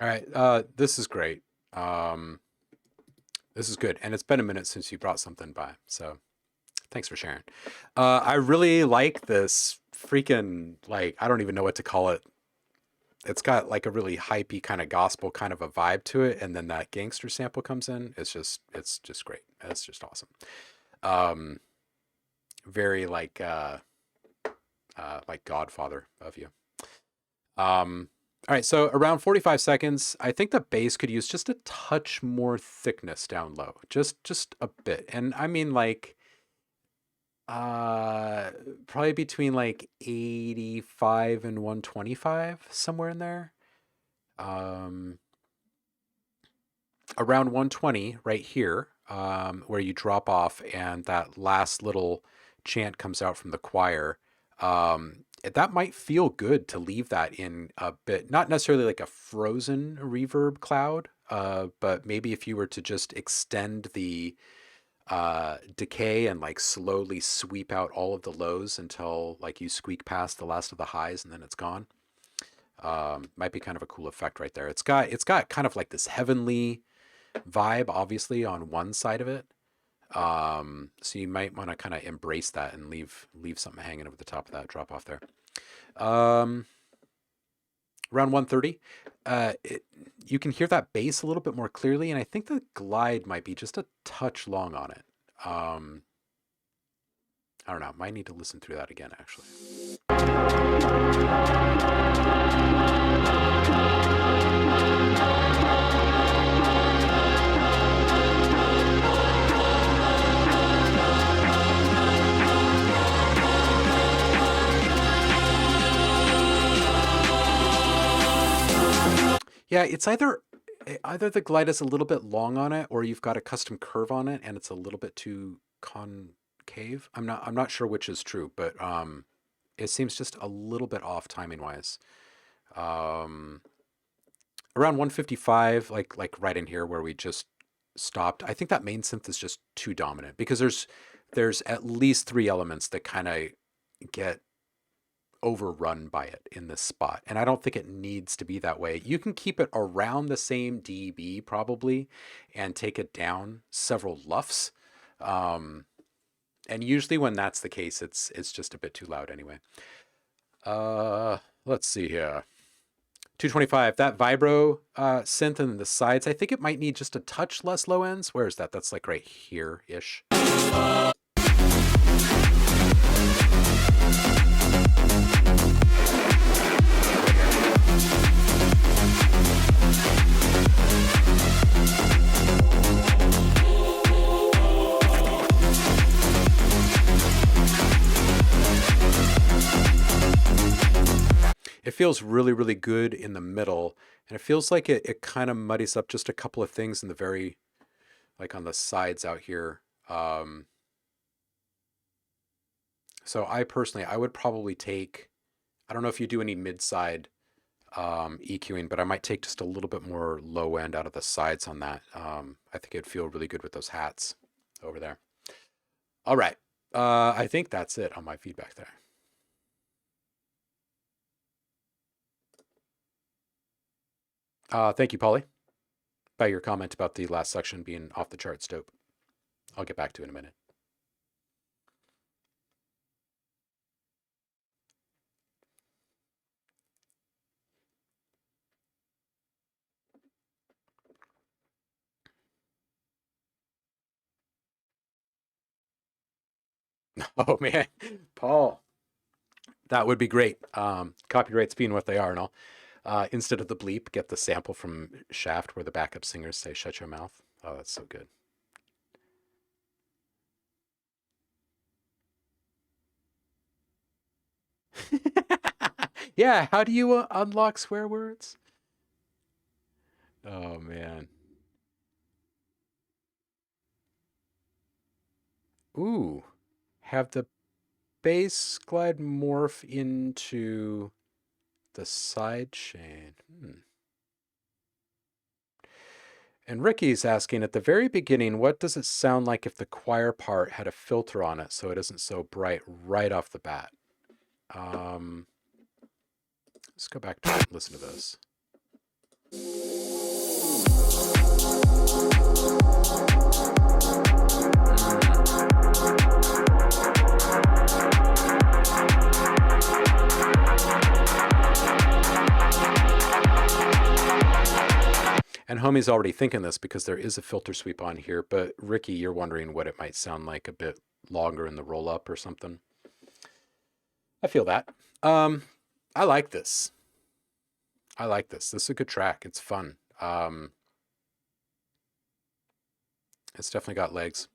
All right, this is great. This is good, and it's been a minute since you brought something by, so thanks for sharing. I really like this freaking, like, I don't even know what to call it. It's got like a really hypey kind of gospel kind of a vibe to it, and then that gangster sample comes in. It's just great. It's just awesome. Um, very like Godfather of you. All right, so around 45 seconds, I think the bass could use just a touch more thickness down low, just a bit. And I mean like probably between like 85 and 125, somewhere in there. Around 120 right here, where you drop off and that last little chant comes out from the choir. That might feel good to leave that in a bit, not necessarily like a frozen reverb cloud, but maybe if you were to just extend the decay and like slowly sweep out all of the lows until like you squeak past the last of the highs and then it's gone. Might be kind of a cool effect right there. It's got kind of like this heavenly vibe, obviously, on one side of it. So you might want to kind of embrace that and leave something hanging over the top of that drop off there. Around 130, you can hear that bass a little bit more clearly, and I think the glide might be just a touch long on it. I don't know. Might need to listen through that again, actually. Yeah, it's either the glide is a little bit long on it, or you've got a custom curve on it, and it's a little bit too concave. I'm not sure which is true, but it seems just a little bit off timing wise. Around 155, like right in here where we just stopped. I think that main synth is just too dominant because there's at least 3 elements that kind of get overrun by it in this spot, and I don't think it needs to be that way. You can keep it around the same dB probably and take it down several luffs, and usually when that's the case, it's just a bit too loud anyway. Let's see here. 225, that vibro synth and the sides, I think it might need just a touch less low ends. Where is that? That's like right here ish. It feels really, really good in the middle, and it feels like it kind of muddies up just a couple of things in the very, like on the sides out here. So I personally, I would probably take, I don't know if you do any mid-side EQing, but I might take just a little bit more low end out of the sides on that. I think it'd feel really good with those hats over there. All right. I think that's it on my feedback there. Thank you, Polly, by your comment about the last section being off the charts dope. I'll get back to it in a minute. Oh man, Paul, that would be great. Copyrights being what they are and all. Instead of the bleep, get the sample from Shaft where the backup singers say, "Shut your mouth." Oh, that's so good. Yeah, how do you unlock swear words? Oh, man. Ooh, have the bass glide morph into the side chain. And Ricky's asking, at the very beginning, what does it sound like if the choir part had a filter on it so it isn't so bright right off the bat? Let's go back to listen to this. And Homie's already thinking this because there is a filter sweep on here, but Ricky, you're wondering what it might sound like a bit longer in the roll up or something. I feel that. I like this. I like this. This is a good track. It's fun. It's definitely got legs.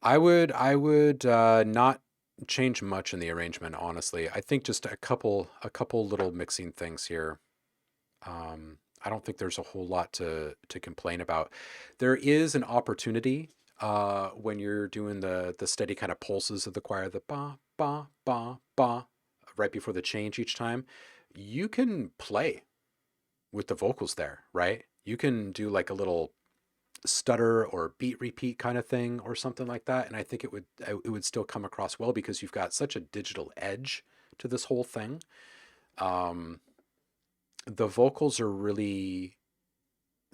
I would not change much in the arrangement, honestly. I think just a couple little mixing things here. I don't think there's a whole lot to complain about. There is an opportunity when you're doing the steady kind of pulses of the choir, the ba ba ba ba, right before the change each time. You can play with the vocals there, right? You can do like a little stutter or beat repeat kind of thing or something like that, and I think it would still come across well because you've got such a digital edge to this whole thing. Um, the vocals are really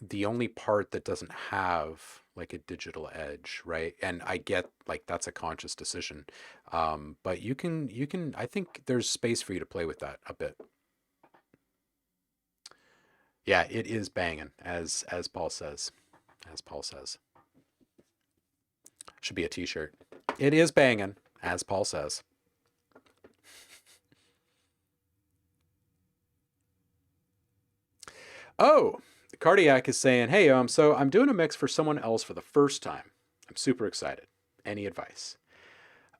the only part that doesn't have like a digital edge, right? And I get like that's a conscious decision, but you can. I think there's space for you to play with that a bit. Yeah, it is banging, as Paul says. As Paul says, should be a T-shirt. It is banging, as Paul says. Oh, Cardiac is saying, "Hey, so I'm doing a mix for someone else for the first time. I'm super excited. Any advice?"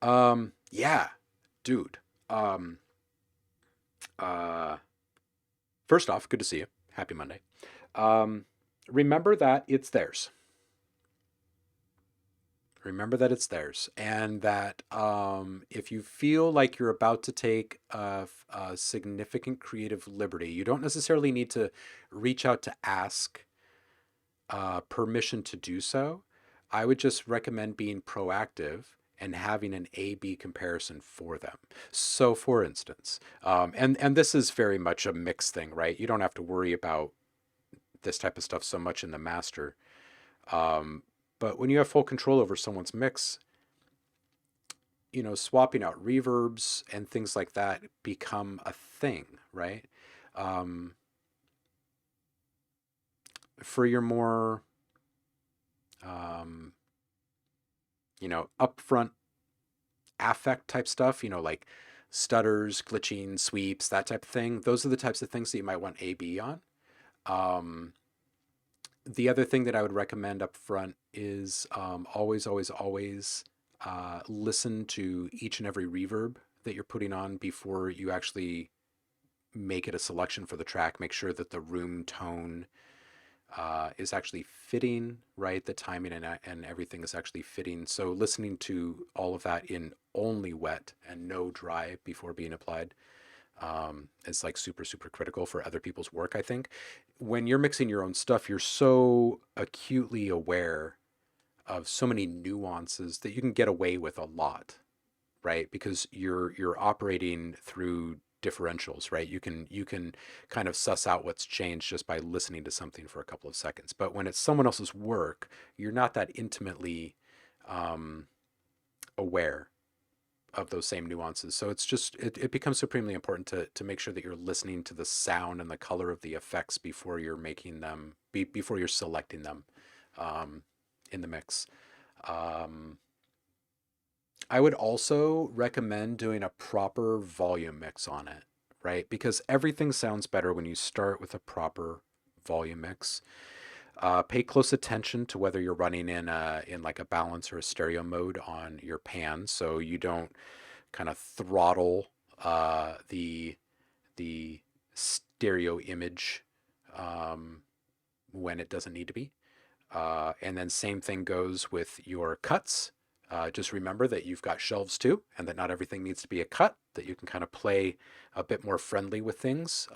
Yeah, dude. Um, uh, First off, good to see you. Happy Monday. Um, Remember that it's theirs. Remember that it's theirs, and that if you feel like you're about to take a significant creative liberty, you don't necessarily need to reach out to ask permission to do so. I would just recommend being proactive and having an A/B comparison for them. So, for instance, and this is very much a mixed thing, right? You don't have to worry about this type of stuff so much in the master. Um, but when you have full control over someone's mix, swapping out reverbs and things like that become a thing, right? Um, for your more, um, upfront affect type stuff, like stutters, glitching, sweeps, that type of thing, those are the types of things that you might want A/B on. Um, the other thing that I would recommend up front is always, always, always listen to each and every reverb that you're putting on before you actually make it a selection for the track. Make sure that the room tone is actually fitting, right? The timing and everything is actually fitting. So listening to all of that in only wet and no dry before being applied is like super, super critical for other people's work, I think. When you're mixing your own stuff, you're so acutely aware of so many nuances that you can get away with a lot, right? Because you're operating through differentials, right? You can kind of suss out what's changed just by listening to something for a couple of seconds. But when it's someone else's work, you're not that intimately um, aware of those same nuances. So it becomes supremely important to make sure that you're listening to the sound and the color of the effects before you're making them, before you're selecting them um, in the mix. Um, I would also recommend doing a proper volume mix on it, right? Because everything sounds better when you start with a proper volume mix. Pay close attention to whether you're running in like a balance or a stereo mode on your pan, so you don't kind of throttle the stereo image um, when it doesn't need to be. And then same thing goes with your cuts. Just remember that you've got shelves too, and that not everything needs to be a cut, that you can kind of play a bit more friendly with things.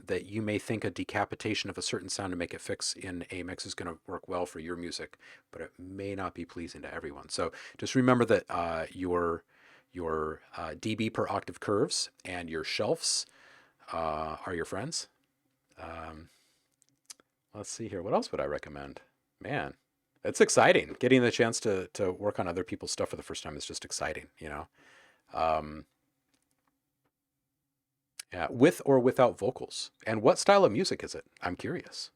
That you may think a decapitation of a certain sound to make it fix in a mix is going to work well for your music, but it may not be pleasing to everyone. So just remember that your dB per octave curves and your shelves are your friends. Um, let's see here. What else would I recommend? Man, it's exciting. Getting the chance to work on other people's stuff for the first time is just exciting. Um, yeah, with or without vocals. And what style of music is it? I'm curious.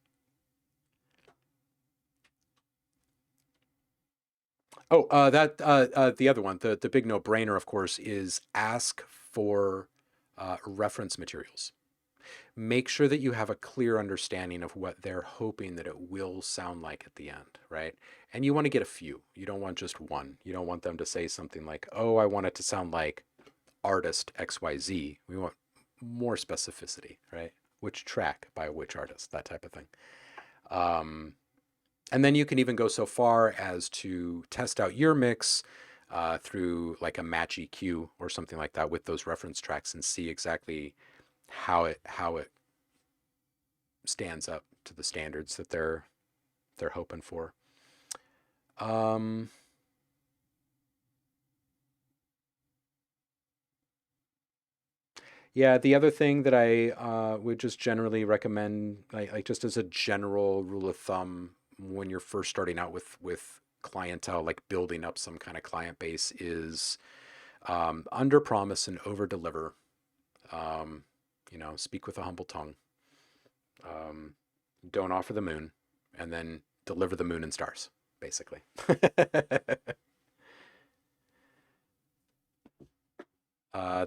Oh, the other one, the big no-brainer, of course, is ask for reference materials. Make sure that you have a clear understanding of what they're hoping that it will sound like at the end, right? And you want to get a few. You don't want just one. You don't want them to say something like, "Oh, I want it to sound like artist XYZ." We want more specificity, right? Which track by which artist, that type of thing. Um, and then you can even go so far as to test out your mix through like a match EQ or something like that with those reference tracks and see exactly how it stands up to the standards that they're hoping for. Um, yeah, the other thing that I would just generally recommend, like just as a general rule of thumb, when you're first starting out with clientele, like building up some kind of client base, is under promise and over deliver. Um, speak with a humble tongue. Um, don't offer the moon, and then deliver the moon and stars, basically.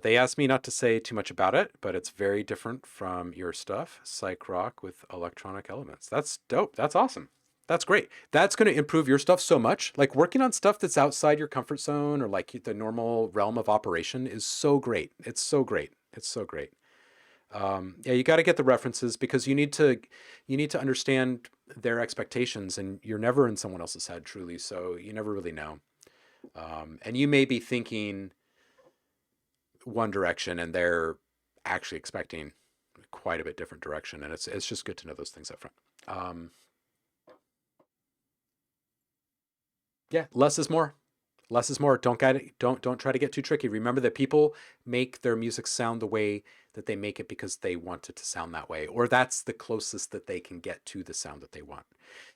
They asked me not to say too much about it, but it's very different from your stuff. Psych rock with electronic elements. That's dope. That's awesome. That's great. That's going to improve your stuff so much. Like working on stuff that's outside your comfort zone or like the normal realm of operation is so great. It's so great. It's so great. Yeah, you got to get the references because you need to understand their expectations, and you're never in someone else's head truly, so you never really know. And you may be thinking one direction, and they're actually expecting quite a bit different direction, and it's just good to know those things up front. Yeah, less is more. Less is more. Don't try to get too tricky. Remember that people make their music sound the way that they make it because they want it to sound that way, or that's the closest that they can get to the sound that they want.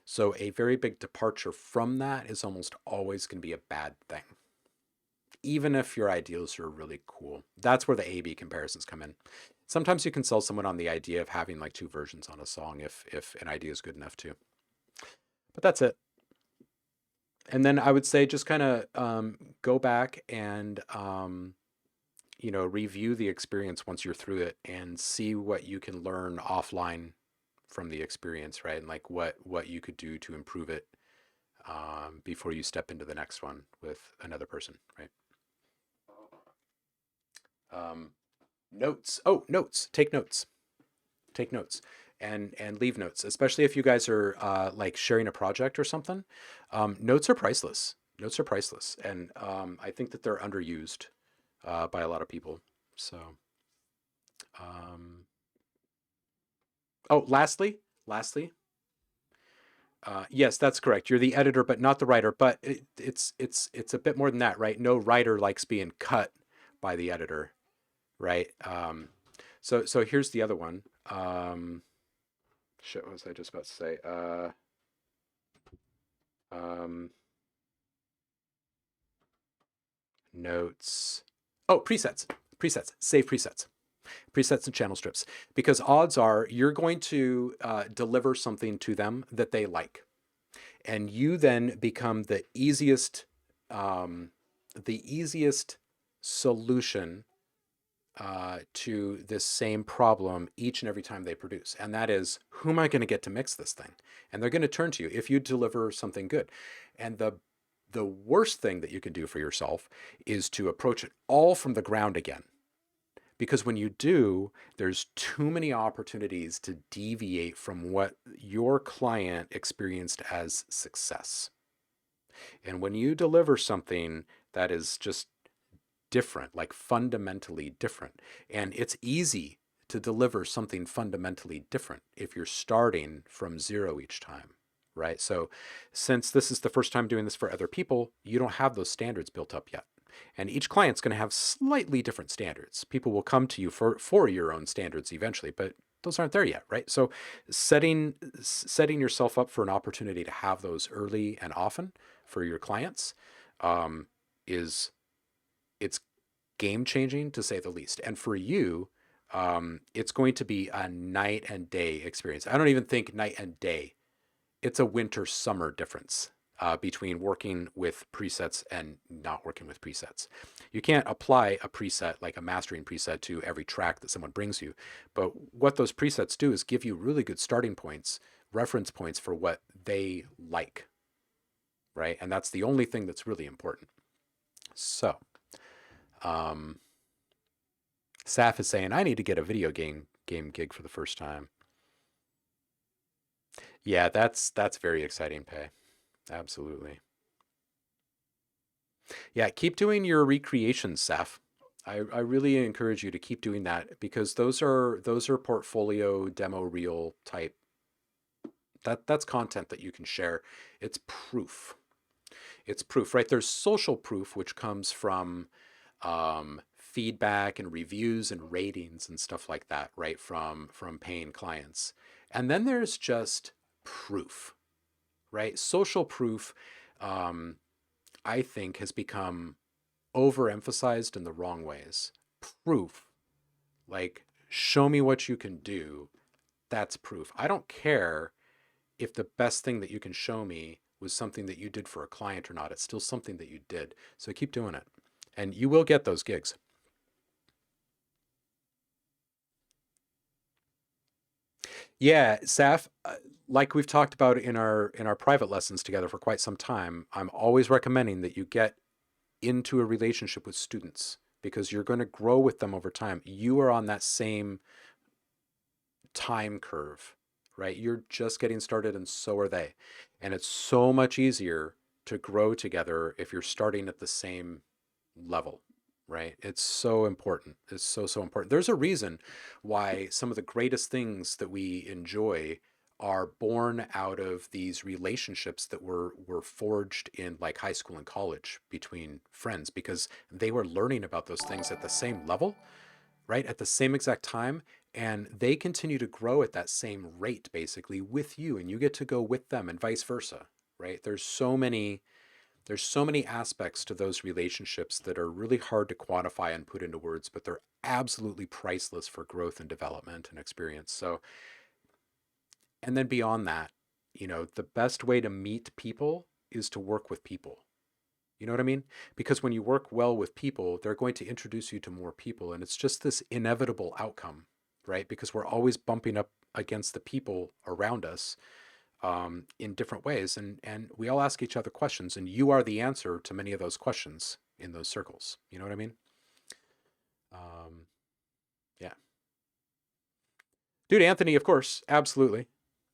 So a very big departure from that is almost always going to be a bad thing, even if your ideas are really cool. That's where the A/B comparisons come in. Sometimes you can sell someone on the idea of having like two versions on a song if an idea is good enough too. But that's it. And then I would say just kind of go back and review the experience once you're through it and see what you can learn offline from the experience, right? And like what you could do to improve it before you step into the next one with another person, right? Um, notes. Oh, notes. Take notes. Take notes. And leave notes, especially if you guys are like sharing a project or something. Notes are priceless. Notes are priceless, and I think that they're underused by a lot of people. So, um, oh, lastly, yes, that's correct. You're the editor, but not the writer. But it's a bit more than that, right? No writer likes being cut by the editor, right? So here's the other one. Shit, what was I just about to say? Um, Notes. Oh, presets. Presets. Save presets. Presets and channel strips. Because odds are you're going to deliver something to them that they like. And you then become the easiest solution to this same problem each and every time they produce. And that is, who am I going to get to mix this thing? And they're going to turn to you if you deliver something good. And the worst thing that you can do for yourself is to approach it all from the ground again. Because when you do, there's too many opportunities to deviate from what your client experienced as success. And when you deliver something that is just different, like fundamentally different. And it's easy to deliver something fundamentally different if you're starting from zero each time, right? So, since this is the first time doing this for other people, you don't have those standards built up yet. And each client's going to have slightly different standards. People will come to you for your own standards eventually, but those aren't there yet, right? So setting yourself up for an opportunity to have those early and often for your clients is it's game changing to say the least. And for you, it's going to be a night and day experience. I don't even think night and day. It's a winter summer difference between working with presets and not working with presets. You can't apply a preset, like a mastering preset, to every track that someone brings you. But what those presets do is give you really good starting points, reference points for what they like, right? And that's the only thing that's really important. So, Saf is saying, I need to get a video game gig for the first time. Yeah, that's very exciting, Pay. Absolutely. Yeah, keep doing your recreations, Saf. I really encourage you to keep doing that because those are portfolio demo reel type. That's content that you can share. It's proof. It's proof, right? There's social proof, which comes from feedback and reviews and ratings and stuff like that, right? From paying clients. And then there's just proof, right? Social proof, I think, has become overemphasized in the wrong ways. Proof, like, show me what you can do. That's proof. I don't care if the best thing that you can show me was something that you did for a client or not. It's still something that you did. So keep doing it. And you will get those gigs. Yeah, Saf, like we've talked about in our private lessons together for quite some time, I'm always recommending that you get into a relationship with students because you're going to grow with them over time. You are on that same time curve, right? You're just getting started and so are they. And it's so much easier to grow together if you're starting at the same level, right? It's so important. It's so important. There's a reason why some of the greatest things that we enjoy are born out of these relationships that were forged in like high school and college between friends because they were learning about those things at the same level, right? At the same exact time. And they continue to grow at that same rate basically with you, and you get to go with them and vice versa, right? There's so many aspects to those relationships that are really hard to quantify and put into words, but they're absolutely priceless for growth and development and experience. So, and then beyond that, the best way to meet people is to work with people. You know what I mean? Because when you work well with people, they're going to introduce you to more people. And it's just this inevitable outcome, right? Because we're always bumping up against the people around us in different ways. And we all ask each other questions, and you are the answer to many of those questions in those circles. You know what I mean? Um, yeah. Dude, Anthony, of course. Absolutely.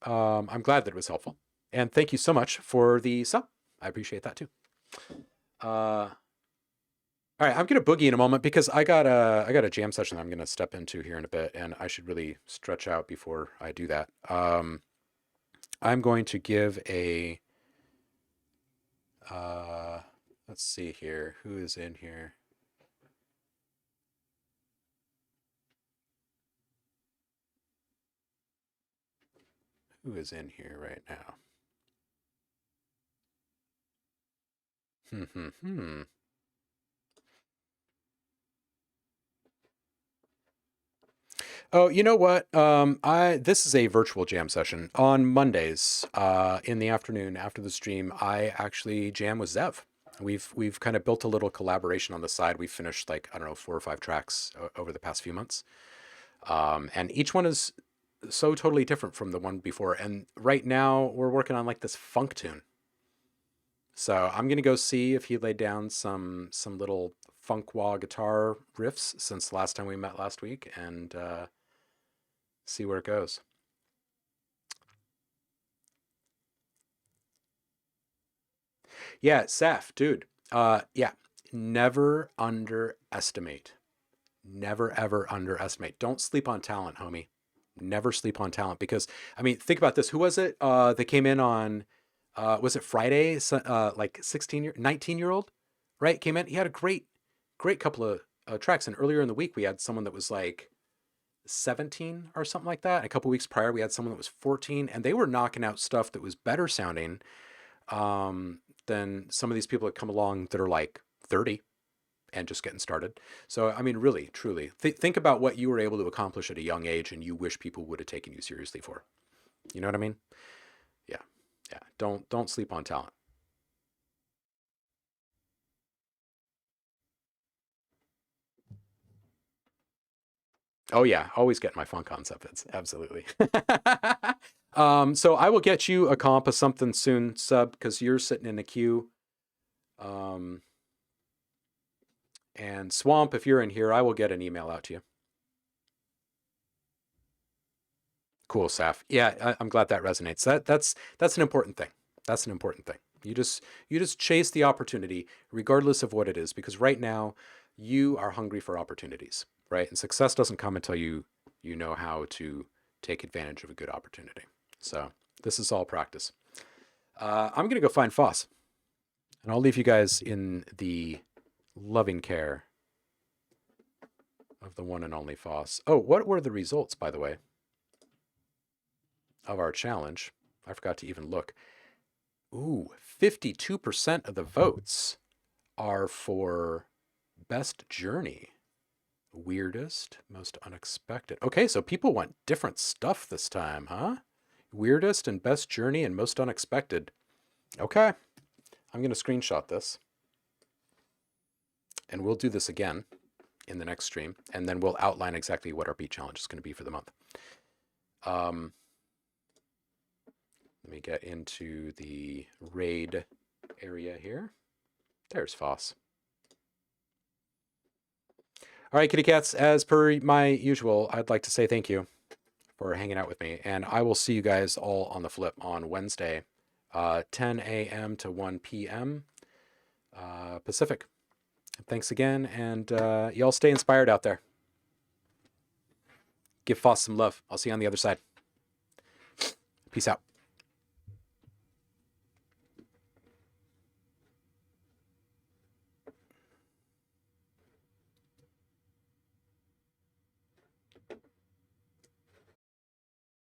I'm glad that it was helpful. And thank you so much for the sub. I appreciate that too. Uh, all right, I'm gonna boogie in a moment because I got a jam session that I'm gonna step into here in a bit, and I should really stretch out before I do that. I'm going to give a let's see here, who is in here? Who is in here right now? Hmm. Oh, you know what? I this is a virtual jam session on Mondays, in the afternoon after the stream. I actually jam with Zev. We've kind of built a little collaboration on the side. We finished like I don't know 4 or 5 tracks over the past few months, and each one is so totally different from the one before. And right now we're working on like this funk tune. So I'm gonna go see if he laid down some little funk wah guitar riffs since the last time we met last week, and see where it goes. Yeah, Saf, dude. Yeah, never underestimate. Never ever underestimate. Don't sleep on talent, homie. Never sleep on talent because I mean, think about this. Who was it that came in on was it Friday? Like 19-year old, right? Came in. He had a great couple of tracks, and earlier in the week we had someone that was like 17 or something like that. And a couple weeks prior we had someone that was 14, and they were knocking out stuff that was better sounding than some of these people that come along that are like 30 and just getting started. So, I mean, really, truly, think about what you were able to accomplish at a young age and you wish people would have taken you seriously for. You know what I mean? Yeah. Yeah. Don't sleep on talent. Oh yeah, always get my FunCon subs. Absolutely. So I will get you a comp of something soon, Sub, because you're sitting in the queue. And Swamp, if you're in here, I will get an email out to you. Cool, Saf. Yeah, I'm glad that resonates. That's an important thing. That's an important thing. You just chase the opportunity, regardless of what it is, because right now you are hungry for opportunities, right? And success doesn't come until you know how to take advantage of a good opportunity. So this is all practice. I'm gonna go find Foss, and I'll leave you guys in the loving care of the one and only Foss. Oh, what were the results, by the way, of our challenge? I forgot to even look. Ooh, 52% of the votes are for best journey. Weirdest, most unexpected. Okay, so people want different stuff this time, huh? Weirdest and best journey and most unexpected. Okay, I'm going to screenshot this. And we'll do this again in the next stream. And then we'll outline exactly what our beat challenge is going to be for the month. Let me get into the raid area here. There's Foss. All right, kitty cats, as per my usual, I'd like to say thank you for hanging out with me. And I will see you guys all on the flip on Wednesday, 10 a.m. to 1 p.m. Pacific. Thanks again, and y'all stay inspired out there. Give Foss some love. I'll see you on the other side. Peace out.